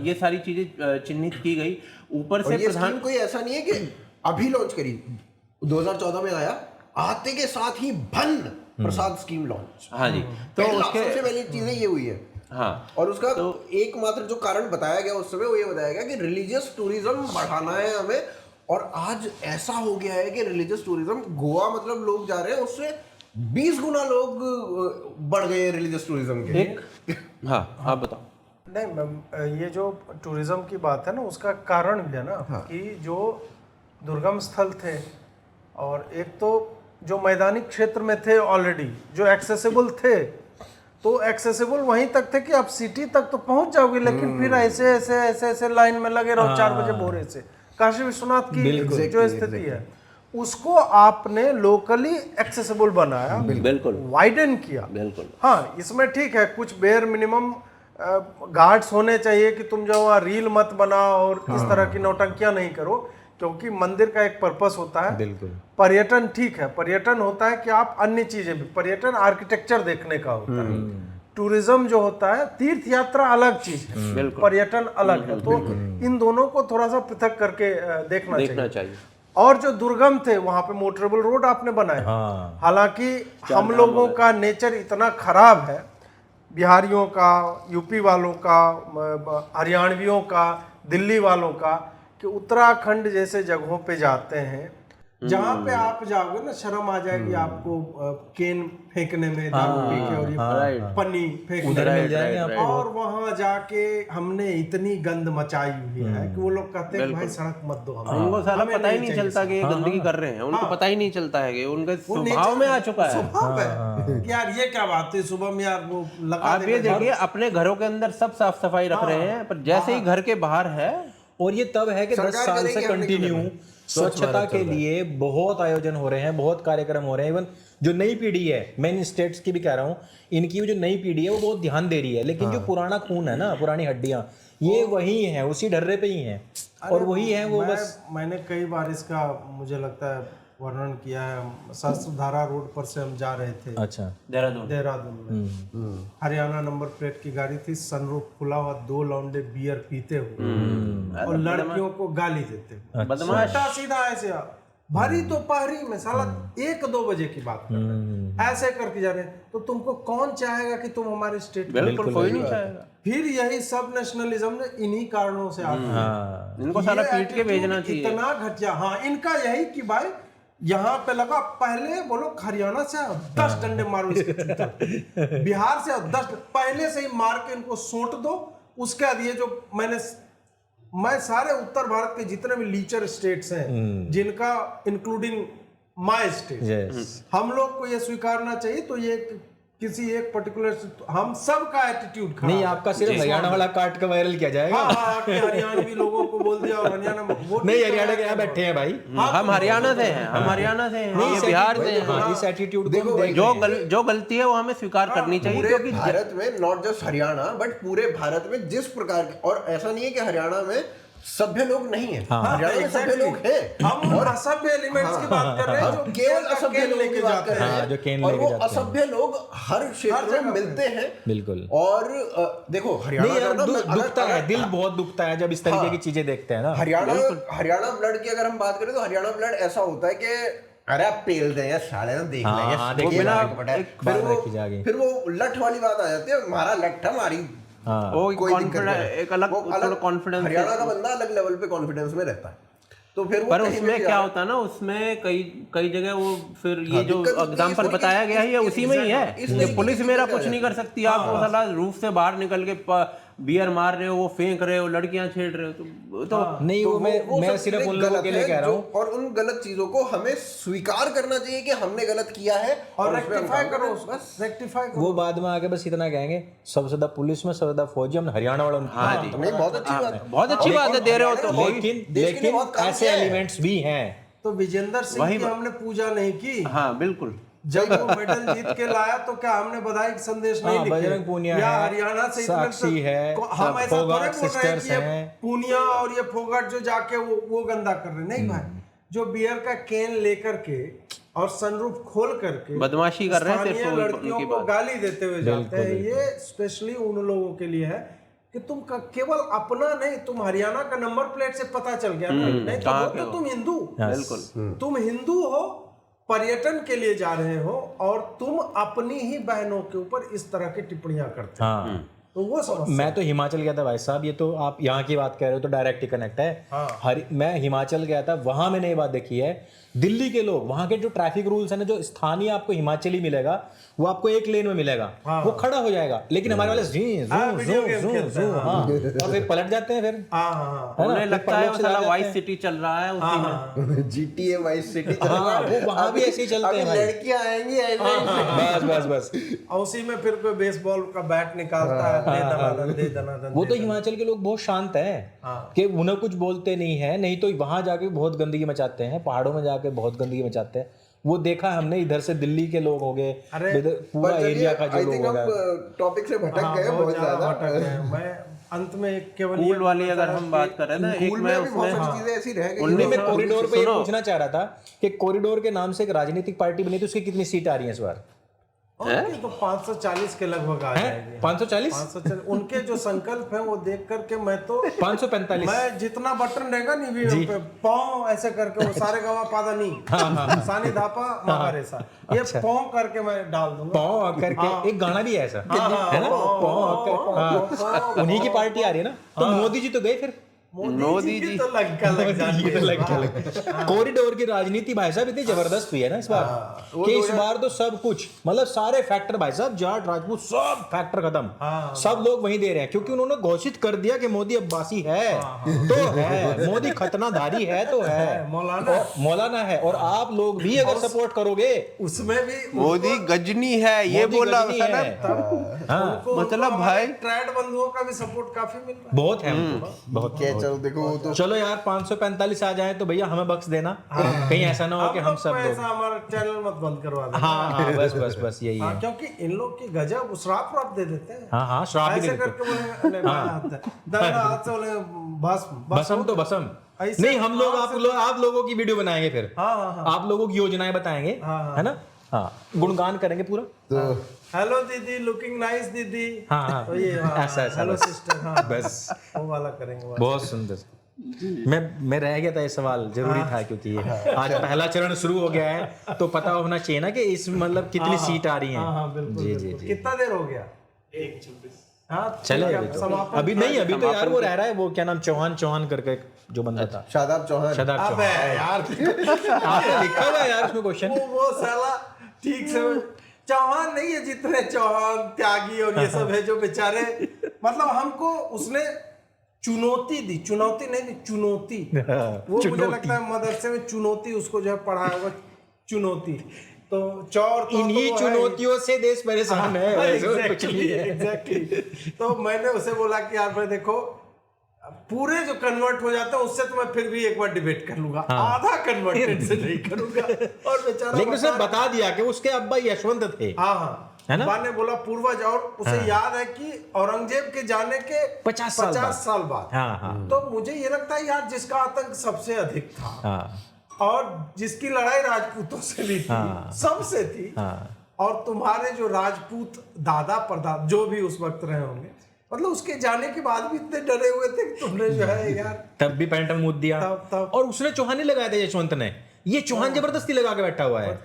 ये सारी चीजें चिन्हित की गई। ऊपर से
ये स्कीम कोई ऐसा नहीं है कि अभी लॉन्च करी, 2014 में आया, आते के साथ ही भन प्रसाद स्कीम लॉन्च।
हाँ जी, तो उसके
सबसे पहली चीजें ये हुई है।
हाँ,
और उसका एकमात्र जो कारण बताया गया उस समय वो ये बताया गया कि रिलीजियस टूरिज्म बढ़ाना है हमें। और आज ऐसा हो गया है कि रिलीजियस टूरिज्म, गोवा मतलब लोग जा रहे हैं, उससे 20 गुना लोग बढ़ गए रिलीजियस टूरिज्म के।
हाँ आप बताओ।
नहीं, ये जो टूरिज्म की बात है ना, उसका कारण भी है ना कि जो दुर्गम स्थल थे, और एक तो जो मैदानी क्षेत्र में थे ऑलरेडी, जो एक्सेसिबल थे, तो एक्सेसिबल वहीं तक थे कि आप सिटी तक तो पहुंच जाओगे, लेकिन फिर ऐसे ऐसे ऐसे ऐसे लाइन में लगे रहो 4 बजे भोरे से। काशी विश्वनाथ की जो स्थिति है उसको आपने लोकली एक्सेसिबल बनाया,
बिल्कुल
वाइडन किया,
बिल्कुल।
हाँ, इसमें ठीक है, कुछ बेयर मिनिमम गार्ड्स होने चाहिए कि तुम जो वहाँ रील मत बनाओ और इस तरह की नौटंकियां नहीं करो, क्योंकि मंदिर का एक पर्पस होता है।
बिल्कुल।
पर्यटन ठीक है, पर्यटन होता है कि आप अन्य चीजें भी, पर्यटन आर्किटेक्चर देखने का होता है। टूरिज्म जो होता है, तीर्थ यात्रा अलग चीज है, पर्यटन अलग है, तो इन दोनों को थोड़ा सा पृथक करके देखना चाहिए। और जो दुर्गम थे वहां पे मोटरेबल रोड आपने बनाया। हालांकि हम लोगों का नेचर इतना खराब है, बिहारियों का, यूपी वालों का, हरियाणवियों का, दिल्ली वालों का, कि उत्तराखंड जैसे जगहों पे जाते हैं जहाँ पे आप जाओगे ना शर्म आ जाएगी आपको, केन फेंकने में, दारू पी के, और ये पन्नी फेंकने, और वहां जाके हमने इतनी गंद मचाई हुई है कि वो लोग कहते हैं भाई सड़क मत दो हमें।
उनको साला पता ही नहीं चलता कि ये गंदगी कर रहे हैं, उनको पता ही नहीं चलता है कि उनके स्वभाव में आ चुका है।
यार ये क्या बात है, सुबह में यार वो लगा,
आप ये देखिए अपने घरों के अंदर सब साफ सफाई रख रहे हैं, पर जैसे ही घर के बाहर है,
और ये तब है कि 10 साल से कंटिन्यू स्वच्छता के लिए बहुत आयोजन हो रहे हैं, बहुत कार्यक्रम हो रहे हैं। इवन जो नई पीढ़ी है, मैं इन स्टेट्स की भी कह रहा हूँ, इनकी जो नई पीढ़ी है वो बहुत ध्यान दे रही है, लेकिन जो पुराना खून है ना, पुरानी हड्डियां, ये वही हैं, उसी ढर्रे पे ही हैं, और वही है वो। बस
मैंने कई बार इसका मुझे लगता है वर्णन किया है। सहस्त्रधारा रोड पर से हम जा रहे थे,
अच्छा,
देहरादून में, हरियाणा नंबर प्लेट की गाड़ी थी, सनरूफ खुला हुआ, 2 लौंडे बियर पीते हुए और लड़कियों को गाली देते हुए,
बदमाश
सीधा ऐसे भरी दोपहरी में, साला 1-2 बजे की बात कर रहे हैं, ऐसे करके जा रहे हैं। तो तुमको कौन चाहेगा कि तुम हमारे स्टेट,
बिल्कुल कोई नहीं चाहेगा।
फिर यही सब नेशनलिज्म ने इन्हीं कारणों से आता है।
इनको सारा पीट के भेजना चाहिए,
इतना घटिया। हाँ, इनका यही कि भाई यहाँ पे लगा, पहले बोलो हरियाणा से 10 डंडे मारो इसके चूते, बिहार से 10, पहले से ही मार के इनको सोट दो। उसके बाद ये जो मैं सारे उत्तर भारत के जितने भी लीचर स्टेट्स हैं, जिनका इंक्लूडिंग माय स्टेट, हम लोग को ये स्वीकारना चाहिए। तो ये किसी एक पर्टिकुलर, हम सब का एटीट्यूड खराब
नहीं, आपका सिर्फ हरियाणा वाला काट का वायरल किया जाएगा।
हाँ, हरियाणवी लोगों को बोल दिया, और हरियाणा में वो
नहीं, हरियाणा के यहाँ बैठे हैं भाई,
हम हरियाणा से हैं, हम हरियाणा से हैं, ये बिहार से हैं।
इस एटीट्यूड को
जो गलती है वो हमें स्वीकार करनी चाहिए, क्योंकि
भारत में, नॉट जस्ट हरियाणा बट पूरे भारत में जिस प्रकार के, और ऐसा नहीं है कि हरियाणा में सभ्य लोग नहीं है।
हाँ।
हरियाणा में सभ्य लोग हैं।
हम असभ्य एलिमेंट्स की बात कर रहे हैं जो
केवल असभ्य लोगों की बात कर रहे
हाँ,
हैं।
जो केन
और
लेके
वो
जाते हैं।
असभ्य लोग हर क्षेत्र में मिलते हैं।
बिल्कुल।
और देखो हरियाणा
नहीं यार,
का ना,
दुखता है, दिल बहुत दुखता है जब इस तरीके की चीजें देखते हैं ना।
हरियाणा ब्लड की अगर हम बात करें तो हरियाणा ब्लड ऐसा होता है कि अरे आप पेल दें यार, साले ना देख लेंगे।
हाँ,
वो
देखिए,
बिना
एक बात रखी जाएगी।
फिर वो लठ वाली बात आ जाती है, हमारा लठ हमारी
हाँ।
वो
कोई दिक्कत नहीं।
एक अलग थोड़ा कॉन्फिडेंस।
हरियाणा का बंदा अलग लेवल पे कॉन्फिडेंस में रहता है। तो फिर वो
पर
कहीं
उसमें
भी
क्या होता है ना, उसमें कई जगह वो फिर ये जो
दिक्कत होती है,
एग्जाम्पल
थोड़ी
बताया गया है ये उसी में ही है
इसमें
कि पुलिस मेरा कुछ नहीं कर सकती। आप वो साला रूफ से बाहर निकल के बियर मार रहे हो, वो फेंक रहे हो, लड़कियां छेड़ रहे हो, तो
नहीं,
तो
वो मैं
सब
सिर्फ
चीजें
उन लोगों
गलत
के लिए
है
कह रहा हूँ।
और उन गलत चीजों को हमें स्वीकार करना चाहिए कि हमने गलत किया है
और
उस पे हम
रेक्टिफाई
काम
करो,
करें।
बस रेक्टिफाई करो।
वो बाद में आके बस इतना कहेंगे, सबसे ज्यादा पुलिस में सबसे ज्यादा फौजी हम हरियाणा वालों में।
हाँ जी,
नहीं, बहुत अच्छी बात है।
बहुत अच्छी बात है, दे रहे हो तो
लेकिन
देश के लिए बहुत काम
ऐसे
किया है।
एलिमेंट्स भी हैं।
तो विजेंद्र सिंह की हमने पूजा नहीं की।
हाँ बिल्कुल।
जब वो मेडल जीत के लाया तो क्या हमने बधाई के संदेश नहीं लिखे?
बजरंग पूनिया
या
है,
हरियाणा से इतना
साक्षी है,
हम ऐसा
फोगाट
थोड़े बोल रहे हैं
सिस्टर्स
कि ये
हैं।
पूनिया और ये फोगाट जो जाके वो गंदा कर रहे हैं। नहीं भाई, जो बियर का कैन लेकर के और सनरूफ खोल करके
बदमाशी कर रहे हैं, सिर्फ
स्थानीय
उनकी
लड़कियों को
बात।
गाली देते हुए जाते हैं, ये स्पेशली उन लोगों के लिए है कि तुम केवल अपना नहीं, तुम हरियाणा का नंबर प्लेट से पता चल गया ना, नहीं तो हो तो तुम हिंदू,
बिल्कुल
तुम हिंदू हो, पर्यटन के लिए जा रहे हो और तुम अपनी ही बहनों के ऊपर इस तरह की टिप्पणियां करते हो।
हाँ,
तो वो समस्या।
मैं तो हिमाचल गया था भाई साहब, ये तो आप यहाँ की बात कह रहे हो तो डायरेक्ट ही कनेक्ट है। मैं हिमाचल गया था, वहां मैंने ये बात देखी है, दिल्ली के लोग, वहां के जो ट्रैफिक रूल्स है ना, जो स्थानीय आपको हिमाचली मिलेगा वो आपको एक लेन में मिलेगा, वो खड़ा हो जाएगा, लेकिन हमारे वाले और फिर पलट जाते हैं फिर।
उन्हें लगता है वो साला वाइस सिटी चल रहा है उसी में।
GTA वाइस सिटी
हाँ, वो वहां भी ऐसे ही चलते हैं भाई।
लड़कियां आएंगी ऐसे
बस
और उसी में फिर कोई बेसबॉल का बैट निकालता है, दे दनादन, दे दनादन,
वो
दे
तो
दनादन।
हिमाचल के लोग बहुत शांत है कि उन्हें कुछ बोलते नहीं है, नहीं तो वहां जाके बहुत गंदगी मचाते हैं, पहाड़ों में जाके बहुत गंदगी मचाते हैं। वो देखा हमने, इधर से दिल्ली के लोग हो गए, पूरा एरिया का जो लोग होगा।
टॉपिक से भटक गए
बहुत
बहुत ज्यादा।
भटक गए। मैं अंत में केवल
कूल वाली अगर हम बात करें ना, एक
स्कूल
में
में भी बहुत
उसमें
सारी चीजें ऐसी रह गई
उनमें
हैं।
मैं कॉरिडोर पे ये पूछना चाह रहा था कि कॉरिडोर के नाम से एक राजनीतिक पार्टी बनी थी, उसकी कितनी सीट आ रही है इस बार?
उनके तो 540 के लगभग आ जाएंगे।
540?
540 उनके जो संकल्प है वो देख करके मैं तो
545।
मैं जितना बटन रहेगा नहीं पे पाँव ऐसे करके वो सारे गवा पादा नहीं सानी धापा मगर ऐसा ये पाँव करके मैं डाल दूंगा।
पाँव करके एक गाना भी है ऐसा, है ना, पाँव। उन्हीं की पार्टी आ रही है ना, तो मोदी जी तो गए फिर।
मोदी जी तो लग
कॉरिडोर की राजनीति भाई साहब इतनी जबरदस्त हुई है ना इस बार, कि इस बार तो सब कुछ, मतलब सारे फैक्टर भाई साहब, जाट राजपूत सब फैक्टर खत्म, सब लोग वहीं दे रहे हैं, क्योंकि उन्होंने घोषित कर दिया कि मोदी अब्बासी है तो है, मोदी खतनाधारी है तो है, मौलाना है, और आप लोग भी अगर सपोर्ट करोगे
उसमें भी
मोदी गजनी है, ये बोला
मतलब भाई ट्रैड बंधुओं का भी सपोर्ट काफी मिल रहा है।
बहुत है, बहुत।
चलो देखो वो तो
चलो यार 545 आ जाए तो भैया हमें बख्श देना, कहीं ऐसा ना हो कि हम सब लोग।
ऐसा हमारा चैनल मत बंद करवा देना।
हाँ, बस यही है।
क्योंकि इन लोग की गजब श्राप दे देते हैं।
हाँ, श्राप भी
ऐसे
दे देते
करके बोले दादा हाथ से बोले
बसम तो बसम नहीं, हम लोग आप लोगों की वीडियो बनाएंगे फिर, आप लोगों की योजनाएं बताएंगे, है ना, हाँ, गुणगान करेंगे पूरा।
तो
हेलो दीदी, लुकिंग नाइस दीदी।
हाँ,
तो ये
ऐसा
हेलो सिस्टर, हाँ
बस
वो वाला करेंगे।
बहुत सुंदर। मैं रह गया था, ये सवाल जरूरी था, क्योंकि ये आज पहला चरण शुरू हो गया है, तो पता होना चाहिए ना कि इस मतलब कितनी सीट आ रही हैं। जी।
कितना देर हो गया? 1:26। हाँ
चले अभी नहीं, अभी तो यार वो रह रहा है, वो क्या नाम, चौहान करके जो बंदा था,
शादाब चौहान।
अबे यार
आपने लिखा हुआ है यार उसमें क्वेश्चन।
वो साला ठीक से चौहान नहीं है, जितने चौहान त्यागी और ये सब है जो बेचारे, मतलब हमको उसने चुनौती दी, चुनौती नहीं दी, चुनौती। वो मुझे लगता है मदरसे में चुनौती उसको जो है पढ़ाया हुआ, चुनौती। तो चौर
इन्हीं चुनौतियों से देश परेशान है, कुछ नहीं है।
एग्जैक्टली। तो मैंने उसे बोला कि यार भाई देखो, पूरे जो कन्वर्ट हो जाते हैं उससे तो मैं फिर भी एक बार डिबेट कर लूंगा, आधा कन्वर्टेड से नहीं करूंगा। और बेचारा
लेकिन उसने बता दिया कि उसके अब्बा यशवंत थे।
हाँ,
है ना?
अब्बा ने बोला पूर्वज, और उसे याद है कि औरंगजेब के जाने के
50
साल बाद।
हाँ हाँ
तो मुझे ये लगता है यार, जिसका आतंक सबसे अधिक था
हाँ
और जिसकी लड़ाई राजपूतों से भी थी, सबसे थी, और तुम्हारे जो राजपूत दादा परदादा जो भी उस वक्त रहे होंगे, मतलब उसके जाने के बाद भी इतने डरे हुए थे कि तुमने जो है यार
तब भी पैंट में मूत दिया।
तब
और उसने चौहान नहीं लगाया था यशवंत ने, ये चौहान जबरदस्ती लगा के बैठा हुआ है।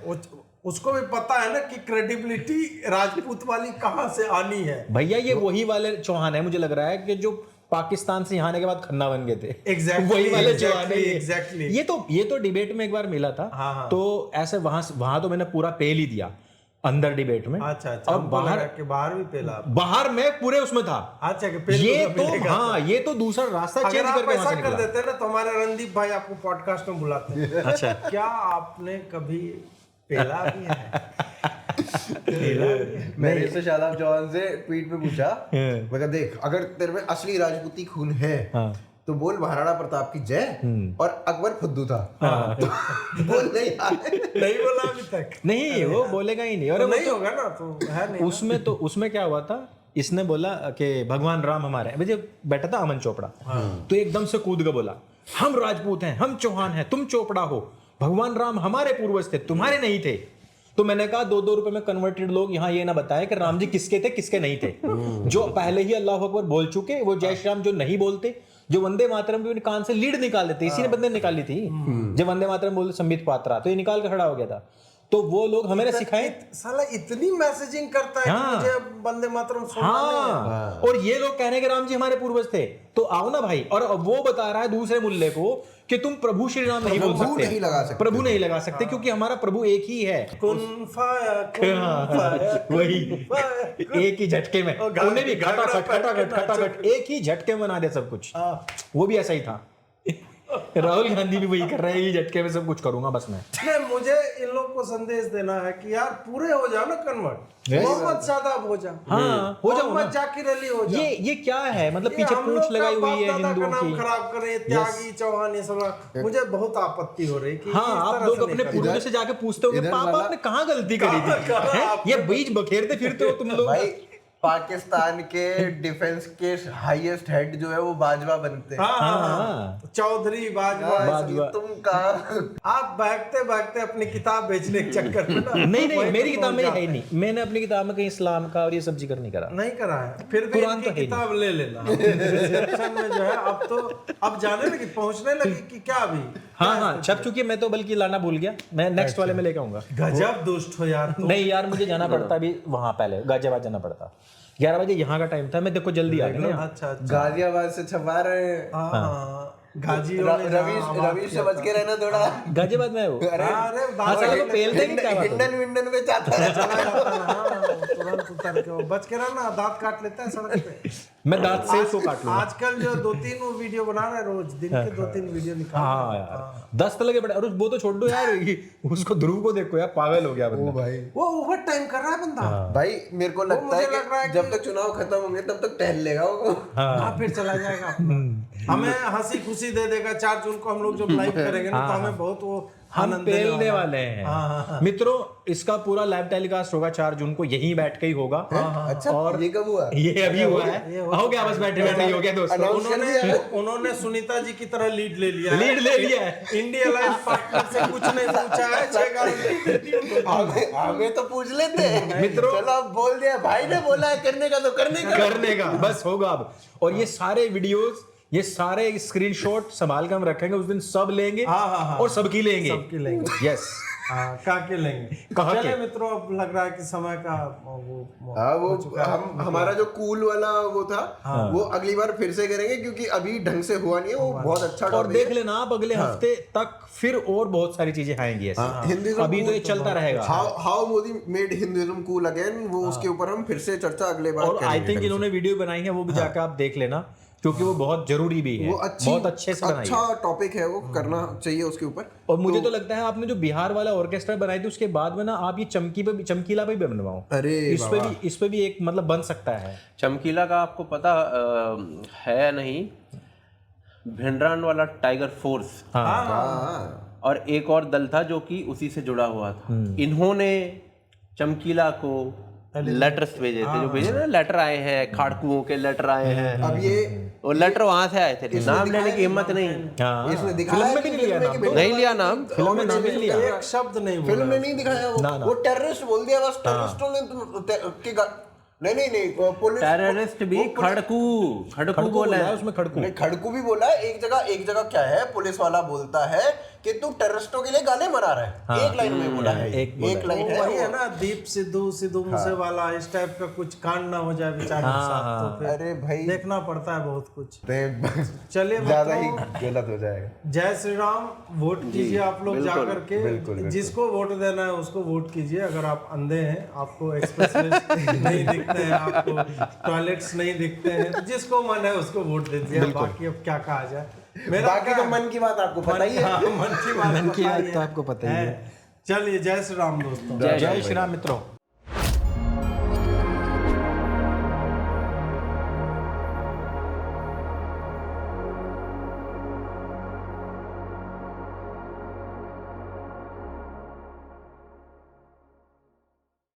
उसको भी पता है ना कि क्रेडिबिलिटी राजपूत वाली कहाँ से आनी है।
भैया ये वही वाले चौहान है, मुझे लग रहा है कि जो पाकिस्तान से यहाँ आने के बाद खन्ना बन गए थे।
Exactly,
वही वाले चौहान है ये।
exactly.
ये तो डिबेट में एक बार मिला था।
हाँ।
तो ऐसे वहां तो मैंने पूरा पेल ही दिया अंदर डिबेट में।
अच्छा
और बाहर
भी पेला,
बाहर में पूरे उसमें था।
अच्छा कि पेल
ये
तो मिलेगा।
हाँ, ये तो दूसरा रास्ता चेंज
अगर आप
करके वहां
ऐसा
से
कर
निकला।
देते हैं ना तो हमारे रणदीप भाई आपको पॉडकास्ट में बुलाते हैं।
अच्छा
क्या आपने कभी पेला भी है?
मैंने इससे शादाब चौहान से ट्वीट पे पूछा, मैं कहा देख, अगर तेरे में असली राजपूती खून है तो बोल महाराणा प्रताप की जय और अकबर फुद्दू था। तो बोल नहीं यार,
नहीं बोला अभी तक।
नहीं, वो बोलेगा ही नहीं। और
तो नहीं होगा ना, तो है नहीं।
उसमें क्या हुआ था, इसने बोला कि भगवान राम हमारे हैं। मुझे बैठा था अमन चोपड़ा, तो एकदम से कूद के बोला हम राजपूत हैं, हम चौहान हैं, तुम चोपड़ा हो, भगवान राम हमारे पूर्वज थे, तुम्हारे नहीं थे। तो मैंने कहा 2-2 रुपए में कन्वर्टेड लोग यहाँ ये ना बताएं कि राम जी किसके थे किसके नहीं थे। जो पहले ही अल्लाह अकबर बोल चुके, वो जय श्री राम जो नहीं बोलते, जो वंदे मातरम भी कान से लीड निकाल देते, इसी ने बंदे निकाली थी। जब वंदे मातरम बोलते संबित पात्रा, तो ये निकाल के खड़ा हो गया था। तो वो लोग हमें सिखाए।
साला इतनी मैसेजिंग करता है कि मुझे वंदे मातरम सुनना नहीं है।
और ये लोग कह रहे हैं कि राम जी हमारे पूर्वज थे, तो आओ ना भाई। और वो बता रहा है दूसरे मुल्ले को कि तुम प्रभु श्री राम नहीं बोल सकते,
नहीं लगा सकते,
प्रभु नहीं लगा सकते, क्योंकि हमारा प्रभु एक ही है।
कुन फाया
वही एक ही झटके में उन्हें भी खटाखट एक ही झटके में बना दे सब कुछ। वो भी ऐसा ही था। राहुल गांधी भी वही कर रहे हैं, ये झटके में सब कुछ करूंगा बस मैं।
नहीं, मुझे इन लोग को संदेश देना है कि यार पूरे हो जाओ ना कन्वर्ट, मोहम्मद शादाब हो जाओ,
हाँ हो जाओ,
मोहम्मद जाकिर अली हो जाओ।
ये क्या है, मतलब पीछे पूंछ लगाई हुई है हिंदुओं की।
खराब करे त्यागी चौहान, ये सब मुझे बहुत आपत्ति हो रही कि
हाँ, आप लोग अपने पूर्वजों से जाके पूछते होंगे पापा आपने कहाँ गलती करी थी, ये बीज बखेरते फिरते हो तुम लोग।
भाई पाकिस्तान के डिफेंस के हाईएस्ट हेड जो है वो बाजवा बनते हैं।
हाँ, चौधरी बाजवा।
तुम कहाँ,
आप भागते भागते अपनी किताब बेचने के चक्कर में ना।
नहीं मेरी किताब में है ही नहीं। मैंने अपनी किताब में कहीं इस्लाम का और ये सब जिक्र नहीं करा,
नहीं करा है। फिर भी
कुरान
इनकी
तो है
किताब ले लेना रिसेप्शन में जो है। अब जाने लगी, पहुंचने लगी कि क्या अभी।
हाँ छप चुकी है। मैं तो बल्कि लाना भूल गया, मैं नेक्स्ट वाले में लेके आऊंगा।
गजब दुष्ट हो यार।
नहीं यार, मुझे जाना पड़ता अभी वहां, पहले गाजियाबाद जाना पड़ता। 11 बजे यहाँ का टाइम था, मैं देखो जल्दी आ गया।
अच्छा
गाजियाबाद से छपा रहे हैं।
गाजी
रवीश से बच के रहना थोड़ा।
गाजियाबाद में वो
अरे
हाँ, साला तो पेलते नहीं क्या बात है?
हिंडन में चाहता है
तुरंत उतर के वो बच के रहना, दांत काट लेता है सड़क पे।
मैं दांत से इसको काट लूंगा।
आजकल जो 2-3 वो वीडियो बना रहे हैं, रोज दिन के 2-3 वीडियो निकाल।
हाँ यार 10 लगे बड़े। और वो तो छोड़ दो यार, उसको ध्रुव को देखो यार, पागल हो गया बंदा।
भाई
वो ओवर टाइम कर रहा है बंदा।
भाई मेरे को लगता
मुझे
है
लग रहा है
कि जब तक चुनाव खत्म होंगे तब तक टहल लेगा वो।
हाँ, फिर चला जाएगा अपना। हमें हंसी खुशी दे देगा। 4 जून को हम लोग जब लाइव करेंगे ना, तो हमें बहुत वो
हम पेलने वाले हैं। मित्रों, इसका पूरा लाइव टेलीकास्ट होगा 4 जून को, यहीं बैठ के ही होगा।
अच्छा,
और
ये कब हुआ?
ये अभी हुआ है। हो गया बस, बैठे बैठे ही हो गया दोस्तों।
उन्होंने सुनीता जी की तरह लीड ले लिया
है।
इंडिया अलायंस पार्टनर से कुछ नहीं पूछा है। 6 गारंटी
हमें तो पूछ लेते
मित्रों।
चलो अब बोल दिया, भाई ने बोला है करने का तो करने का
बस होगा अब। और ये सारे वीडियोस, ये सारे स्क्रीनशॉट संभाल के हम रखेंगे, उस दिन सब लेंगे। और सबकी लेंगे। यस,
काके लेंगे। चलिए मित्रों, अब लग रहा है कि समय का
हमारा जो कूल वाला वो था, वो अगली बार फिर से करेंगे, क्योंकि अभी ढंग से हुआ नहीं है। वो बहुत अच्छा
और देख लेना आप, अगले हफ्ते तक फिर और बहुत सारी चीजें आएंगी ऐसी। अभी तो ये चलता रहेगा।
How Modi made Hinduism cool again, वो उसके ऊपर हम फिर से चर्चा अगले बार
और आई थिंक इन्होंने वीडियो बनाई है, वो भी जाकर आप देख लेना, क्योंकि वो बहुत जरूरी भी है।
वो
बहुत अच्छे से बनाई है।
अच्छा टॉपिक है, वो करना चाहिए उसके ऊपर।
और मुझे तो लगता है आपने जो बिहार वाला ऑर्केस्ट्रा बनाई थी, उसके बाद में ना आप ये चमकीला पे भी बनवाओ।
अरे
इस पे भी एक मतलब बन सकता है।
चमकीला का आपको पता है नहीं, भिंडरान वाला टाइगर फोर्स और एक और दल था जो कि उसी से जुड़ा हुआ था। इन्होंने चमकीला को लेटर्स भेजे थे, जो भेजे ना लेटर आए हैं, खाड़कुओं के लेटर आए हैं,
अब ये
वो लेटर वहां से आए थे, नाम लेने की हिम्मत नहीं,
इसने दिखाया
में भी नहीं लिया नाम,
नहीं लिया नाम,
फिल्म में नाम भी नहीं लिया।
एक शब्द नहीं बोला।
फिल्म में नहीं दिखाया वो टेररिस्ट बोल दिया बस। टेररिस्टों ने नहीं पुलिस
टेररिस्ट भी खड़कू बोला है
उसमें खड़कू।
नहीं, खड़कू भी बोला है। एक जगह क्या है, पुलिस वाला बोलता है कि तू टेररिस्टों के लिए गाने मरा रहा है। एक लाइन में बोला है, एक लाइन है।
वही है ना, दीप सिद्धू मूसेवाला इस टाइप का कुछ कांड ना हो जाए बेचारे के साथ, तो फिर
अरे भाई
देखना पड़ता है बहुत कुछ।
चलिए
चलिए
ज्यादा ही गलत हो जाएगा।
जय श्री राम। वोट कीजिए आप लोग जा करके,
बिल्कुल।
जिसको वोट देना है उसको वोट कीजिए। अगर आप अंधे हैं, आपको एक्सप्रेसवे नहीं दिखते हैं, आपको टॉयलेट्स नहीं दिखते हैं, तो जिसको मन है उसको वोट दे दीजिए। बाकी अब क्या कहा जाए, मेरा
बाकी तो मन की बात आपको पता ही है।
मन की बात
तो आपको पता ही है।
चलिए जय श्री राम दोस्तों।
जय श्री राम मित्रों।